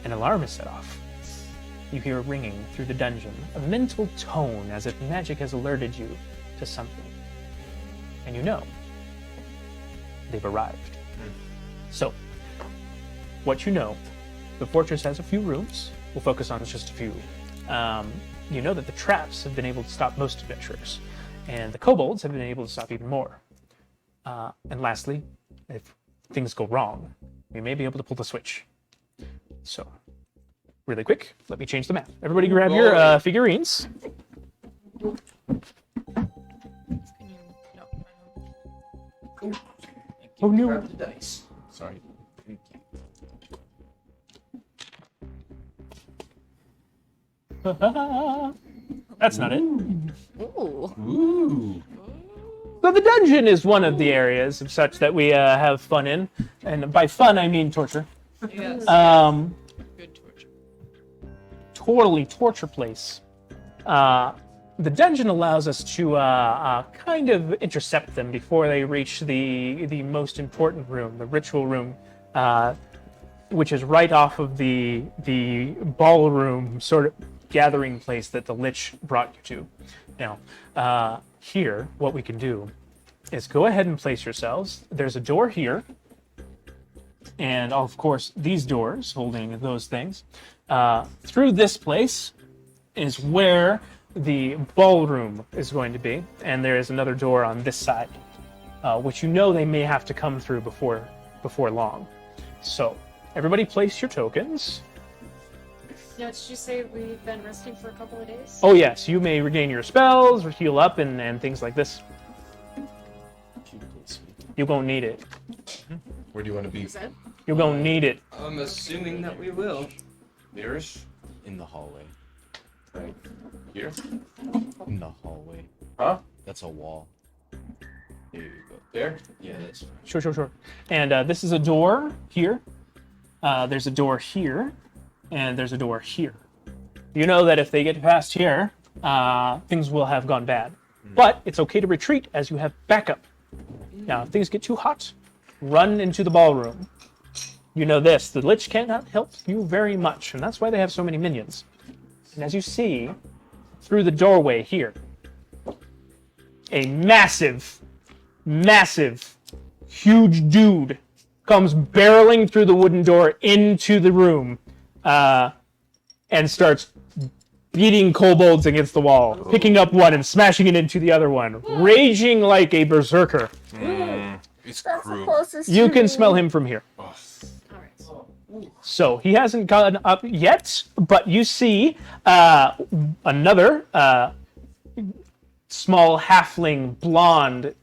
an alarm is set off. You hear a ringing through the dungeon, a mental tone as if magic has alerted you to something. And you know they've arrived. So, what you know, the fortress has a few rooms. We'll focus on just a few. You know that the traps have been able to stop most adventurers, and the kobolds have been able to stop even more. And lastly, if things go wrong, we may be able to pull the switch. So, really quick, let me change the map. Everybody grab your figurines. Oh no. Grab the dice. Sorry. That's not it. Ooh. So the dungeon is one of the areas of such that we have fun in. And by fun, I mean torture. Yes. Good torture. Totally torture place. The dungeon allows us to kind of intercept them before they reach the most important room, the ritual room, which is right off of the ballroom sort of gathering place that the Lich brought you to. Now, here, what we can do is go ahead and place yourselves. There's a door here, and of course, these doors holding those things. Through this place is where the ballroom is going to be, and there is another door on this side, which you know they may have to come through before long. So, everybody place your tokens. Now, did you say we've been resting for a couple of days? Oh yes, you may regain your spells or heal up and things like this. You won't need it. Where do you want to be? You're gonna need it. I'm assuming that we will. Nearest? In the hallway. Right here? In the hallway. Huh? That's a wall. Here you go. There? Yeah, that's fine. Sure. And this is a door here. There's a door here, and there's a door here. You know that if they get past here, things will have gone bad. But it's okay to retreat as you have backup. Now, if things get too hot, run into the ballroom. You know this, the Lich cannot help you very much, and that's why they have so many minions. And as you see, through the doorway here, a massive, huge dude comes barreling through the wooden door into the room and starts beating kobolds against the wall, picking up one and smashing it into the other one, raging like a berserker. It's That's the crew. closest. You to can me. smell him from here. Oh, So he hasn't gotten up yet, but you see another small halfling, blonde,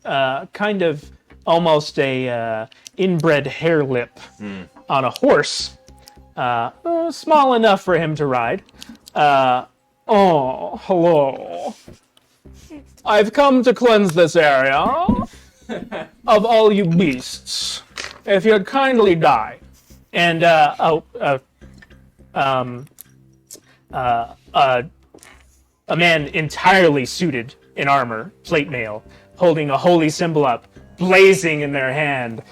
kind of almost a inbred hair lip on a horse, small enough for him to ride. Oh, hello. I've come to cleanse this area of all you beasts. If you'd kindly die. And a man entirely suited in armor, plate mail, holding a holy symbol up, blazing in their hand.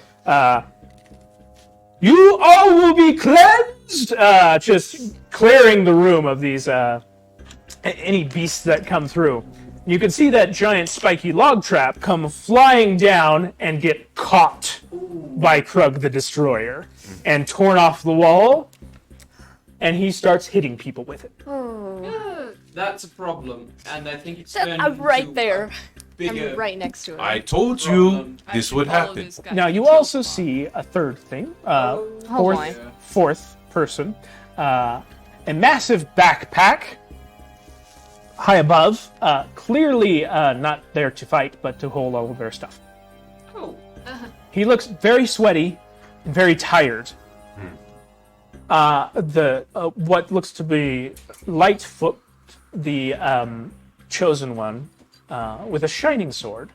You all will be cleansed! Just clearing the room of these any beasts that come through. You can see that giant spiky log trap come flying down and get caught by Krug the Destroyer and torn off the wall, and he starts hitting people with it. Oh. That's a problem, and I think it's So, turned I'm right into there. a bigger I'm right next to it. I told you problem. this would Follow happen. this guy Now you to also the spot. see a third thing, boy. fourth person, a massive backpack high above, clearly not there to fight, but to hold all of their stuff. Oh, He looks very sweaty and very tired. What looks to be Lightfoot, the chosen one, with a shining sword,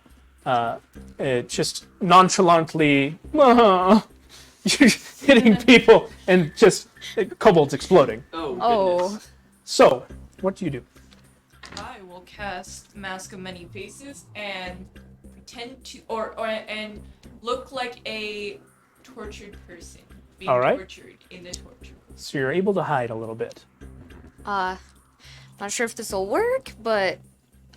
just nonchalantly hitting people and just kobolds exploding. oh, Oh. goodness. So, what do you do? I will cast Mask of Many Faces and pretend to, and look like a tortured person being All right. tortured in the torture room. So you're able to hide a little bit. Not sure if this will work, but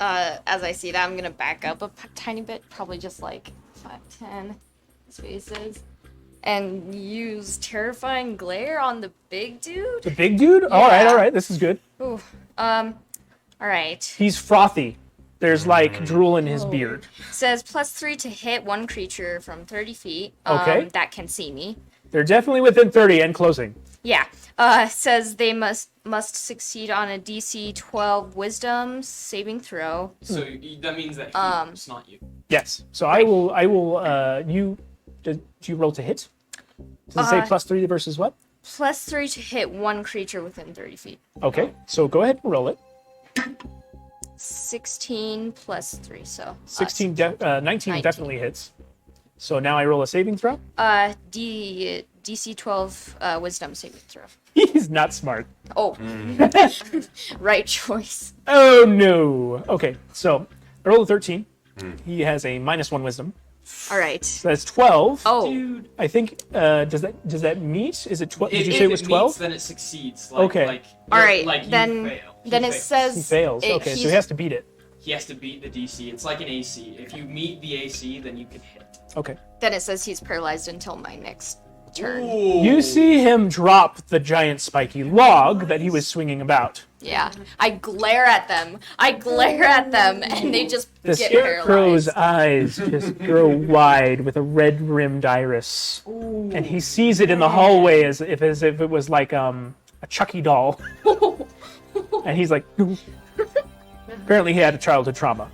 as I see that, I'm gonna back up a tiny bit, probably just like 5-10 spaces, and use Terrifying Glare on the big dude. The big dude? Yeah. All right. This is good. Ooh. All right. He's frothy. There's like drool in his beard. Says +3 to hit one creature from 30 feet. Okay. That can see me. They're definitely within 30 and closing. Yeah. Says they must succeed on a DC 12 Wisdom saving throw. So that means that it's not you. Yes. So I will. Do you roll to hit? Does it say +3 versus what? +3 to hit one creature within 30 feet. Okay. So go ahead and roll it. 16 +3, so 19 definitely hits. So now I roll a saving throw. DC 12 Wisdom saving throw. He's not smart. Oh, right choice. Oh no. Okay. So I roll a 13. He has a -1 wisdom. All right. So that's 12. Oh, Dude. I think does that meet? Is it 12? Did you If say it was 12? Meets, then it succeeds. Like, Okay. Like, all right. Like you then fail. He then it fails. says He fails. Okay, so he has to beat it. He has to beat the DC. It's like an AC. If you meet the AC, then you can hit. Okay. Then it says he's paralyzed until my next turn. You see him drop the giant spiky log that he was swinging about. Yeah. I glare at them, and they just The get scarecrow's paralyzed. eyes just grow wide with a red-rimmed iris, and he sees it in the hallway as if it was like a Chucky doll, and he's like, apparently he had a childhood trauma,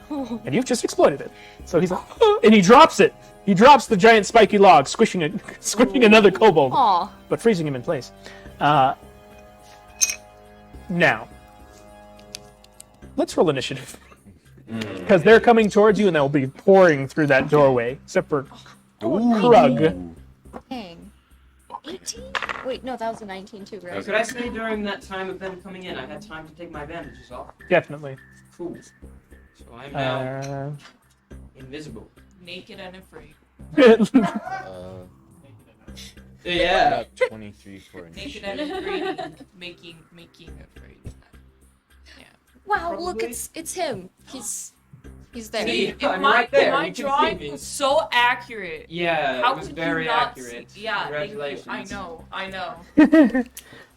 and you've just exploited it. So he's like, and he drops it. He drops the giant spiky log, squishing another kobold, Aw. but freezing him in place. Now, let's roll initiative. Because they're coming towards you and they'll be pouring through that doorway, except for Krug. Dang. 18? Wait, no, that was a 19 too, right? Could I say during that time of them coming in, I had time to take my bandages off? Definitely. Cool. So I'm now Uh, invisible. Naked and afraid. Yeah. About 23 for Naked initiative. and afraid. and making afraid. Yeah. Wow, Probably. look, it's him. He's there. See? If I'm my, right there. my You can see drawing me. was so accurate. Yeah, How it was could very you not accurate. See? Yeah, thank you. Congratulations. I know.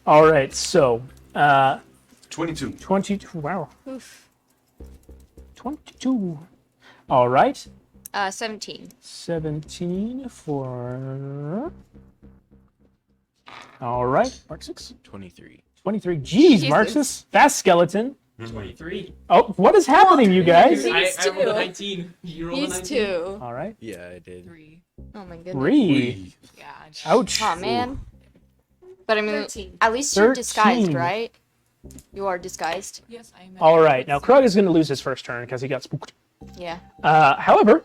all right, so 22. 22. Wow. Oof. 22. All right. 17. 17 for. All right. Mark 6. 23. 23. Jeez, Jesus. Marxus. Fast skeleton. 23. Oh, what is happening, you guys? He's I rolled a two. 19. You rolled a He's 19? 2. All right. Yeah, I did. 3. Oh my goodness. 3. Yeah, I know. Ouch. Aw, man. But I mean, 13. at least you're 13. disguised, right? You are disguised. Yes, I am. All right. Now, Krug is going to lose his first turn because he got spooked. Yeah. However,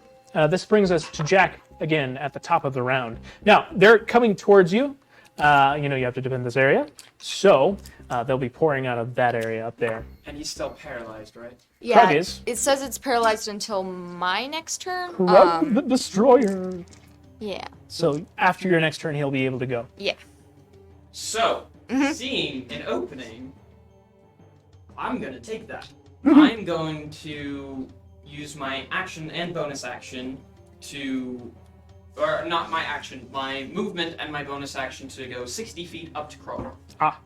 this brings us to Jack again at the top of the round. Now, they're coming towards you. You have to defend this area. So, they'll be pouring out of that area up there. And he's still paralyzed, right? Yeah. Krug is. It says it's paralyzed until my next turn. Krug the Destroyer. Yeah. So, after your next turn, he'll be able to go. Yeah. So, Mm-hmm. seeing an opening, I'm going to take that. I'm going to use my action and bonus action to... Or not my action, my movement and my bonus action to go 60 feet up to Crow. Ah.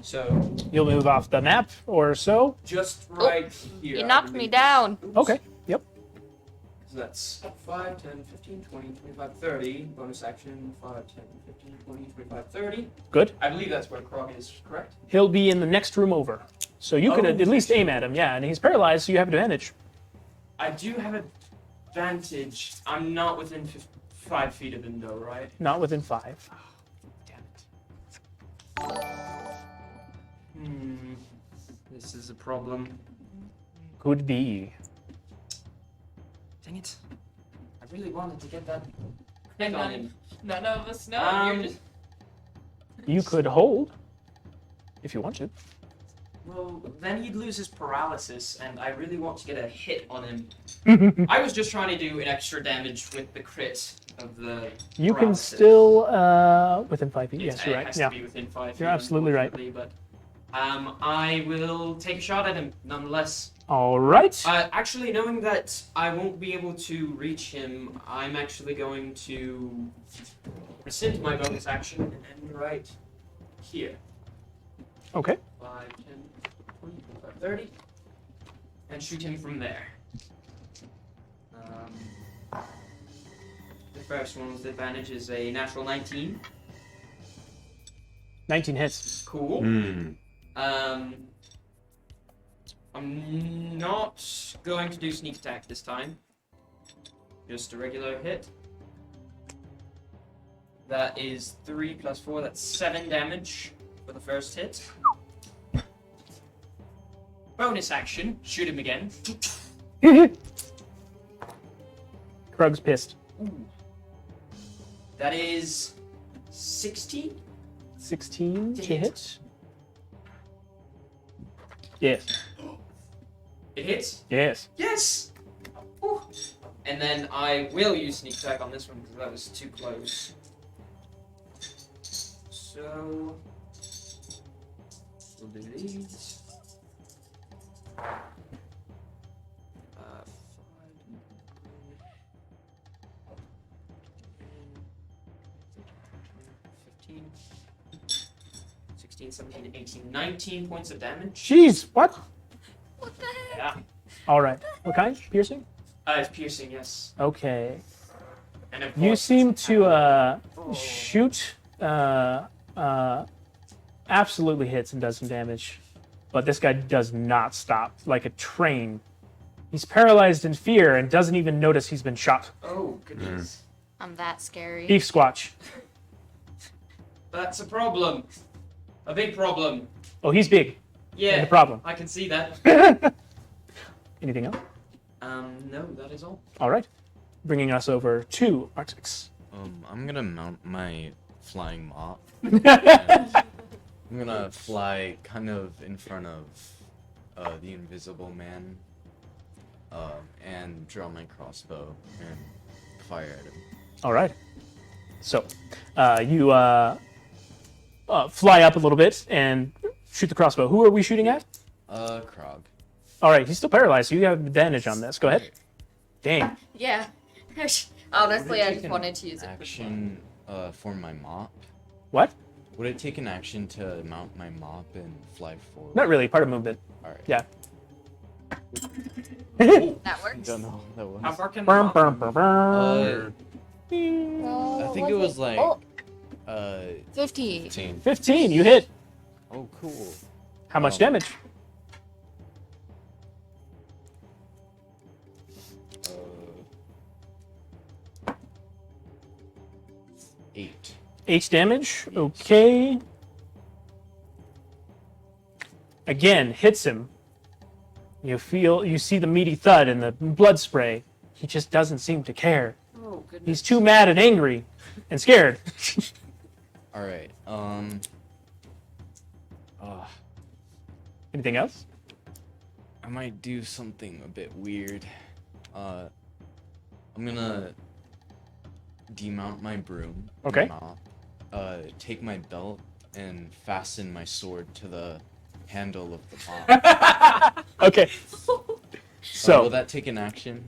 So, You'll move off the map or so. just right here. You I knocked me believe. down. Oops. Okay. Yep. So that's 5, 10, 15, 20, 25, 30. Bonus action 5, 10, 15, 20, 25, 30. Good. I believe that's where Krog is, correct? He'll be in the next room over. So you could Oh, at least aim at him. Yeah, and he's paralyzed, so you have advantage. I do have advantage. I'm not within 5 feet of him, though, right? Not within 5. Damn it. This is a problem. Could be. Dang it. I really wanted to get that hit on him. None of us know. Um, You're just... You could hold if you want to. Well, then he'd lose his paralysis, and I really want to get a hit on him. I was just trying to do an extra damage with the crit of the You can paralysis. still within 5 feet. It Yes, you're it right. has Yeah. to be within 5 feet. You're absolutely right. unfortunately, But I will take a shot at him nonetheless. All right. Actually, knowing that I won't be able to reach him, I'm actually going to rescind my bonus action and right here. Okay. 5, 10, 20, 25, 30. And shoot him from there. The first one with advantage is a natural 19. 19 hits. Cool. Hmm. I'm not going to do sneak attack this time. Just a regular hit. That is 3 plus 4, that's 7 damage for the first hit. Bonus action, shoot him again. Krug's pissed. Ooh. That is 16? 16 to hit. hit. Yes. It hits? Yes. Yes! Ooh. And then I will use sneak attack on this one because that was too close. So we'll do these. 15, 16, 17, 18, 19 points of damage. Jeez, what? What the heck? Yeah. All right. What kind? Piercing? It's piercing, yes. Okay. And of You course, seem to Oh. shoot. Absolutely hits and does some damage, but this guy does not stop like a train. He's paralyzed in fear and doesn't even notice he's been shot. Oh, goodness. I'm that scary. Beef squatch. That's a problem. A big problem. Oh, he's big. Yeah. And a problem. I can see that. Anything else? No, that is all. All right. Bringing us over to Arctics. I'm gonna mount my flying mop. I'm gonna fly kind of in front of the invisible man, and draw my crossbow and fire at him. All right. So, you fly up a little bit and shoot the crossbow. Who are we shooting at? Krog. All right, he's still paralyzed, so you have advantage on this. Go ahead. Dang. Yeah. Honestly, I Would it just take wanted an to use it. action for my mop. What? Would it take an action to mount my mop and fly forward? Not really. Part of movement. All right. Yeah. That works. Don't know what that was. How far can Burm, burm, burm, burm. I think it was like Oh, 15. 50. 15. You hit. Oh, cool. How much Oh. damage? 8. 8 damage. Okay. Again, hits him. You see the meaty thud and the blood spray. He just doesn't seem to care. Oh, goodness. He's too mad and angry and scared. All right. Anything else? I might do something a bit weird. I'm gonna demount my broom. Okay. Mop, take my belt and fasten my sword to the handle of the mop. Okay. So will that take an action?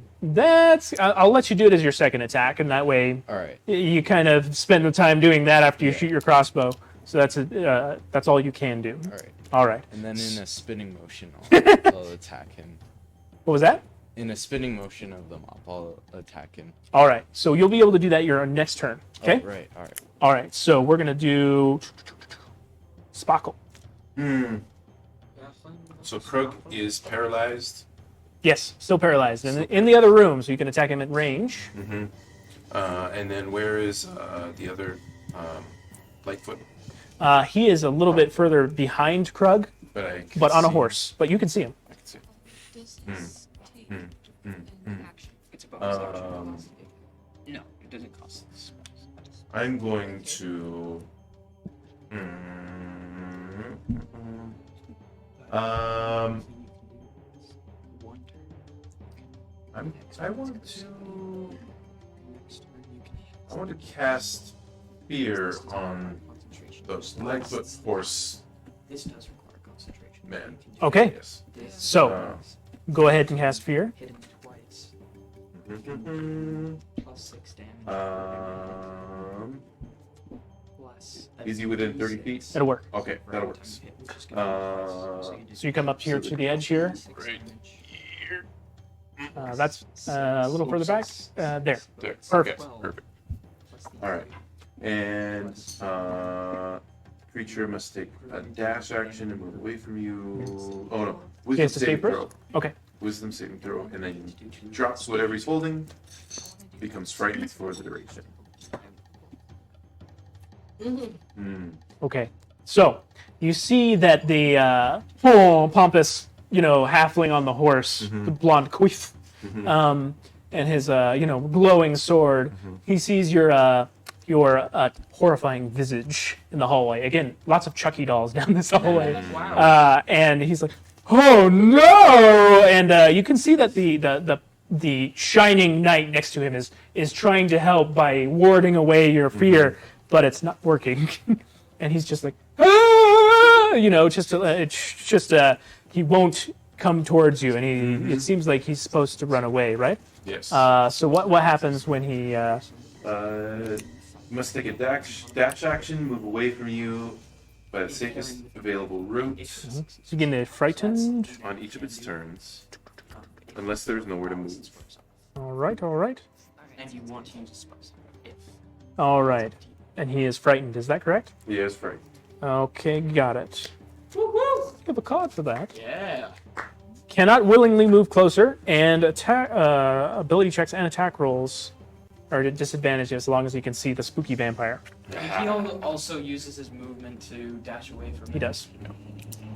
I'll let you do it as your second attack, and that way All right. you kind of spend the time doing that after you Yeah. shoot your crossbow. So that's all you can do. All right. All right. And then in a spinning motion, I'll attack him. What was that? In a spinning motion of the mop, I'll attack him. All right. So you'll be able to do that your next turn. Okay. Oh, right. All right. All right. So we're gonna do Sparkle. So Krug is paralyzed. Yes, still paralyzed, and in the other room, so you can attack him at range. And then where is the other Lightfoot? He is a little bit further behind Krug, But I can but on a see- horse. But you can see him. I can see. Does Hmm. this take Hmm. an action? It's a bonus action. Um, No, it doesn't cost this. I'm going to. I want to cast fear on those Lightfoot horse This does require concentration. man. Okay. Yes. So, go ahead and cast fear. Hit him twice. Mhm. Plus 6 damage. Plus. Is he within 30 feet? It'll work. Okay, that works. So you come up here to the edge here. Great. That's a little further back. There. There. Perfect. Okay, perfect. All right. And creature must take a dash action and move away from you. Oh no. Wisdom has to saving save first? throw. Okay. Wisdom saving throw, and then he drops whatever he's holding, becomes frightened for the duration. Okay. So you see that the pompous, halfling on the horse, the blonde queef, and his glowing sword. He sees your horrifying visage in the hallway. Again, lots of Chucky dolls down this hallway. Wow. And he's like, "Oh no!" And you can see that the shining knight next to him is trying to help by warding away your fear, but it's not working. And he's just like, "Ah!" He won't come towards you, and it seems like he's supposed to run away, right? Yes. So what happens when he? Must take a dash action, move away from you by the safest available route You get frightened. on each of its turns, unless there's nowhere to move. All right. And you want to use a spell slot if. All right. And he is frightened. Is that correct? Yes, right. Okay, got it. Woo-woo! You have a card for that. Yeah. Cannot willingly move closer, and attack ability checks and attack rolls are at disadvantage as long as he can see the spooky vampire. He also uses his movement to dash away from him. He does. But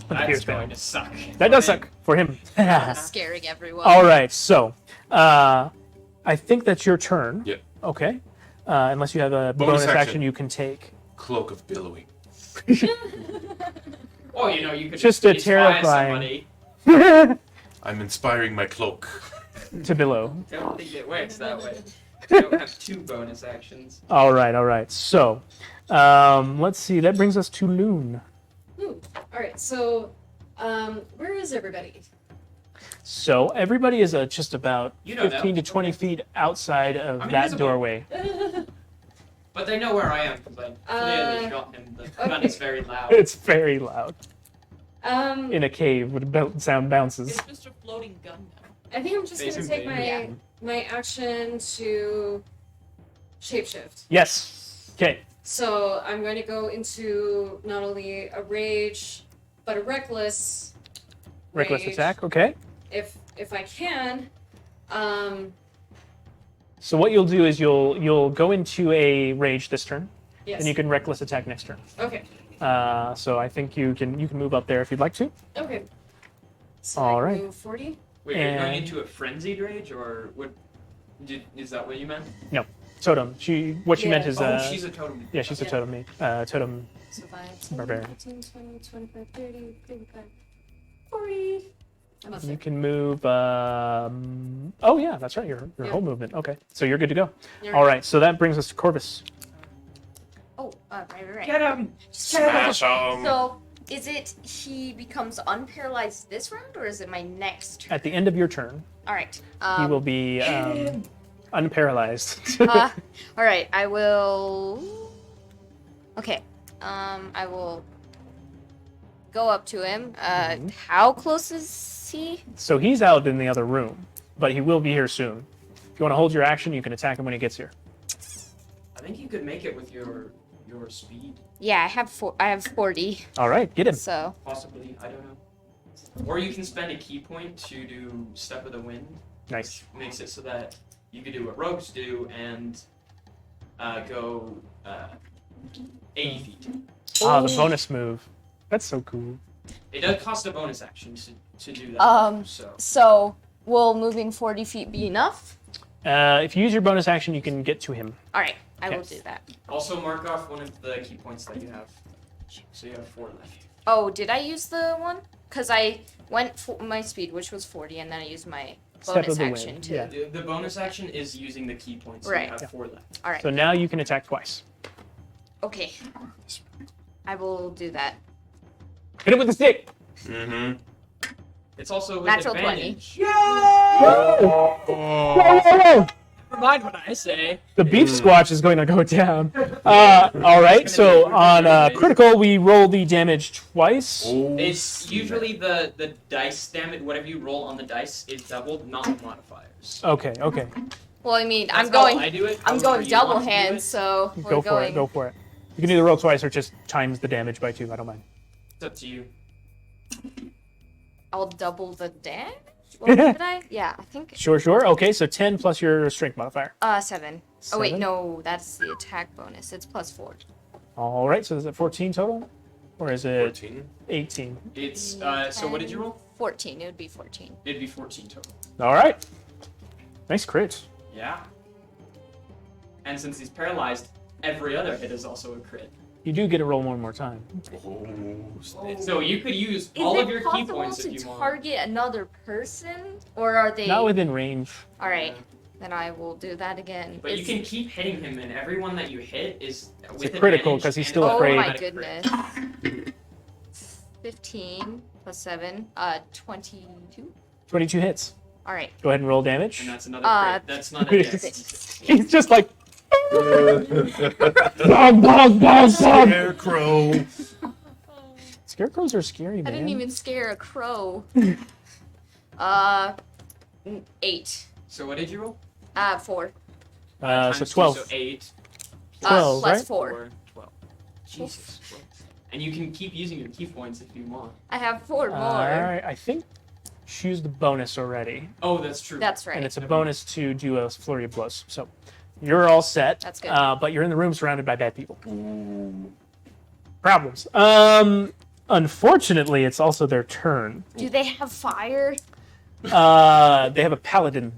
the That's fear's going failing. to suck. That does suck for him. Scaring everyone. All right, so I think that's your turn. Yeah. Okay. Unless you have a Bonus bonus action action. you can take. Cloak of Billowing. Oh, you could Just a inspire terrifying- somebody. I'm inspiring my cloak. To below. Don't think it works that way. You don't have 2 bonus actions. All right. So, let's see. That brings us to Loon. All right. So, where is everybody? So everybody is just about You don't 15 know. to 20 feet outside of I'm that invisible. doorway. But they know where I am because I clearly shot him. The gun okay. is very loud. It's very loud. Um, In a cave with sound bounces. It's just a floating gun now. I think I'm just gonna take Basically, my action to shapeshift. Yes. Okay. So I'm going to go into not only a rage, but a reckless. Reckless rage, attack. Okay. If I can. So what you'll do is you'll go into a rage this turn, Yes. and you can reckless attack next turn. Okay. So I think you can move up there if you'd like to. Okay. So All I right. move 40. Wait, are you going And- into a frenzied rage, or what? Is that what you meant? Totem. What she Yeah. meant is She's a totem. yeah, she's a Yeah. totem. Totem. So 5, 10, Barbarian. 15, 20, 25, 30, 35, 40. I'm up You there. can move. Oh yeah, that's right. Your Yeah. whole movement. Okay, so you're good to go. You're All right. So that brings us to Corvus. Oh, right. Get him! Smash 'em. So, is it he becomes unparalyzed this round, or is it my next turn? At the end of your turn, All right. he will be unparalyzed. All right. I will. Okay. I will go up to him. How close is he? So he's out in the other room, but he will be here soon. If you want to hold your action, you can attack him when he gets here. I think you could make it with your speed, Yeah, I have 40. All right, get him. So. possibly. I don't know. Or you can spend a key point to do Step of the Wind. Nice. Makes it so that you could do what rogues do and go 80 feet. Ah, the bonus move. That's so cool. It does cost a bonus action to do that. So So, will moving 40 feet be enough? If you use your bonus action, you can get to him. All right. I will Okay. do that. also mark off one of the key points that you have. So you have 4 left. Oh, did I use the one? because I went for my speed, which was 40, and then I used my Step bonus of the action wind, to. yeah. The bonus action is using the key points. So Right. You have 4 left. All right. So now you can attack twice. Okay. I will do that. Hit it with the stick. Mm-hmm. It's also with Natural 20. advantage. Whoa, whoa, whoa. Never mind what I say. The beef squatch is going to go down. All right, so on critical, we roll the damage twice. It's usually the dice damage. Whatever you roll on the dice is doubled, not modifiers. Okay, okay. Well, I mean, That's I'm how going. I do it. I'm However going you double want to do hand, it. so we're Go for going. it, go for it. You can either roll twice or just times the damage by 2. I don't mind. It's up to you. I'll double the damage. What did I? Yeah, I think. Sure, sure. Okay, so 10 plus your strength modifier. 7. Oh wait, 7? no, that's the attack bonus. It's +4. All right, so is it 14 total? Or is it 14. 18? It's so what did you roll? 14. It would be 14. It'd be 14 total. All right. Nice crit. Yeah. And since he's paralyzed, every other hit is also a crit. You do get to roll one more time. So you could use Is all it of your key possible points to if you want. target another person, or are they? Not within range. All right, then I will do that again. But you Is- can keep hitting him, and everyone that you hit is with a critical, advantage 'cause he's and still an Oh afraid. my automatic crit. goodness. 15 plus 7, 22. 22 hits. All right. Go ahead and roll damage. And that's another crit. That's not a dex. He's just like. Bong, bong, bong, bong. Scarecrow. Scarecrows are scary, man. I didn't even scare a crow. 8. So what did you roll? 4. So Times two, 12. So 8. 12, plus right? 4. 12. Jesus. And you can keep using your key points if you want. I have 4 more. All right, I think she used the bonus already. Oh, that's true. That's right. And it's a bonus to do a flurry of blows. So you're all set. That's good. But you're in the room surrounded by bad people. Problems. Unfortunately, it's also their turn. Do they have fire? They have a paladin.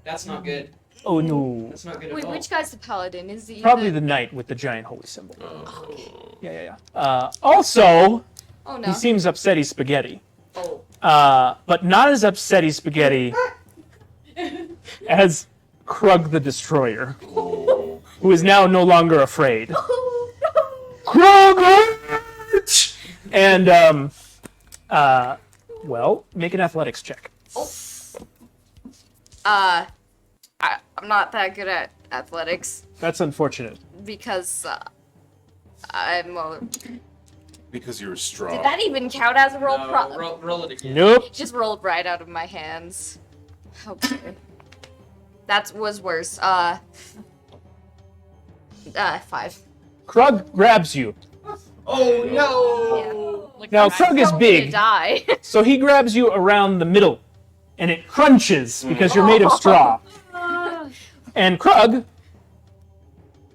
That's not good. Oh no. That's not good at Wait, all. which guy's the paladin? Is he Probably the knight with the giant holy symbol. Yeah. Also, Oh no. he seems upsetty spaghetti. Oh. But not as upsetty spaghetti as Krug the Destroyer, who is now no longer afraid. Krug! And, well, make an athletics check. I'm not that good at athletics That's unfortunate. because I'm. Because you're strong. Did that even count as a roll? No, roll it again. Nope. Just rolled right out of my hands. Okay. That was worse. 5. Krug grabs you. Oh no! Like, Now, I'm Krug is Probably big, die. so he grabs you around the middle, and it crunches because you're made of straw. And Krug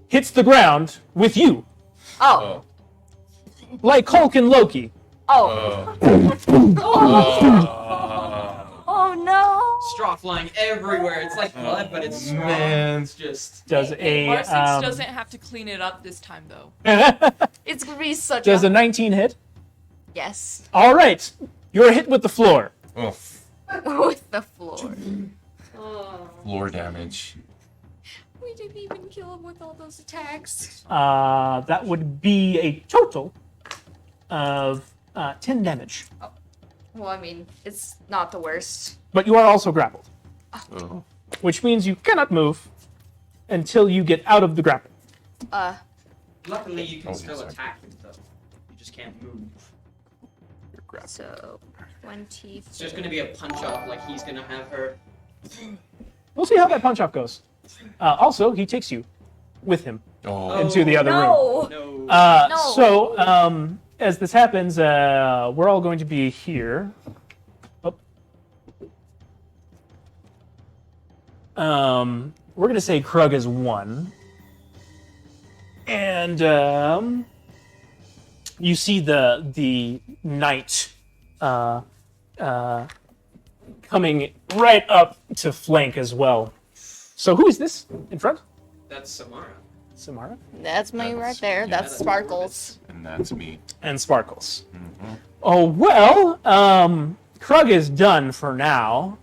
hits the ground with you, Oh. like Hulk and Loki. Oh. Oh no. Straw flying everywhere. It's like blood, but it's straw. man. It's just. Does a Monstrous doesn't have to clean it up this time, though. It's gonna be such does a. a 19 hit? Yes. All right, you're hit with the floor. Oh, With the floor. floor damage. We didn't even kill him with all those attacks. That would be a total of 10 damage. Well, I mean, it's not the worst. But you are also grappled, Oh. which means you cannot move until you get out of the grapple. Luckily, you can Oh, still yes, attack him though. You just can't move. You're grabbed. So, 20. It's just gonna be a punch up. Like he's gonna have her. We'll see how that punch off goes. Also, he takes you with him Oh. into the other room. No! No. No. So, as this happens, we're all going to be here. We're going to say Krug is 1. And you see the knight coming right up to flank as well. So who is this in front? That's Samara. Samara? That's me right there. Yeah, That's Sparkles. And that's me. And Sparkles. Oh, well, Krug is done for now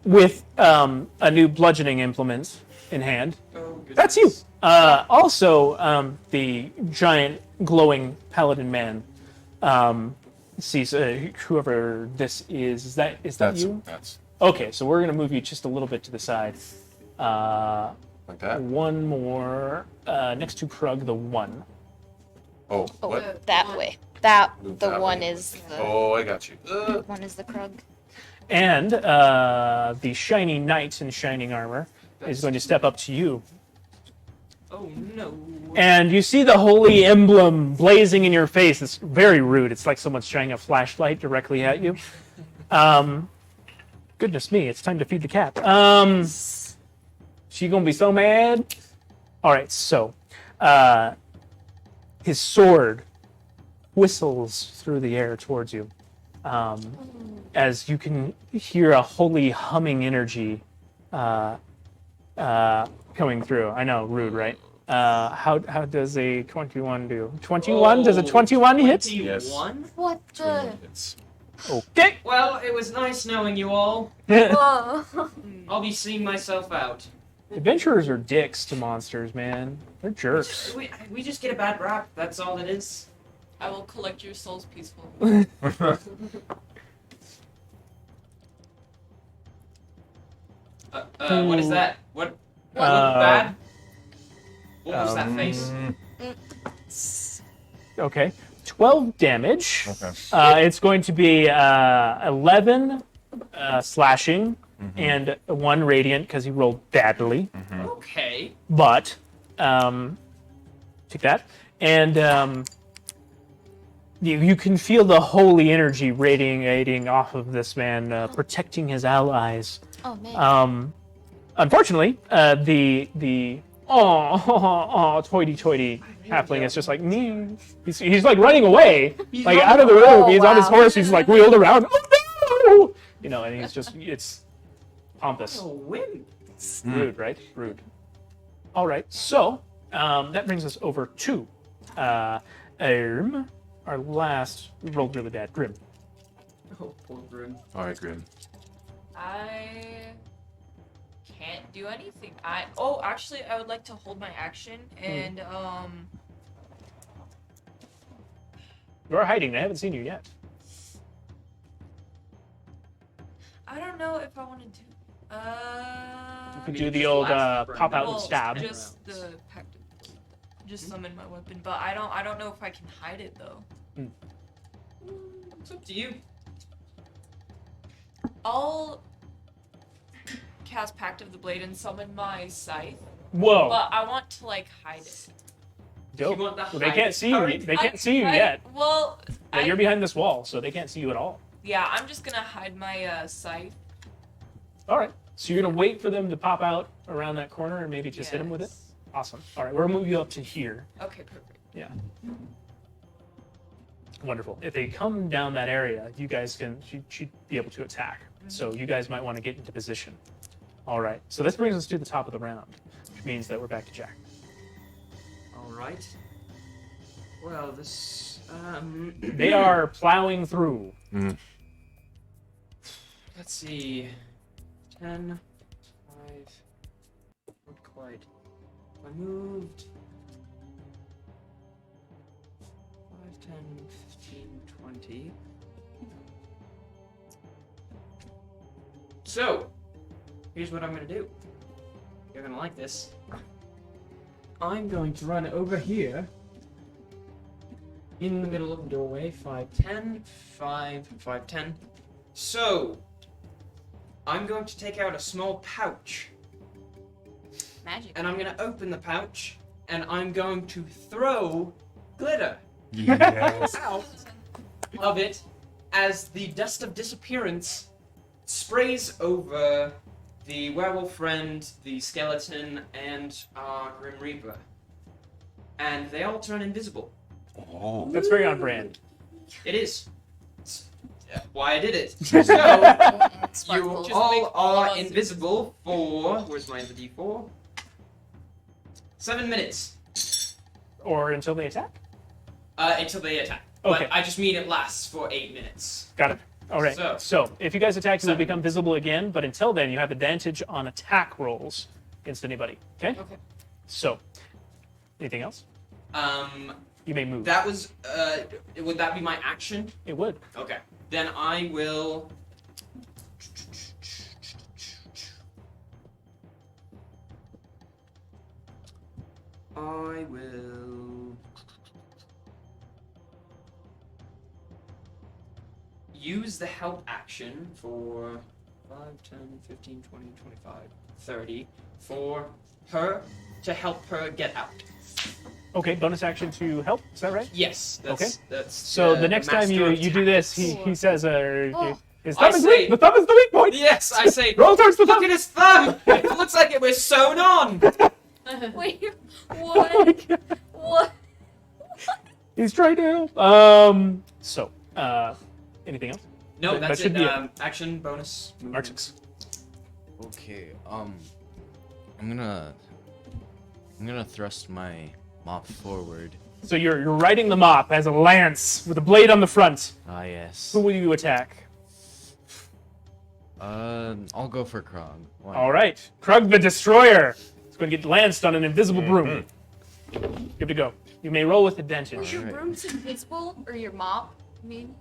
with a new bludgeoning implement in hand. Oh, goodness. That's you. Also, the giant glowing paladin man sees whoever this is. Is that you? That's Okay, so we're gonna move you just a little bit to the side. like that. One more next to Krug, the one. Oh, Oh, what? that way. That Move the that one way. is the Oh, I got you. one is the Krug. And the shiny knight in shining armor is going to step up to you. Oh no. And you see the holy emblem blazing in your face. It's very rude. It's like someone's shining a flashlight directly at you. Goodness me, it's time to feed the cat. She gonna be so mad. All right, so his sword whistles through the air towards you, as you can hear a holy humming energy coming through. I know, rude, right? How does a 21 do? 21? Does a 21 hit? 21? What the? It's Okay. Well, it was nice knowing you all. Whoa. I'll be seeing myself out. Adventurers are dicks to monsters, man. They're jerks. We just get a bad rap, that's all it is. I will collect your souls peacefully. What is that? What looked Uh, bad? What was that face? Okay. 12 damage. Okay. It's going to be 11 slashing and 1 radiant because he rolled badly. Okay. But, take that. And you can feel the holy energy radiating off of this man, protecting his allies. Oh man. Unfortunately, the toity halfling is just like me. He's like running away, like out of the room. Oh, He's on his wow. horse. He's like wheeled around. Oh no! And he's just it's pompous, Oh, wimp. rude, right? Rude. All right, so that brings us over to our last. We rolled really bad. Grim. Oh, poor Grim. all right, Grim. I can't do anything. Actually, I would like to hold my action and You're hiding. They haven't seen you yet. I don't know if I want to do. You could do the old pop out and stab. Just the pact of blood. Just summon my weapon, but I don't know if I can hide it though. It's up to you. I'll cast Pact of the Blade and summon my scythe, Whoa! but I want to like hide it. Dope. You want the Well, they can't see you. hide- They can't see you yet. Well, Yeah, you're behind this wall, so they can't see you at all. yeah, I'm just gonna hide my scythe. All right. So you're gonna wait for them to pop out around that corner and maybe just hit them with it. Yes. Awesome. All right, we'll move you up to here. Okay, perfect. Yeah. Wonderful. If they come down that area, you guys she'd be able to attack. So you guys might want to get into position. All right. So this brings us to the top of the round, which means that we're back to Jack. Alright. Well, this, They are plowing through. let's see. 10, 5, not quite. I moved 5, 10, 15, 20. So, here's what I'm gonna do. You're gonna like this. I'm going to run over here in the middle of the doorway. 5, 10, 5, 5, 10. So, I'm going to take out a small pouch, Magic. and I'm going to open the pouch, and I'm going to throw glitter Yes. out of it as the dust of disappearance sprays over the werewolf friend, the skeleton, and our Grim Reaper. And they all turn invisible. Oh. That's very on brand. It is. It's why I did it. So, you all are invisible for... Where's my other D4? 7 minutes. Or until they attack. Until they attack. Okay. But I just mean it lasts for 8 minutes. Got it. All right. So- So if you guys attack, you will 7. become visible again. But until then, you have advantage on attack rolls against anybody. Okay. Okay. So, anything else? You may move. That was, would that be my action? It would. Okay. Then I will... I will... use the help action for 5, 10, 15, 20, 25, 30 for her to help her get out. Okay. Bonus action to help. Is that right? Yes. That's, Okay. That's So the next time master you of do this, tactics. he says, Oh. his I thumb is say- weak. The thumb is the weak point. Yes, I say, Roll towards the look thumb. at his thumb! It looks like it was sewn on! Wait, Oh my what? God. What? He's trying to help. So, anything else? No, That that's should it. be it. Action, bonus, movement. Marchix. Okay, I'm gonna thrust my mop forward. So you're riding the mop as a lance with a blade on the front. Ah, yes. Who will you attack? I'll go for Krog. Why All not? right, Krug the Destroyer. It's going to get lanced on an invisible broom. Good to go. You may roll with advantage. Is your Alright. broom's invisible? Or your mop? I mean,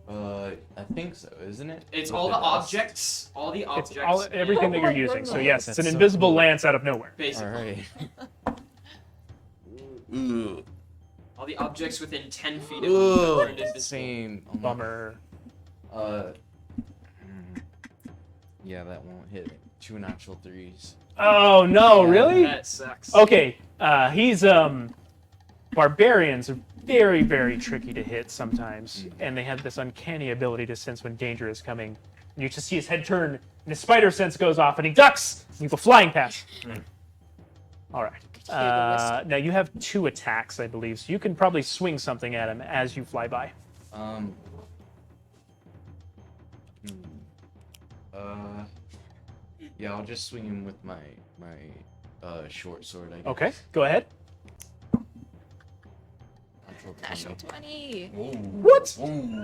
I think so, isn't it? It's With all the dust. objects. All the It's objects. all, everything that you're Oh my using. So goodness. yes, it's an That's so invisible cool. lance out of nowhere. Basically. Alright. Ugh. All the objects within 10 feet of Ugh, you are invisible. same. Oh my- Bummer. Yeah, that won't hit. 2 natural 3s. Oh no, Yeah, really? That sucks. Okay, he's barbarians are very, very tricky to hit sometimes, and they have this uncanny ability to sense when danger is coming. And you just see his head turn, and his spider sense goes off, and he ducks, and you go flying past. All right. Now you have 2 attacks, I believe, so you can probably swing something at him as you fly by. Yeah, I'll just swing him with my short sword, I guess. Okay, go ahead. Natural 20. 20. What?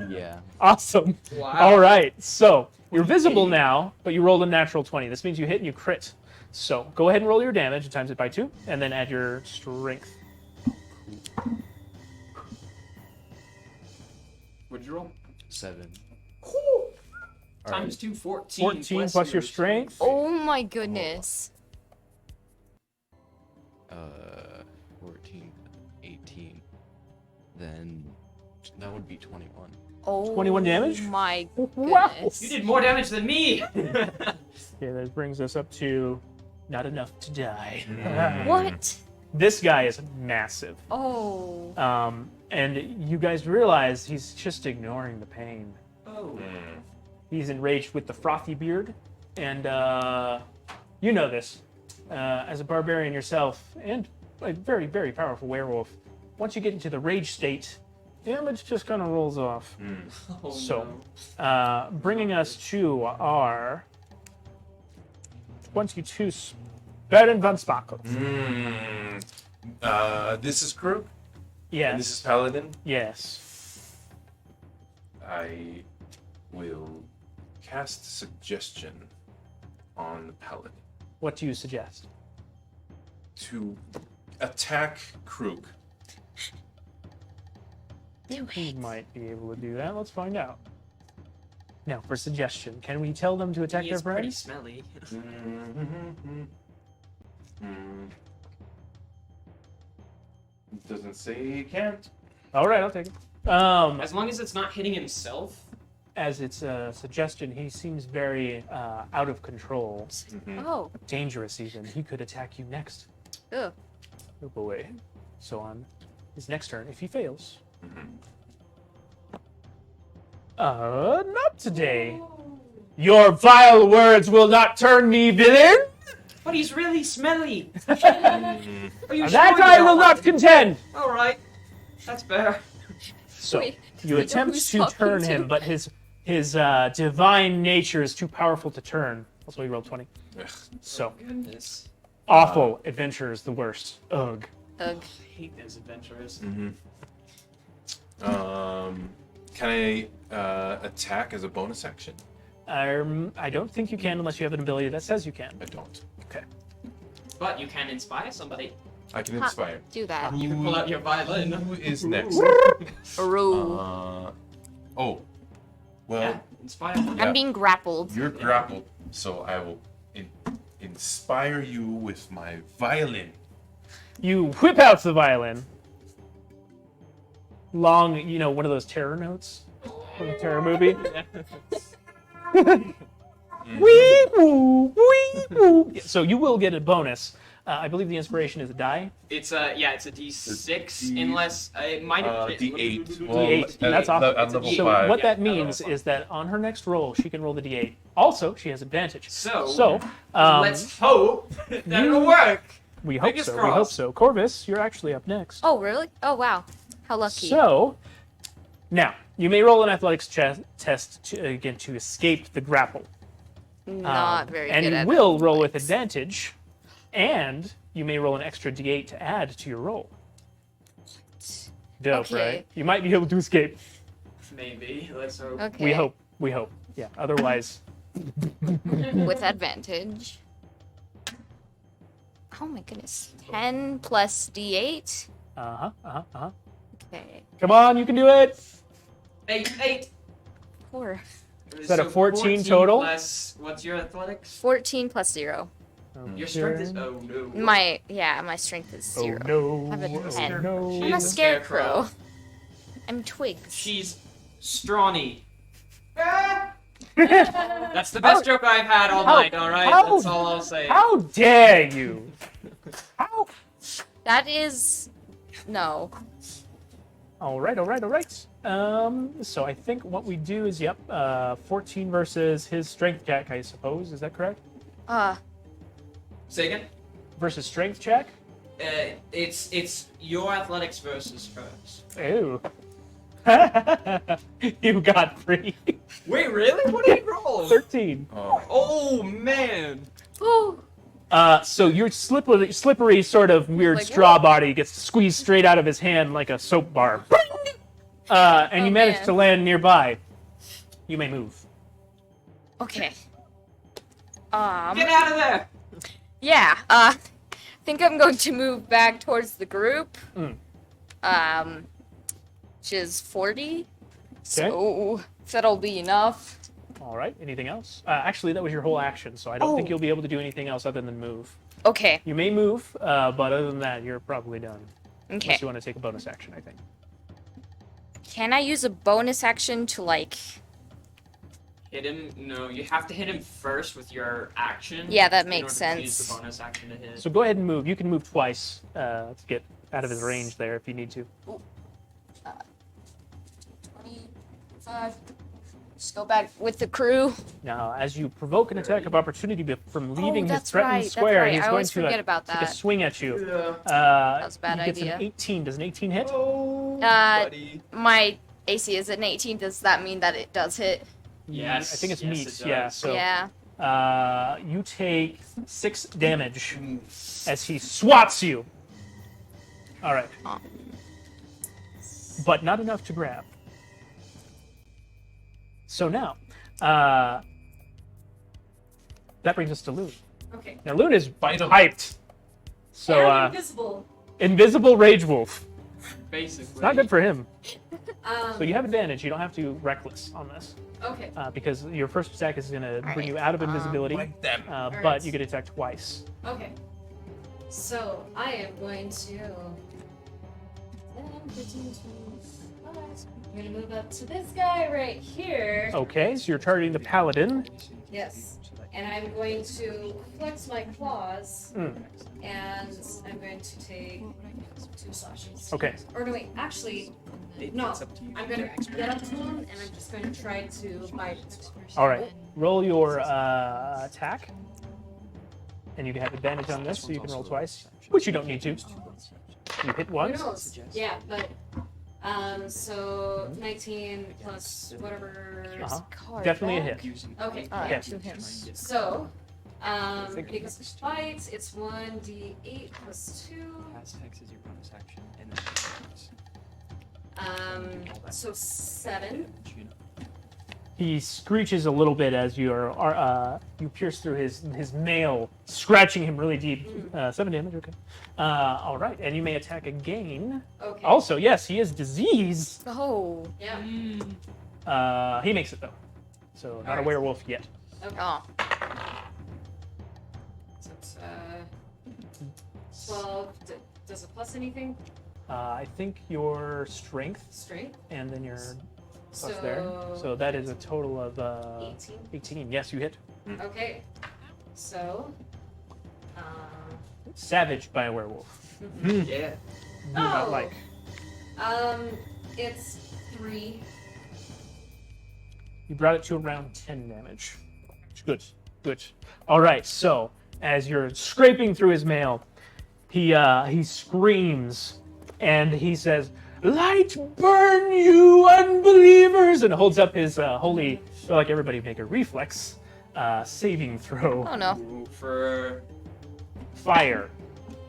Yeah. Awesome. Wow. All right, so you're visible now, but you rolled a natural 20. This means you hit and you crit. So go ahead and roll your damage and times it by 2, and then add your strength. What'd you roll? 7. Times 2, 14. 14 plus your strength. Oh my goodness. 14, 18. Then that would be 21. Oh 21 damage? my Wow. goodness. You did more damage than me! Okay, that brings us up to not enough to die. What? This guy is massive. Oh. And you guys realize he's just ignoring the pain. Oh. He's enraged with the frothy beard, and you know this. As a barbarian yourself, and a very, very powerful werewolf, once you get into the rage state, damage just kind of rolls off. Oh, So, no. bringing us to our 22 Baron von Spackle. This is Krug. Yes. And this is Paladin. Yes. I will cast suggestion on the Paladin What do you suggest? to attack Krug. He might be able to do that. Let's find out. Now, for suggestion, can we tell them to attack He their is pretty friends? smelly. It doesn't say he can't. All right, I'll take it. As long as it's not hitting himself. As it's a suggestion, he seems very out of control, Oh. dangerous even. He could attack you next. Ugh. Oh boy. So on his next turn, if he fails. Not today. Your vile words will not turn me, villain. But he's really smelly. Are you That sure I you will don't not like- contend. All right, that's fair. So Wait, you wait, attempt who's to talking turn to? him, but his divine nature is too powerful to turn. Also, he rolled 20. So Goodness, awful adventure is the worst. Ugh. Ugh. I hate those adventurers. Can I attack as a bonus action? I don't think you can unless you have an ability that says you can. I don't. Okay. But you can inspire somebody. I can inspire. Do that. You can pull out your violin. Who is next? Ooh. Oh. Well, Yeah, inspire. yeah, I'm being grappled. you're grappled, so I will inspire you with my violin. You whip out the violin. Long, one of those terror notes from the terror movie. Wee woo, wee woo. So you will get a bonus. I believe the inspiration is a die. It's a D6 D- unless it might have D8. D8. Well, That's awesome. At level So 5. what that means is that on her next roll, she can roll the D8. Also, she has advantage. So, um, let's hope that it'll work. we hope fingers so. We hope crossed. so. Corvus, you're actually up next. Oh, really? Oh, wow. How lucky. So, now you may roll an athletics test to escape the grapple. Not very and good you at will roll with athletics. advantage, and you may roll an extra D8 to add to your roll. Dope, Okay. right? You might be able to escape. Maybe. Let's hope. Okay. We hope. We hope. Yeah. Otherwise, With advantage. Oh my goodness. 10 plus D8. uh-huh. Okay. Come on, you can do it. 8. 4. Is that a 14 total? Plus, what's your athletics? 14 plus 0. Your strength is oh no. My strength is 0. Oh no. I have a Oh 10. no. I'm a She's a scarecrow. I'm Twigs. She's strawny. That's the best joke I've had all night. All right, how- that's all I'll say. How dare you? How? That is... No. All right. So I think what we do is, 14 versus his strength check, I suppose. Is that correct? Say again. Versus strength check? It's your athletics versus hers. Ew. You got 3. Wait, really? What did you roll? 13. Oh man. Ooh. So your slippery sort of weird Like, straw body gets squeezed straight out of his hand like a soap bar. And Oh, you manage man. to land nearby. You may move. Okay. Get out of there. Yeah, I think I'm going to move back towards the group. Mm. Which is 40. So, if that'll be enough. All right. Anything else? Actually, that was your whole action, so I don't think Oh. you'll be able to do anything else other than move. Okay, You may move, but other than that, you're probably done. okay. Unless you want to take a bonus action, I think. Can I use a bonus action to, like... Hit him. No, you have to hit him first with your action. Yeah, that in makes order to use sense. the bonus action to hit. So go ahead and move. You can move twice to get out of his range there if you need to. 25. Just go back with the crew. Now, as you provoke an attack of opportunity from leaving his that's threatened right, that's square, right. he's I going always to forget about take a that. swing at you. Yeah. That was a bad he gets idea. an 18. Does an 18 hit? Oh, Uh, buddy. My AC is an 18. Does that mean that it does hit? Yes. I think it's yes, meets. it Yeah. does. So Yeah. you take 6 damage as he swats you. All right. But not enough to grab. So now, that brings us to Loon. Okay. Now Loon is hyped. So And invisible. invisible rage wolf. Basically. It's not good for him. Um, So you have advantage. You don't have to reckless on this Okay. because your first attack is going to bring you out of invisibility, them. but right. you get attacked twice. Okay. So I am going to. 10, 15, 25. I'm gonna move up to this guy right here. Okay, so you're targeting the paladin. Yes. And I'm going to flex my claws, Mm. and I'm going to take 2 slashes. Okay. Or no, wait. Actually, no. I'm gonna get up to him, and I'm just going to try to bite it. All right. Roll your attack, and you can have advantage on this, so you can roll twice, which you don't need to. You hit Who once. knows? Yeah, but so 19 plus whatever. Definitely a hit. Okay. Okay. 2 hits. So, because it's bites, it's 1d8 plus 2. So 7. He screeches a little bit as you pierce through his mail, scratching him really deep. 7 damage, okay. All right, and you may attack again. Okay. Also, yes, he is diseased. Oh. Yeah. He makes it though, so not a Alright. werewolf yet. Okay. Oh. So it's 12. Does it plus anything? I think your strength Strength. and then your plus So there. So that is a total of 18. 18. Yes, you hit. Okay. So. Savaged by a werewolf. Yeah. Do not like. It's 3. You brought it to around 10 damage. Good, good. All right, so as you're scraping through his mail, he screams and he says, "Light burn, you unbelievers!" and holds up his holy. So like everybody make a reflex saving throw. Oh no. Ooh, for Fire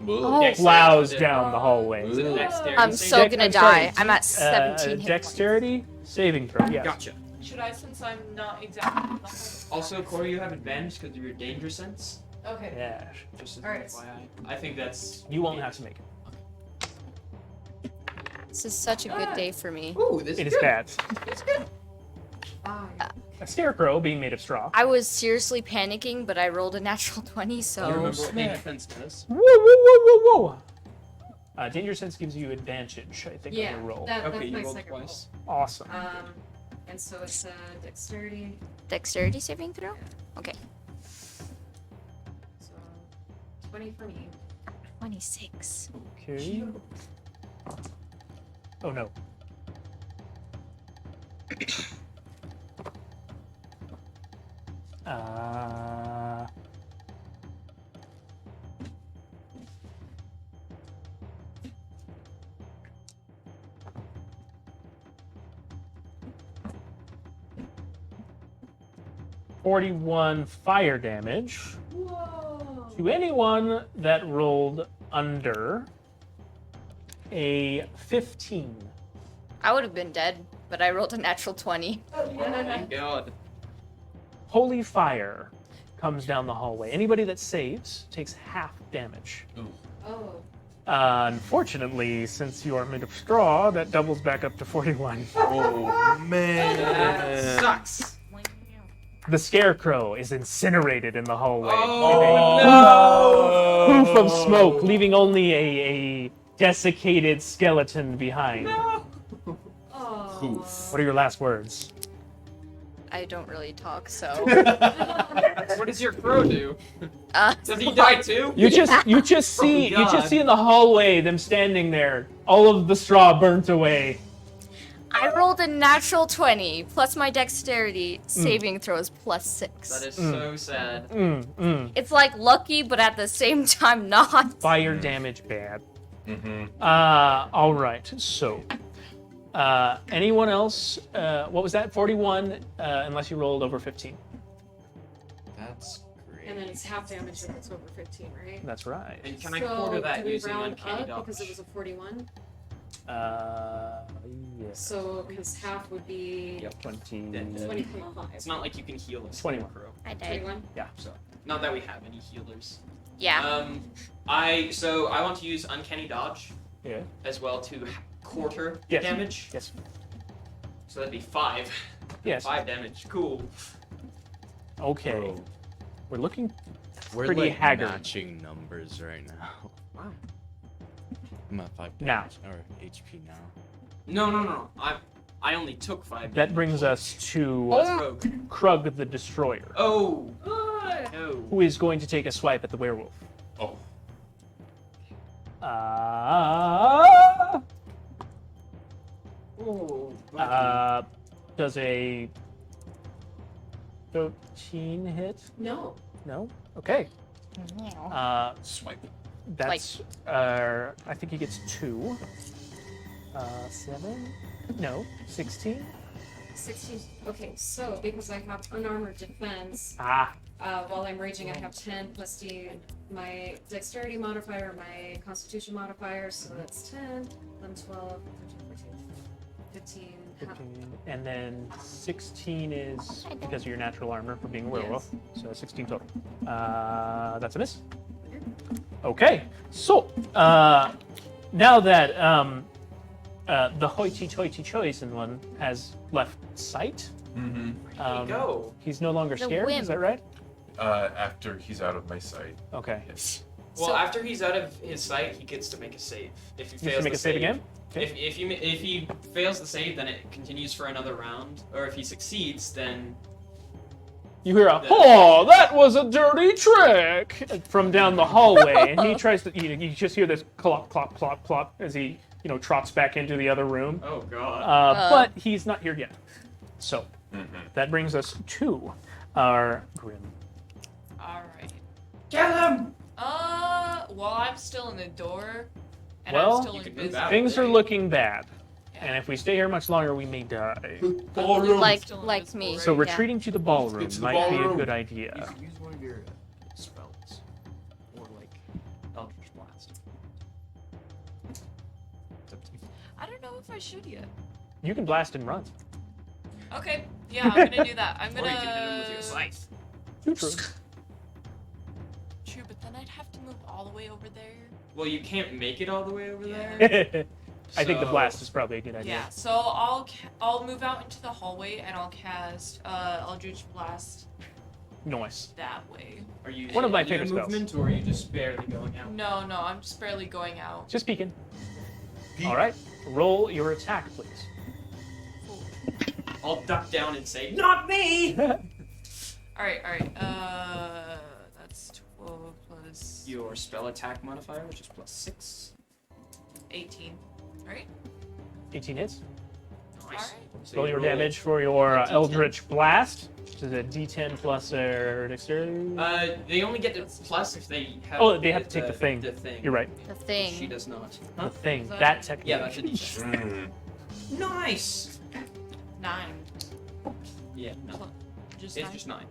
Oh. plows down the hallway. Is it a dexterity I'm save? so gonna die. Dexterity. I'm at 17 hit points. Dexterity saving throw. Yes. Gotcha. Should I, since I'm not exactly. Also, Corey, you have advantage because of your danger sense. Okay. Yeah. Just as Alright. FYI. I think that's. You won't have to make it. This is such a good day for me. Ooh, this It is is good. bad. It's good. A scarecrow being made of straw. I was seriously panicking, but I rolled a natural 20, so. You remember what danger sense does? Whoa, whoa, whoa, whoa, whoa! Danger sense gives you advantage, I think, Yeah. on your roll. That's Okay, you my rolled second twice. Awesome. roll. And so it's dexterity. Dexterity saving throw? Okay. So 20 for me. 26. Okay. Oh no. Uh. $41 fire damage Whoa. to anyone that rolled under a 15. I would have been dead, but I rolled a natural 20. Thank God. Holy fire comes down the hallway. Anybody that saves takes half damage. Oh. Unfortunately, since you are made of straw, that doubles back up to 41. Oh man. That sucks. The scarecrow is incinerated in the hallway. Oh, In a poof of smoke, leaving only a desiccated skeleton behind. Oh. What are your last words? I don't really talk, so. What does your crow do? Does he Well, die too? You just Oh, see God. in the hallway them standing there, all of the straw burnt away. I rolled a natural 20, plus my dexterity saving throws plus 6. That is so sad. It's like lucky, but at the same time not. Fire damage bad. Mm-hmm. All right. So, anyone else? What was that? 41. Unless you rolled over 15. That's great. And then it's half damage if it's over 15, right? That's right. And can I So, quarter do that we using round uncanny up dodge? because it was a 41? Yes. So, because half would be Yep. 20. 20.5. It's not like you can heal a 21. crow. I died. 21? Yeah. So, not that we have any healers. Yeah. I want to use uncanny dodge Yeah. as well to quarter Yes. damage. Yes. So that'd be 5. Yes. 5 damage. Cool. Okay. Bro, We're looking we're pretty like haggard. matching numbers right now. Wow. I'm at 5 Now. damage, or HP now. No. I only took 5 That brings us to Rogue. Krug the Destroyer, Oh. No. who is going to take a swipe at the werewolf. Oh. Oh. Does a 13 hit? No. No? Okay. Swipe. That's, I think he gets 2. 7? No. 16? 16. Okay, so because I have unarmored defense, Ah. while I'm raging, I have 10 plus my dexterity modifier, my constitution modifier, so that's 10, 11, 12, 13, 14. 15. 15, and then 16 is because of your natural armor for being a werewolf. So 16 total. That's a miss. Okay, so now that the hoity-toity chosen one has left sight, Go. he's no longer The scared. wimp. Is that right? After he's out of my sight. Okay. Yes. Well, So- after he's out of his sight, he gets to make a save. If he You fails can make the a save again. If he fails the save, then it continues for another round. Or if he succeeds, then You hear a, "Oh, that was a dirty trick!" from down the hallway, and he tries to. You just hear this clop, clop, clop, clop as he, trots back into the other room. oh god. But he's not here yet. So that brings us to our Grim. Alright. Kill him! Well, I'm still in the door. And Well, I'm still you can move invisible. out. Things are looking bad, Yeah. and if we stay here much longer, we may die. Ballroom. Like Still like invisible, me. right? So Yeah. retreating to the ballroom get to the might be a ballroom. good idea. Use one of your spells, or like Eldritch Blast. It's up to you. I don't know if I should yet. You can blast and run. Okay, yeah, I'm gonna do that. I'm Or gonna. you can hit him with your scythe. True, but then I'd have to move all the way over there. Well, you can't make it all the way over Yeah. there. I think the So- blast is probably a good idea. Yeah, so I'll move out into the hallway and I'll cast Eldritch Blast Nice. that way. Are you One of my in your favorite spells. movement, or are you just barely going out? No, I'm just barely going out. Just peeking. All right. Roll your attack, please. I'll duck down and say, "Not me!" Alright. That's 12 plus Your spell attack modifier, which is +6. 18. Alright? 18 hits. Nice. Alright. So Roll you your damage for your a D10. Eldritch Blast, which is a D10 plus dexterity. They only get the plus if they have. Oh, they have to take the thing. The thing. You're right. The She thing. does not. The thing. Is that- That technique. Yeah, that's a D10. Nice. 9. Yeah, no, Just it's 9. just 9.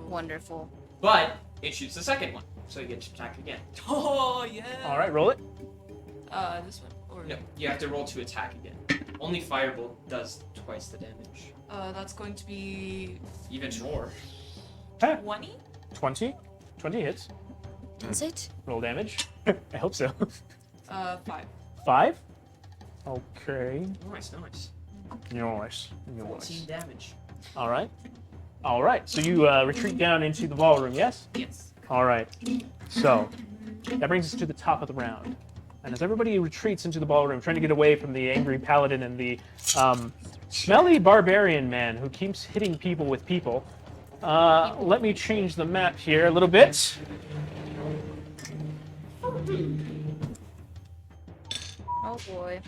Wonderful. But it shoots the second one, so you get to attack again. Oh, yeah. All right, roll it. This one? Or... No, you have to roll to attack again. Only Firebolt does twice the damage. That's going to be Even more. 20? 20. 20 hits. Is it? Roll damage. I hope so. 5. 5. Okay. Nice. Nice. 14 damage. All right. All right. So you retreat down into the ballroom, yes? Yes. All right. So that brings us to the top of the round. And as everybody retreats into the ballroom, trying to get away from the angry paladin and the smelly barbarian man who keeps hitting people with people, let me change the map here a little bit. Oh boy.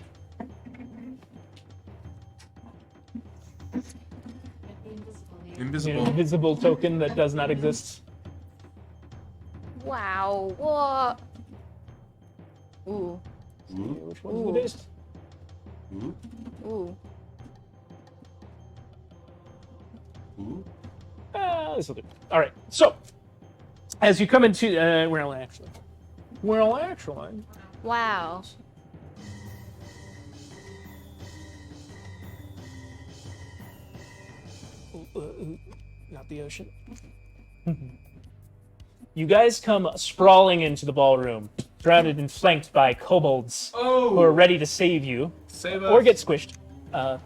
An Invisible. invisible token that does not exist. Wow. What? Ooh. Which one's Ooh. the best? Ooh. Ooh. Ooh. This will do. All right. So, as you come into, well, actually, Wow. not the ocean. You guys come sprawling into the ballroom, surrounded and flanked by kobolds who are ready to save you Save or us. get squished.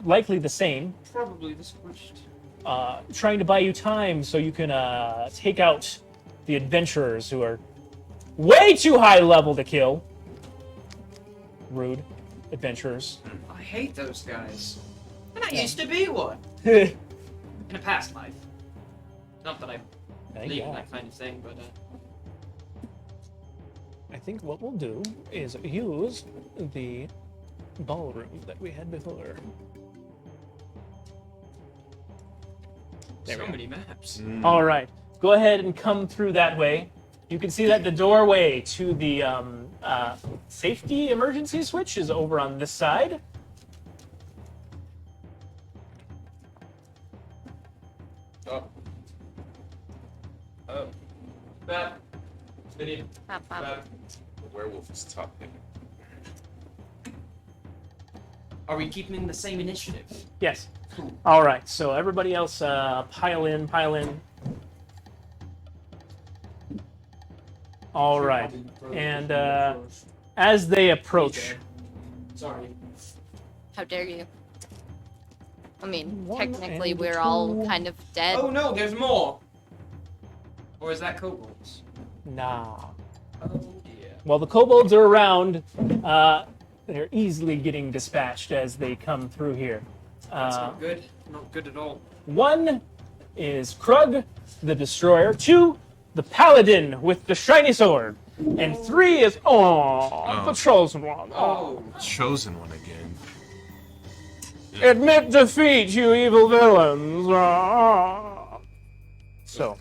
Likely the same. Probably the squished. Trying to buy you time so you can take out the adventurers who are way too high level to kill. Rude adventurers. I hate those guys. And I used to be one. Thank In a past life. Not that I believe in God. that kind of thing, but I think what we'll do is use the ballroom that we had before. There we so go. many maps. All right, go ahead and come through that way. You can see that the doorway to the safety emergency switch is over on this side. Oh. That. Vinny. Pop, pop. That. The werewolf is top heavy. Are we keeping the same initiative? Yes. All right. So everybody else, pile in. All right. And as they approach, Sorry. How dare you? I mean, One technically and we're all two. kind of dead. Oh no, there's more. Or is that kobolds? nah. Oh dear. While the kobolds are around, they're easily getting dispatched as they come through here. That's not good. Not good at all. One is Krug, the Destroyer. 2, the Paladin with the shiny sword. And 3 is, the Chosen One. Oh. Chosen one again. Admit defeat, you evil villains. So,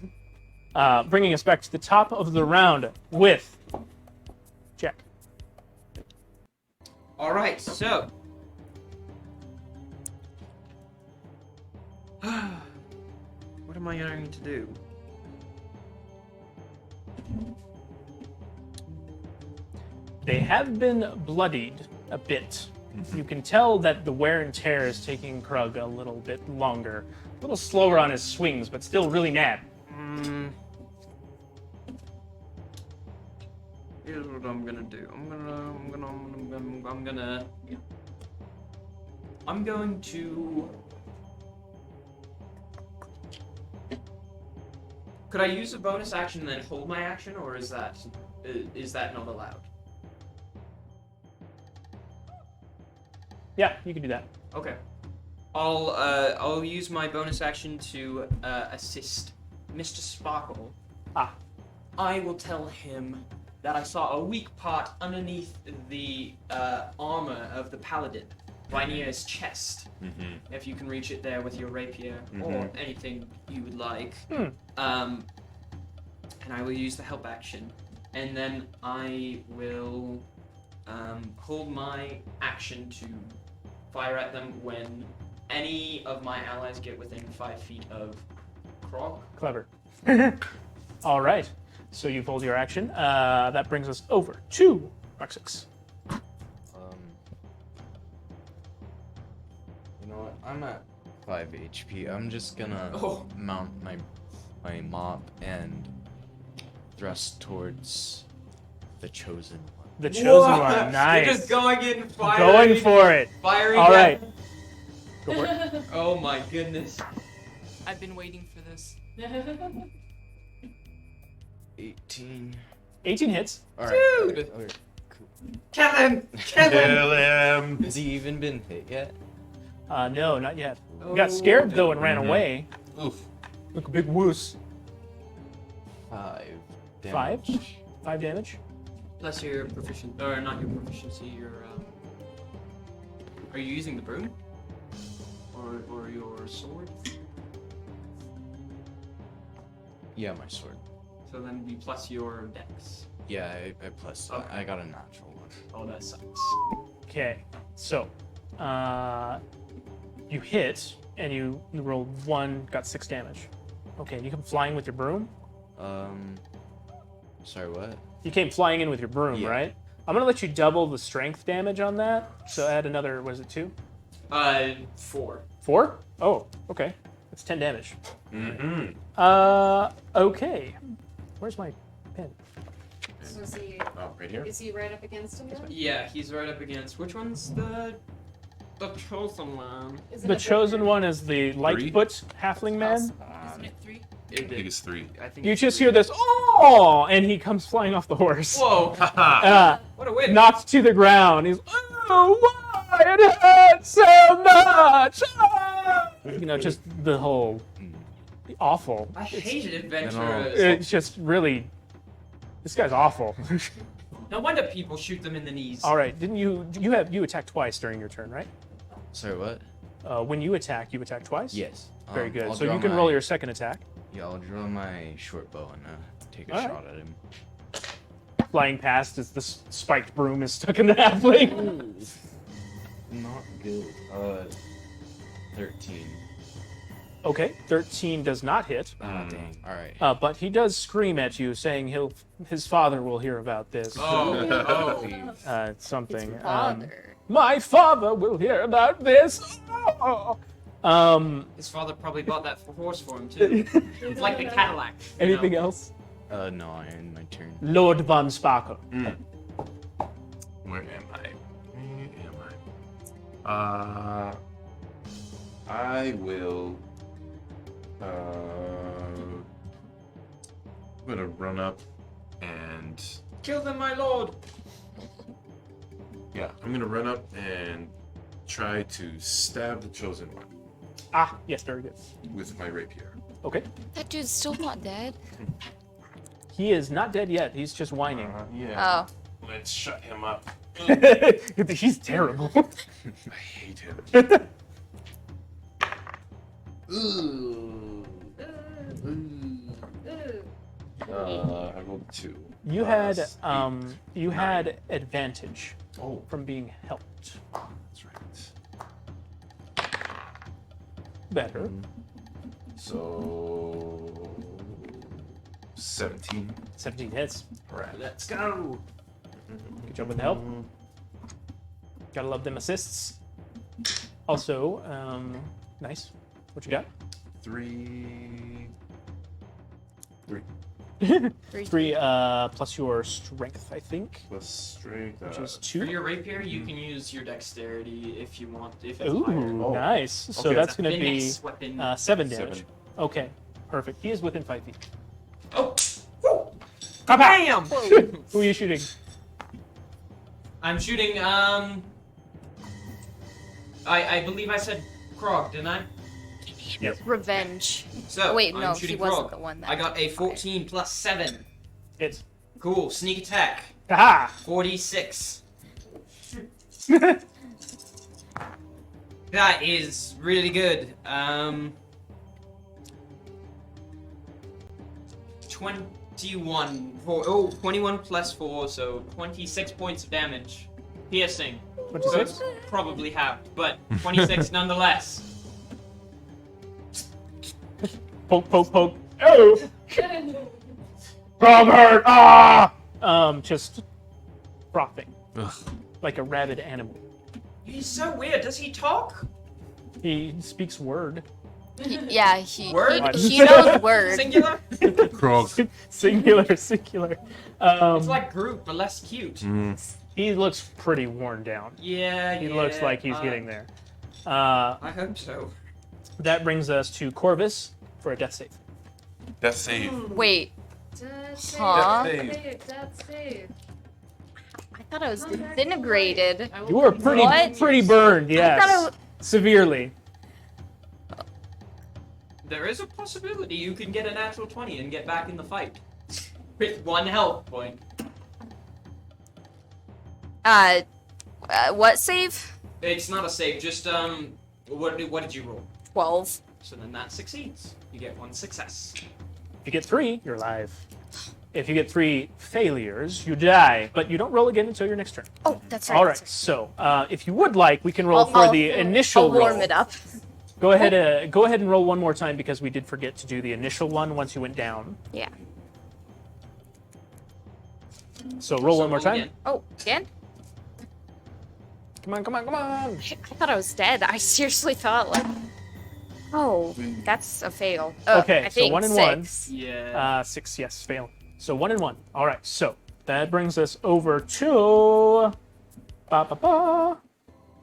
bringing us back to the top of the round with Jack. All right. So. What am I going to do? They have been bloodied a bit. You can tell that the wear and tear is taking Krug a little bit longer. A little slower on his swings, but still really mad. Here's what I'm gonna do. I'm going to. Could I use a bonus action and then hold my action, or is that not allowed? Yeah, you can do that. Okay. I'll use my bonus action to assist Mr. Sparkle. Ah. I will tell him that I saw a weak part underneath the armor of the paladin, right near his chest. Mm-hmm. If you can reach it there with your rapier or anything you would like. And I will use the help action, and then I will hold my action to fire at them when any of my allies get within 5 feet of Krog. Clever. All right. So you've held your action. That brings us over to Roxix. You know what? I'm at 5 HP. I'm just gonna mount my mop and thrust towards the chosen one. The chosen one. You're Nice. just going in, firing. Going for it. Firing. All at- right. Go for it. Oh my goodness. I've been waiting for this. 18. 18 hits. Alright. Dude! Okay, cool. Kill him! Kill him! Kill him. Has he even been hit yet? No, not yet. You got scared though and ran away. Oof. Look a big woos. 5 5? damage. 5 damage. Plus your proficiency, or not your proficiency, your are you using the broom? Or your sword? Yeah, my sword. So then be plus your dex. Yeah, I plus. Okay. I got a natural one. Oh, that sucks. Okay. So, you hit and you rolled 1, got 6 damage. Okay, you come flying with your broom. Sorry, what? You came flying in with your broom, Yeah. right? I'm gonna let you double the strength damage on that. So add another. Was it 2? 4. 4? Oh, okay. That's 10 damage. Mm-hmm. Okay. Where's my pen? So Oh, right here. is he right up against him then? Yeah, he's right up against. Which one's the chosen one? Is it The up chosen there? one is the Lightfoot halfling man. Isn't it 3? I think it's 3. I think You it's just 3. hear this, oh, and he comes flying off the horse. Whoa! What a win! Knocked to the ground. He's, oh, why? It hurts so much. Ah! You know, just the whole awful. I hated And adventurers. It's just really, this guy's awful. No wonder people shoot them in the knees. All right, didn't you attacked twice during your turn, right? Sorry, what? When you attack twice? Yes. Very good. I'll So draw you can my- roll your second attack. Yeah, I'll draw my short bow and take a All right. shot at him. Flying past as this spiked broom is stuck in the halfling. Not good. 13. Okay, 13 does not hit. Ah, dang. All right. But he does scream at you, saying his father will hear about this. Oh, Please. Something. His father. My father will hear about this. His father probably bought that horse for him too. It's like the Cadillac. you Anything know? else? No, I end my turn. Lord von Sparkle. Where am I? I will. I'm gonna run up and Kill them, my lord. yeah, I'm gonna run up and try to stab the chosen one Ah, yes, very good. with my rapier. Okay. That dude's still not dead. He is not dead yet. He's just whining. Yeah. Oh. Let's shut him up. He's terrible. I hate him. I rolled 2. You had advantage Oh, from being helped. that's right. Better. So 17. 17 hits. All right. Let's go. Good job with the help. Gotta love them assists. Also, nice. What you got? 3. 3 plus your strength, I think, Plus strength. which is For 2. your rapier, you can use your dexterity if you want. If it's Ooh, higher. Oh. nice. So Okay. that's It's a going to be finesse weapon. 7 damage. 7. Okay, perfect. He is within 5 feet. Oh! Bam! Who are you shooting? I'm shooting. I believe I said Krog, didn't I? Yes. Revenge. So Oh, wait, I'm no, shooting he wasn't Krog. the one that I got a fired. 14 plus 7. It's. Cool. Sneak attack. Haha! 46. That is really good. 21 plus 4, so 26 points of damage. Piercing. 26? So it's probably halved, but 26 nonetheless. Poke, poke, poke. Oh! Frog hurt! Ah! Just frothing. Ugh. Like a rabid animal. He's so weird. Does he talk? He speaks word. Yeah, he Word? he knows words. Singular? Krog. Singular. It's like Groot, but less cute. He looks pretty worn down. Yeah, He looks like he's getting there. I hope so. That brings us to Corvus for a death save. Death save. Wait, Death Huh? save, death save. I thought I was disintegrated. I will You were confirm What? pretty burned, I yes. thought Severely. There is a possibility you can get a natural 20 and get back in the fight. With 1 health point. What save? It's not a save, just, what did you roll? 12. So then that succeeds. You get 1 success. If you get 3, you're alive. If you get 3 failures, you die. But you don't roll again until your next turn. Oh, that's right. All right. So, if you would like, we can roll for I'll- the initial I'll warm roll. it up. Go ahead and roll one more time because we did forget to do the initial one once you went down. Yeah. So roll one more time. again. Oh, again? Come on, come on, come on. I thought I was dead. I seriously thought, like... Oh, that's a fail. Oh, Okay, I so think 1 and 6. Yeah. 6, yes, fail. So 1 and 1. All right. So that brings us over to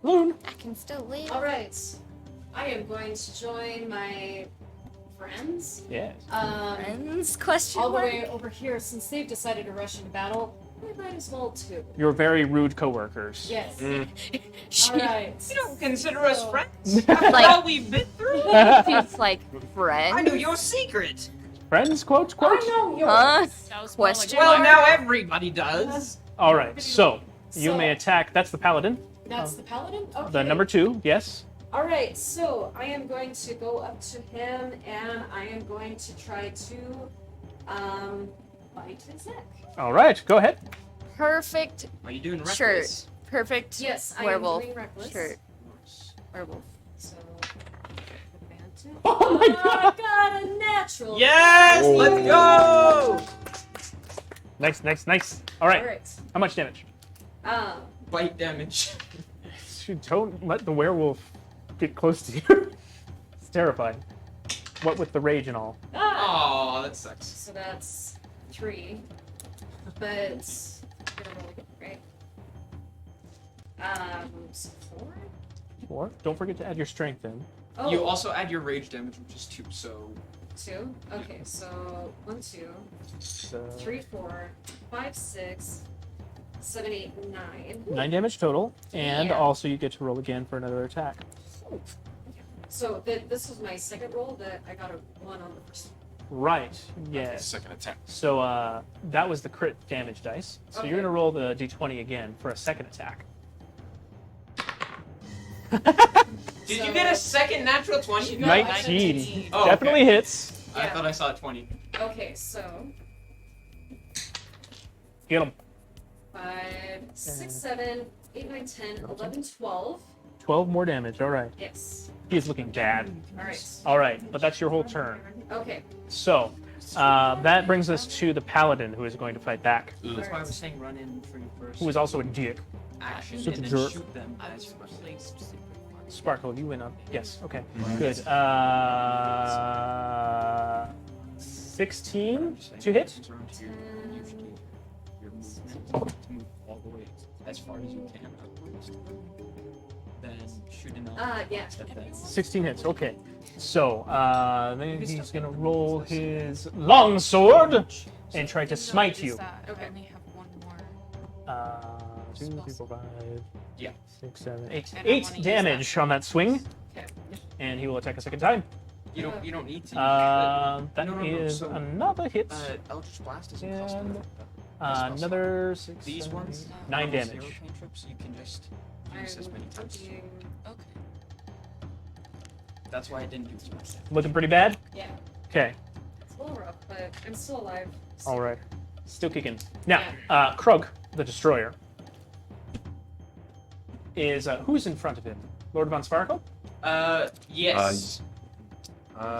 Loon. I can still live. All right. I am going to join my friends. Yes. Friends? Question All the mark? way over here since they've decided to rush into battle. We might as well too. Your very rude coworkers. Yes. She- All right. You don't consider us So- friends? After Like- all we've been through? She's like, friend? I knew your secret! Friends? Quote, I quote. know yours. Huh? That was more like Question Well, mark? now everybody does. All right. So you So- may attack. That's the paladin. That's the paladin? Okay. The number 2. Yes. All right, so I am going to go up to him and I am going to try to bite his neck. All right. Go ahead. Perfect Are you doing reckless? shirt. Perfect Yes, I werewolf am doing reckless. shirt. Werewolf. So, advantage. Oh my God. I got a natural. Yes! Oh. Let's go! Nice. All right. All right. How much damage? Bite damage. Don't let the werewolf get close to you. It's terrifying. What with the rage and all. Oh, that sucks. So that's 3. But I'm gonna roll again, right? So 4? 4. Don't forget to add your strength in. Oh, You also add your rage damage, which is 2, so 2. Okay, so 1, 2, So 3, 4, 5, 6, 7, 8, 9. 9 damage total, and Yeah. also you get to roll again for another attack. So this was my second roll that I got a 1 on the first. Right. Yes. Second attack. So that was the crit damage dice. So Okay. you're gonna roll the d20 again for a second attack. Did you get a second natural 20? No, 19. Oh, Definitely okay. hits. I Yeah. thought I saw a 20. Okay, so Get him. 5, 6, 7, 8, 9, 10, 11, 12. 12 more damage. All right. Yes. He is looking bad. All right. All right, but that's your whole turn. Okay. So that brings us to the paladin, who is going to fight back. That's why I was saying run in for your first Who is also a dick. action Super and then jerk. shoot them I as was you placed super far. Sparkle, you win up. Yes. Okay. Mhm. Good. 16 to hit. Your movement to move all the way as far as you can upwards. Then shoot enough. Yeah. That's 16 hits. Okay. So then he's gonna roll his long sword and try to smite you. Okay. I only have one more. 2, 3, 4, 5, Yeah. 6, 7, 8. And I 8 wanna use damage on that swing, Okay. and he will attack a second time. You don't need to. That No, is so, another hit. Eldritch Blast doesn't cost And, anything. That's also- Another 6, These 7, ones, 9 zero damage. cantrips, you can just use as many times. Okay. That's why I didn't do too much. Looking pretty bad. Yeah. Okay. It's a little rough, but I'm still alive. All right. Still kicking. Now, Krug, the Destroyer, is who's in front of him? Lord Von Sparkle? Yes.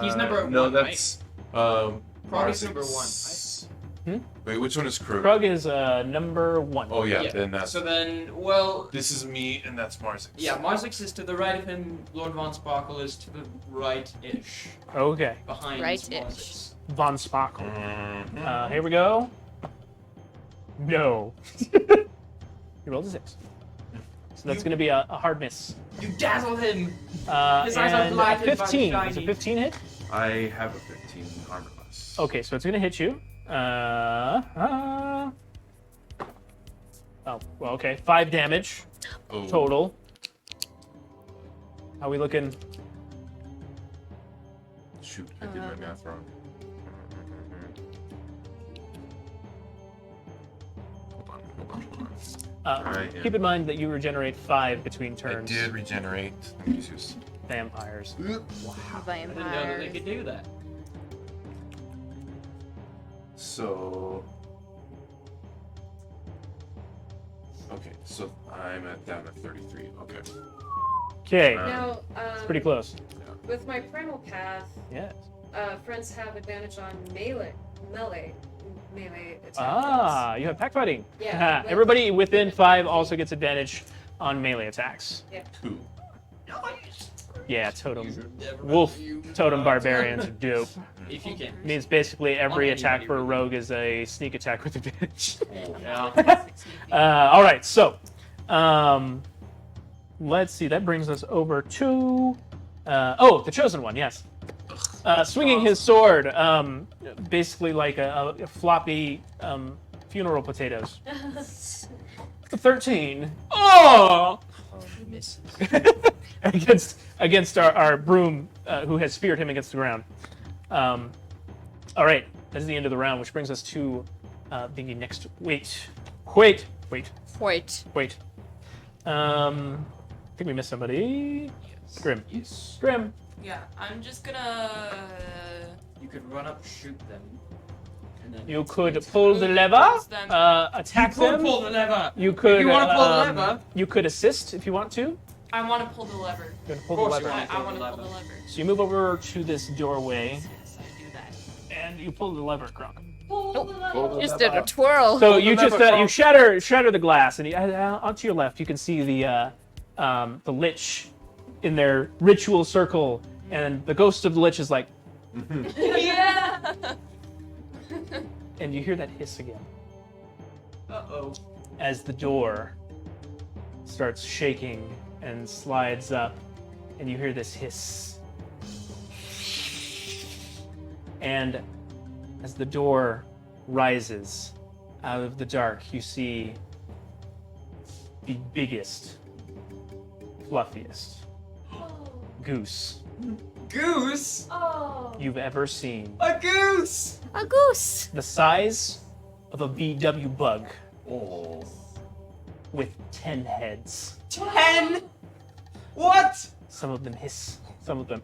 He's number no, one, that's Krog is number Marzix. Hmm? Wait, which one is Krug? Krug is number 1. Oh yeah, then that's. So then, well, This is me, and that's Marzix. yeah, Marzix is to the right of him. Lord Von Sparkle is to the right-ish, Okay. behind Right-ish. Marzix. Von Sparkle. Mhm. Here we go. No. He rolled a 6. So that's going to be a hard miss. You dazzle him. His eyes are And a blinded by the 15. Is a shiny. 15 hit? I have a 15 armor class. Okay, so it's going to hit you. Oh, well, okay. 5 damage Oh. total. How we looking? Shoot, I did my math wrong. I Keep in mind that you regenerate 5 between I turns. did regenerate. Let me use Vampires. I didn't know that they could do that. So. Okay, so I'm down at 33. Okay. Okay, Now, pretty close. with my primal path, Yes. friends have advantage on melee attack. Ah, you have pack fighting. Yeah, but- Everybody within 5 also gets advantage on melee attacks. 2. Yeah, totem. Never Wolf you- totem barbarians are dope. If you can. Means basically every On attack anybody, for a really. rogue is a sneak attack with advantage. Yeah. All right, so let's see. That brings us over to the chosen one. Yes, swinging his sword, basically like a floppy funeral potatoes. 13. Oh, Miss. against our broom, who has speared him against the ground. All right, that is the end of the round, which brings us to the next. Wait. Wait. I think we missed somebody. Grim. Yes. Grim. Yeah, I'm just gonna. You could run up, shoot them, and then You could pull the lever, attack you could them. pull the lever. You could. you wanna pull the lever? You could assist if you want to. I want to pull the lever. You're gonna pull Of the course you lever. want. I want to pull the lever. So you move over to this doorway Yes, I do that. and you pull the lever, Croc. Just did a twirl. So you just you shatter the glass, and onto your left you can see the Lich in their ritual circle, and the ghost of the Lich is like, Yeah. and you hear that hiss again Uh-oh. as the door starts shaking and slides up, and you hear this hiss. And as the door rises out of the dark, you see the biggest, fluffiest goose Goose? you've ever seen. A goose! A goose. The size of a VW bug Oh. with 10 heads. 10? What? Some of them hiss, some of them.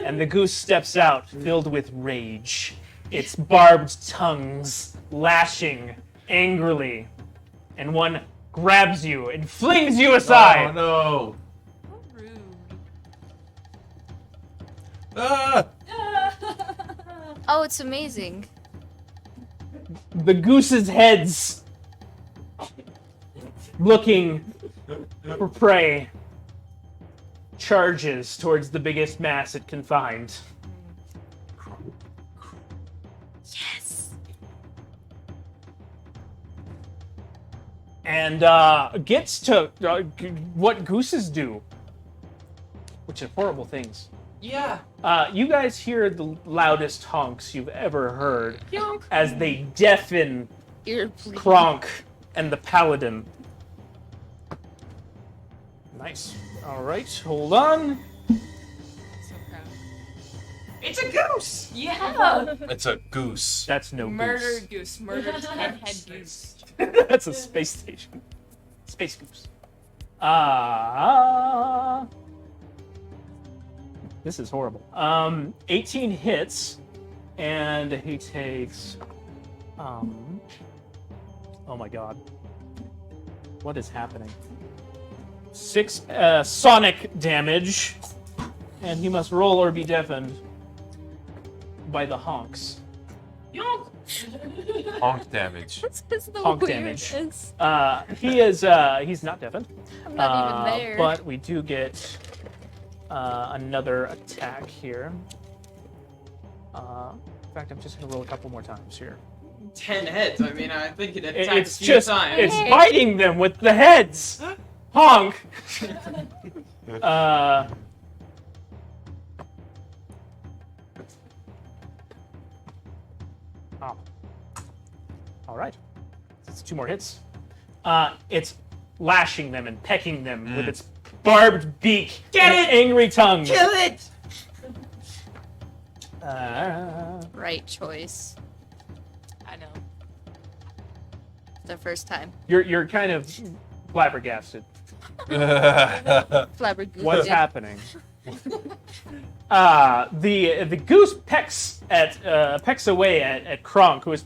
And the goose steps out, filled with rage, its barbed tongues lashing angrily, and one grabs you and flings you aside. Oh no! How rude. Ah! Oh, it's amazing. The goose's heads, looking for prey, charges towards the biggest mass it can find. Yes. And gets to what gooses do, which are horrible things. Yeah. You guys hear the loudest honks you've ever heard as they deafen Ear bleeding. Kronk and the Paladin. Nice. All right, hold on. So proud. It's a goose! Yeah. It's a goose. That's no Murdered goose. Murdered 10 head goose. goose. That's a space station. Space goose. This is horrible. 18 hits, and he takes. Oh my god. What is happening? 6 sonic damage, and he must roll or be deafened by the honks. Honk damage. This is the Honk damage. weirdest. He's not deafened. I'm not even there. But we do get another attack here. In fact, I'm just gonna roll a couple more times here. 10 heads. I mean, I think it attacked It's a few just times. it's biting them with the heads. Honk. Oh. All right. It's 2 more hits. It's lashing them and pecking them with its barbed beak Get and it! angry tongue. Kill it! Right choice. I know. The first time. You're kind of flabbergasted. Flabbergasted. What's happening? The goose pecks away at Kronk, who is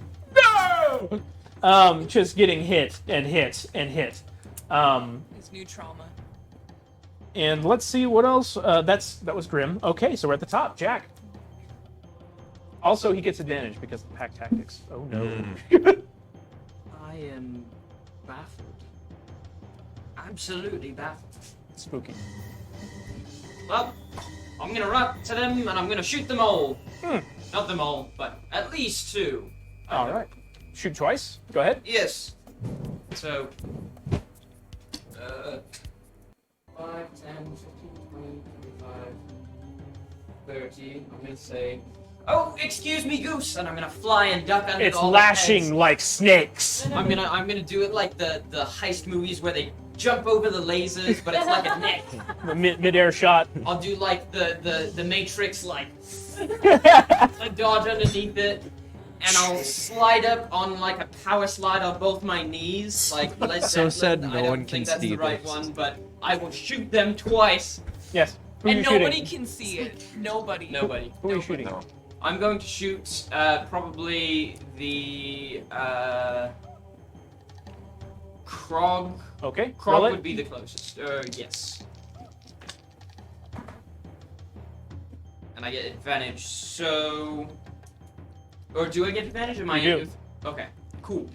just getting hit and hit and hit. His new trauma. And let's see what else. That was Grim. Okay, so we're at the top. Jack. Also, he gets advantage because of pack tactics. Oh no. I am baffled. Absolutely baffled. Spooky. Well, I'm gonna run up to them and I'm gonna shoot them all. Hmm. Not them all, but at least 2. All right. Shoot twice. Go ahead. Yes. So, 5, 10, 15, 20, 25, 30. I'm gonna say, oh, excuse me, goose, and I'm gonna fly and duck under It's all the lashing heads. like snakes. I'm gonna do it like the heist movies where they jump over the lasers, but it's like a neck. Mid-air shot. I'll do like the Matrix, like a dodge underneath it, and I'll slide up on like a power slide on both my knees. Like let's So sad I no don't one think can that's see the right this. one, but I will shoot them twice. Yes. Who are And you nobody shooting? can see it. Nobody. Nobody. Who are you shooting? No. I'm going to shoot probably the Krog. Okay. Krog Roll it. would be the closest. Yes. And I get advantage, so... Or do I get advantage? Am I You in? Okay, cool.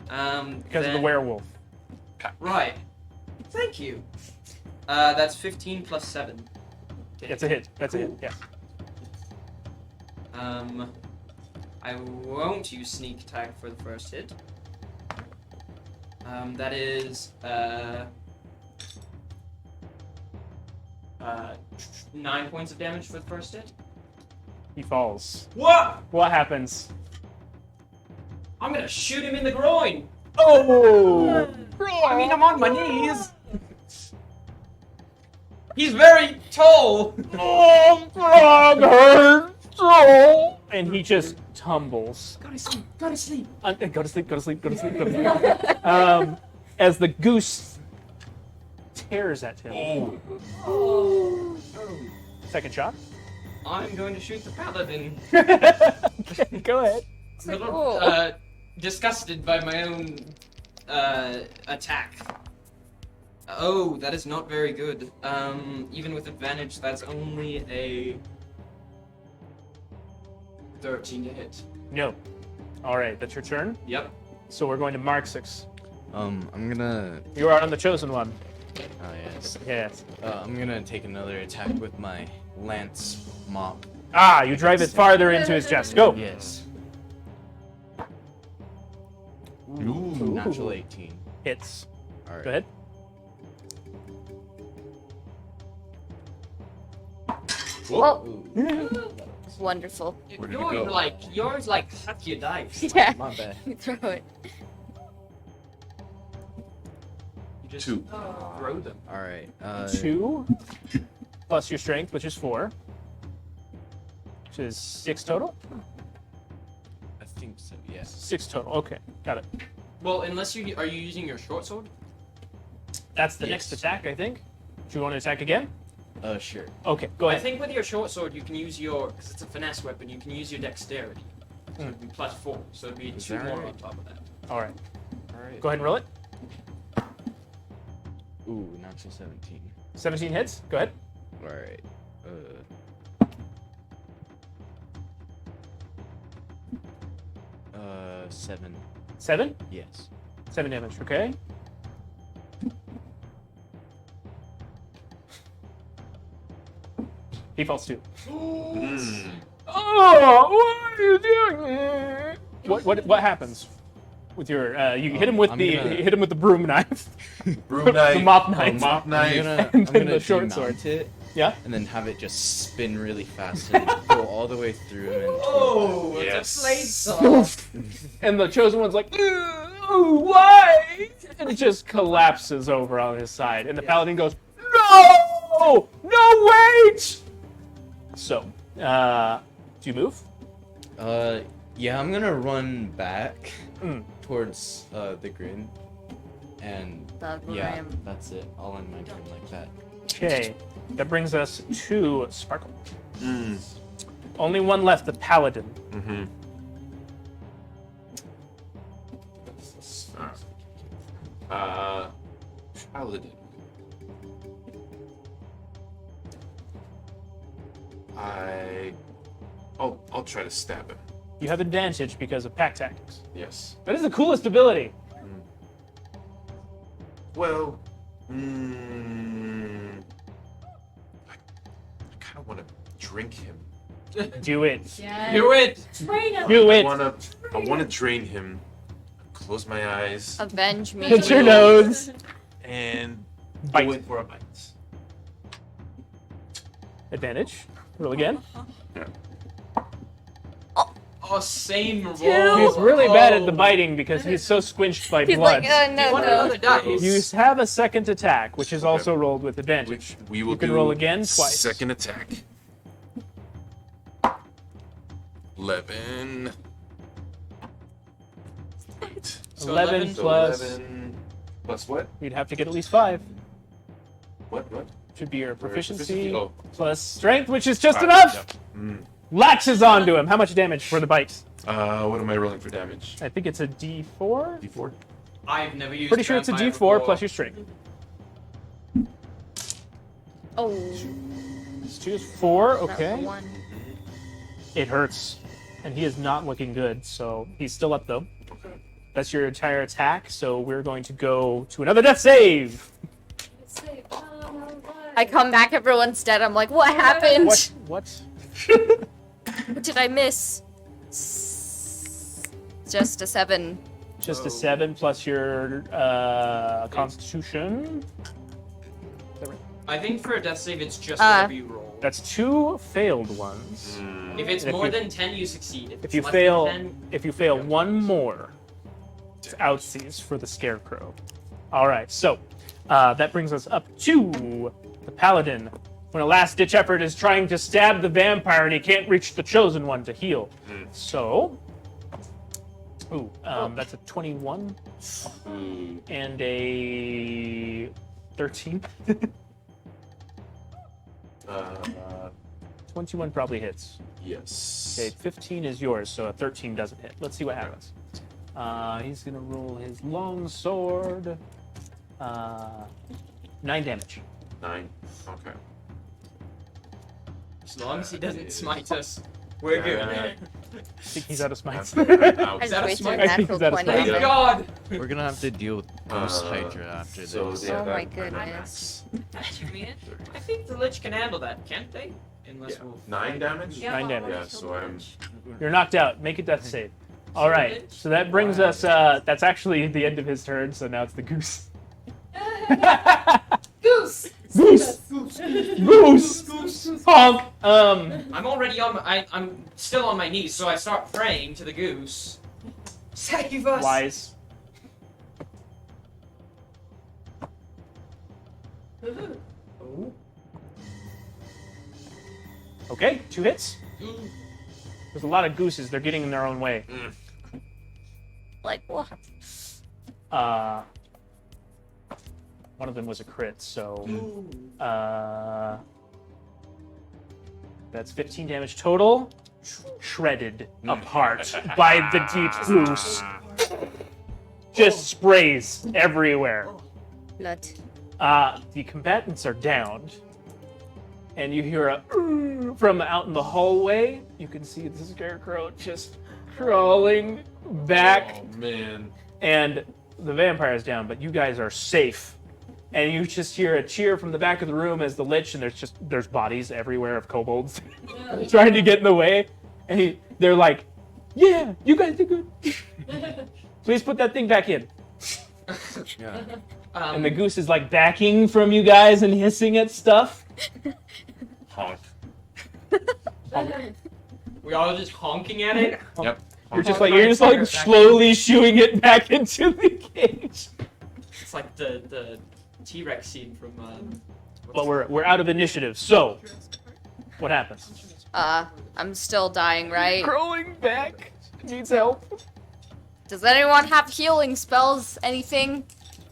Because of the then- werewolf. Right. Thank you. That's 15 plus 7. It's a hit. That's a hit. Yeah. I won't use sneak attack for the first hit. That is 9 points of damage for the first hit. He falls. What? What happens? I'm gonna shoot him in the groin. Oh! I mean, I'm on my knees. He's very tall. Oh, frog hurts. Oh. And he just tumbles. Go to sleep. Go to sleep. Go to sleep. Go to sleep. Go to sleep. Go to sleep. As the goose tears at him. Oh. Second shot. I'm going to shoot the paladin. Okay, go ahead. A little disgusted by my own attack. Oh, that is not very good. Even with advantage, that's only a 13 to hit. No. All right, that's your turn. Yep. So we're going to Mark 6. I'm gonna. You are on the chosen one. Oh yes. Yes. I'm gonna take another attack with my lance mop. Ah, you drive it farther into his chest. Go. Yes. Ooh. Natural 18. Hits. All right. Go ahead. Oh, wonderful. Where did it go? Yours like suck your dice. Yeah. My bad. You throw it. You just 2. throw them. All right. 2 plus your strength, which is 4. Which is 6 total? I think so. Yes. 6 total. Okay, got it. Well, unless you are you using your short sword? That's the Yes. next attack, I think. Do you want to attack again? Sure. Okay, go I ahead. think with your short sword you can use your, because it's a finesse weapon, you can use your dexterity. So it'd be plus 4, so it'd be Is 2 that more right? on top of that. All right. All right. Go ahead and roll it. Ooh, natural 17. 17 hits. Go ahead. All right. 7. 7? Yes. 7 damage. Okay. He falls too. Mm. Oh, what are you doing? What happens with your? You hit him with I'm the gonna- you hit him with the broom knife. Broom knife. The mop a knife. mop I'm knife. gonna, And I'm then gonna the short sword. demount it Yeah. and then have it just spin really fast and go all the way through him. And Oh, Yes. it's a blade saw. And the chosen one's like, "Ooh, why?" And it just collapses over on his side. And the paladin goes, "No! No, wait!" So, do you move? Yeah, I'm gonna run back Mm. towards the grin, and The yeah, grim. that's it. I'll end my turn like that. Okay, that brings us to Sparkle. Mm. Only one left, the paladin. Mm-hmm. Paladin. I'll try to stab him. You have advantage because of pack tactics. Yes. That is the coolest ability. Well, I kind of want to drink him. Do it. Yeah. Do it! Train him. Do I it. want to drain him. Close my eyes Avenge me. Hit your nose. and Bite. go in for a bite. Advantage. Roll again. Oh, same roll. He's really bad at the biting because he's so squinched by He's blood. like, You no, want no. another dice? You have a second attack, which is also rolled with advantage. Which we will You can do roll again twice. Second attack. 11. So 11 So plus. 11 plus what? You'd have to get at least 5. What? Should be your proficiency Proficiency? Oh. plus strength, which is just Five, enough. yeah. Mm. Latches onto him. How much damage for the bite? What am I rolling for damage? I think it's a D4. D4? I've never used Pretty sure it's a vampire D4 before. plus your strength. Oh, This 2 is 4. that's Okay. the one. It hurts, and he is not looking good. So he's still up though. Okay. That's your entire attack. So we're going to go to another death save. I come back, everyone's dead. I'm like, what happened? What? What did I miss? Just a 7. Just a 7 plus your Constitution. I think for a death save, it's just whatever you roll. That's 2 failed ones. If it's If more you- than 10, you succeed. If it's you less fail, than 10, if you fail one more, it's outsies for the Scarecrow. All right, so that brings us up to the Paladin. When a last-ditch effort is trying to stab the vampire and he can't reach the Chosen One to heal. So, that's a 21 and a 13. 21 probably hits. Yes. Okay, 15 is yours, so a 13 doesn't hit. Let's see what happens. He's gonna roll his long sword. 9 damage. 9. Okay. As long as he doesn't smite us, we're good. I think he's out of smites. I Is that a just wasted smite? a I think natural he's out of 20. smite. Thank God! We're gonna have to deal with Ghost Hydra after So this. yeah, Oh my that- goodness. I think the Lich can handle that, can't they? Unless Yeah. we'll 9 damage? Yeah. 9 damage. Yeah, so I'm. You're knocked out. Make a death save. All right. So that brings us. That's actually the end of his turn. So now it's the goose. Goose! Goose. Goose. Honk. I'm already on my, I'm still on my knees, so I start praying to the goose. Save us! Wise. Oh. Okay. 2 hits. There's a lot of gooses. They're getting in their own way. Like what? One of them was a crit. So. That's 15 damage total. Shredded apart by the deep goose. Just sprays everywhere. Blood. The combatants are downed, and you hear a from out in the hallway. You can see the Scarecrow just crawling back, Oh man. and the vampire is down, but you guys are safe. And you just hear a cheer from the back of the room as the Lich, and there's bodies everywhere of kobolds trying to get in the way. And they're like, "Yeah, you guys did good. Please put that thing back in." Yeah. And the goose is like backing from you guys and hissing at stuff. Honk. We all just honking at it? Yep. You're just like slowly shooing it back into the cage. It's like the T-Rex scene from But we're out of initiative. So, what happens? I'm still dying, right? Crawling back. Needs help. Does anyone have healing spells? Anything?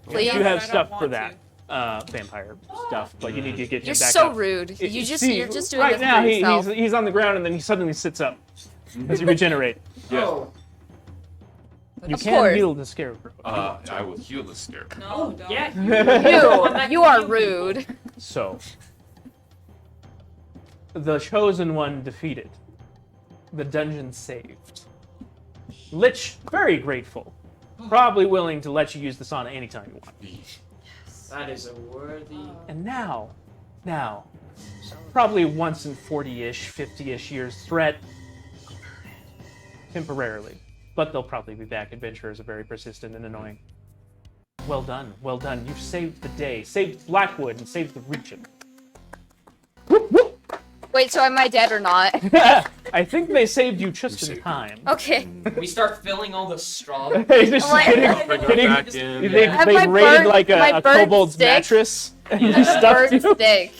Please? You have I don't stuff for want that. Vampire stuff, but you need to get him You're back so up. rude. You're just doing right this now. for yourself. He's on the ground and then he suddenly sits up as you regenerate. Yeah. Oh. You Of can course. heal the Scarecrow. I will heal the Scarecrow. No, don't. Yeah. You are rude. So, the Chosen One defeated. The dungeon saved. Lich, very grateful. Probably willing to let you use the sauna anytime you want. That is a worthy. And now, probably once in 40-ish, 50-ish years threat, temporarily. But they'll probably be back. Adventurers are very persistent and annoying. Well done, well done. You've saved the day, saved Blackwood, and saved the region. Whoop, whoop. Wait, so am I dead or not? I think they saved you just in time. Okay. We start filling all the straw. They just Like- getting- Back in. they Have they my raided bird- like my a bird kobold's stick? mattress and Bird just stuffed you. stick.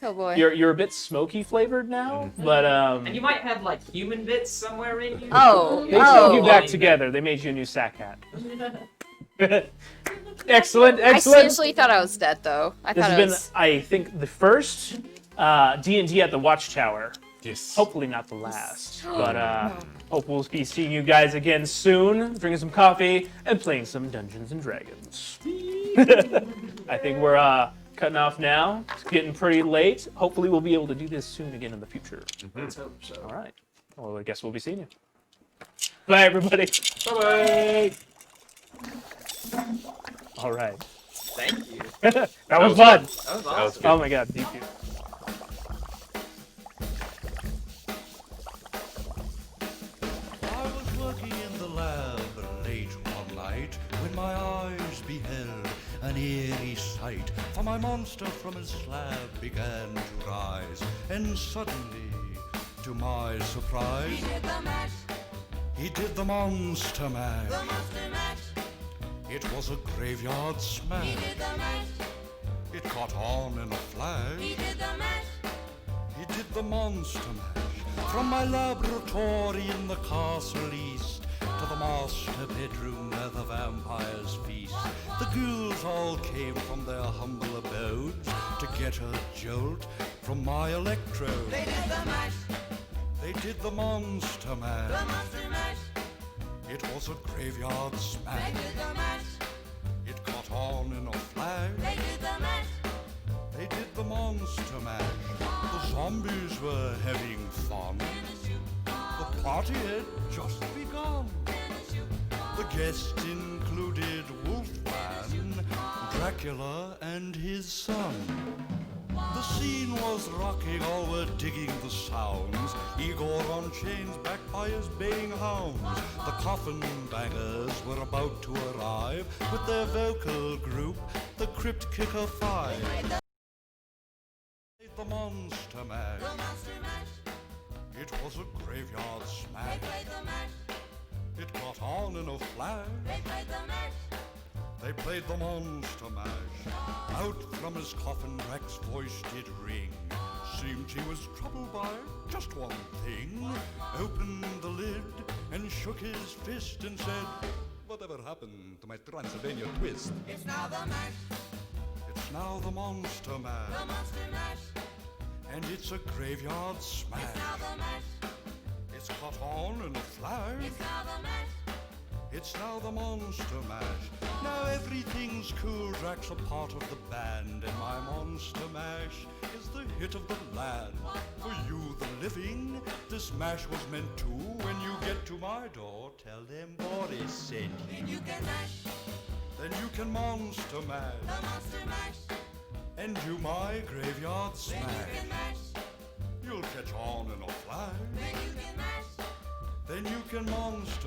Oh boy. You're a bit smoky flavored now, but And you might have like human bits somewhere in you. Oh. they sewed you Oh. back together. They made you a new sack hat. Excellent, I excellent. seriously thought I was dead though. I This thought has it been, was. I think, the first D&D at the Watchtower. Yes. Hopefully not the last, but hope we'll be seeing you guys again soon, drinking some coffee and playing some Dungeons and Dragons. I think we're cutting off now. It's getting pretty late. Hopefully we'll be able to do this soon again in the future. Let's hope so. All right. Well, I guess we'll be seeing you. Bye, everybody. Bye bye. All right. Thank you. That was fun. That was That was awesome. good. Oh my god, deep. I was working in the lab late one night when my eyes beheld an eerie sight. For my monster from his slab began to rise, and suddenly, to my surprise, he did the mash. He did the monster mash. The monster mash. It was a graveyard smash. He did the mash. It caught on in a flash. He did the mash. He did the monster mash. From my laboratory in the castle east to the master bedroom where the vampires feast. The ghouls all came from their humble abodes to get a jolt from my electrode. They did the mash. They did the monster mash. The monster mash. It was a graveyard smash. They did the mash. It caught on in a flash. They did the mash. They did the monster mash. The zombies were having fun. The party had just begun. The guests included Wolfman, Dracula, and his son. The scene was rocking, all were digging the sounds. Igor on chains, backed by his baying hounds. The coffin bangers were about to arrive with their vocal group, the Crypt Kicker Five. The monster mash. The monster mash. It was a graveyard smash. They played the mash. It got on in a flash. They played the mash. They played the monster mash. Out from his coffin, Drac's voice did ring. Seemed he was troubled by just one thing. Opened the lid and shook his fist and said, "Whatever happened to my Transylvania twist?" It's now the mash. It's now the monster mash. The monster mash. And it's a graveyard smash. It's now the mash. It's caught on in a flash. It's now the mash. It's now the monster mash. Now everything's cool. Drac's a part of the band, and my monster mash is the hit of the land. For you, the living, this mash was meant to. When you get to my door, tell them Boris sent you. Then you can mash. Then you can monster mash. The monster mash. And do my graveyard smash. Then you can mash. You'll catch on in a flash. Then you can mash. Then you can monster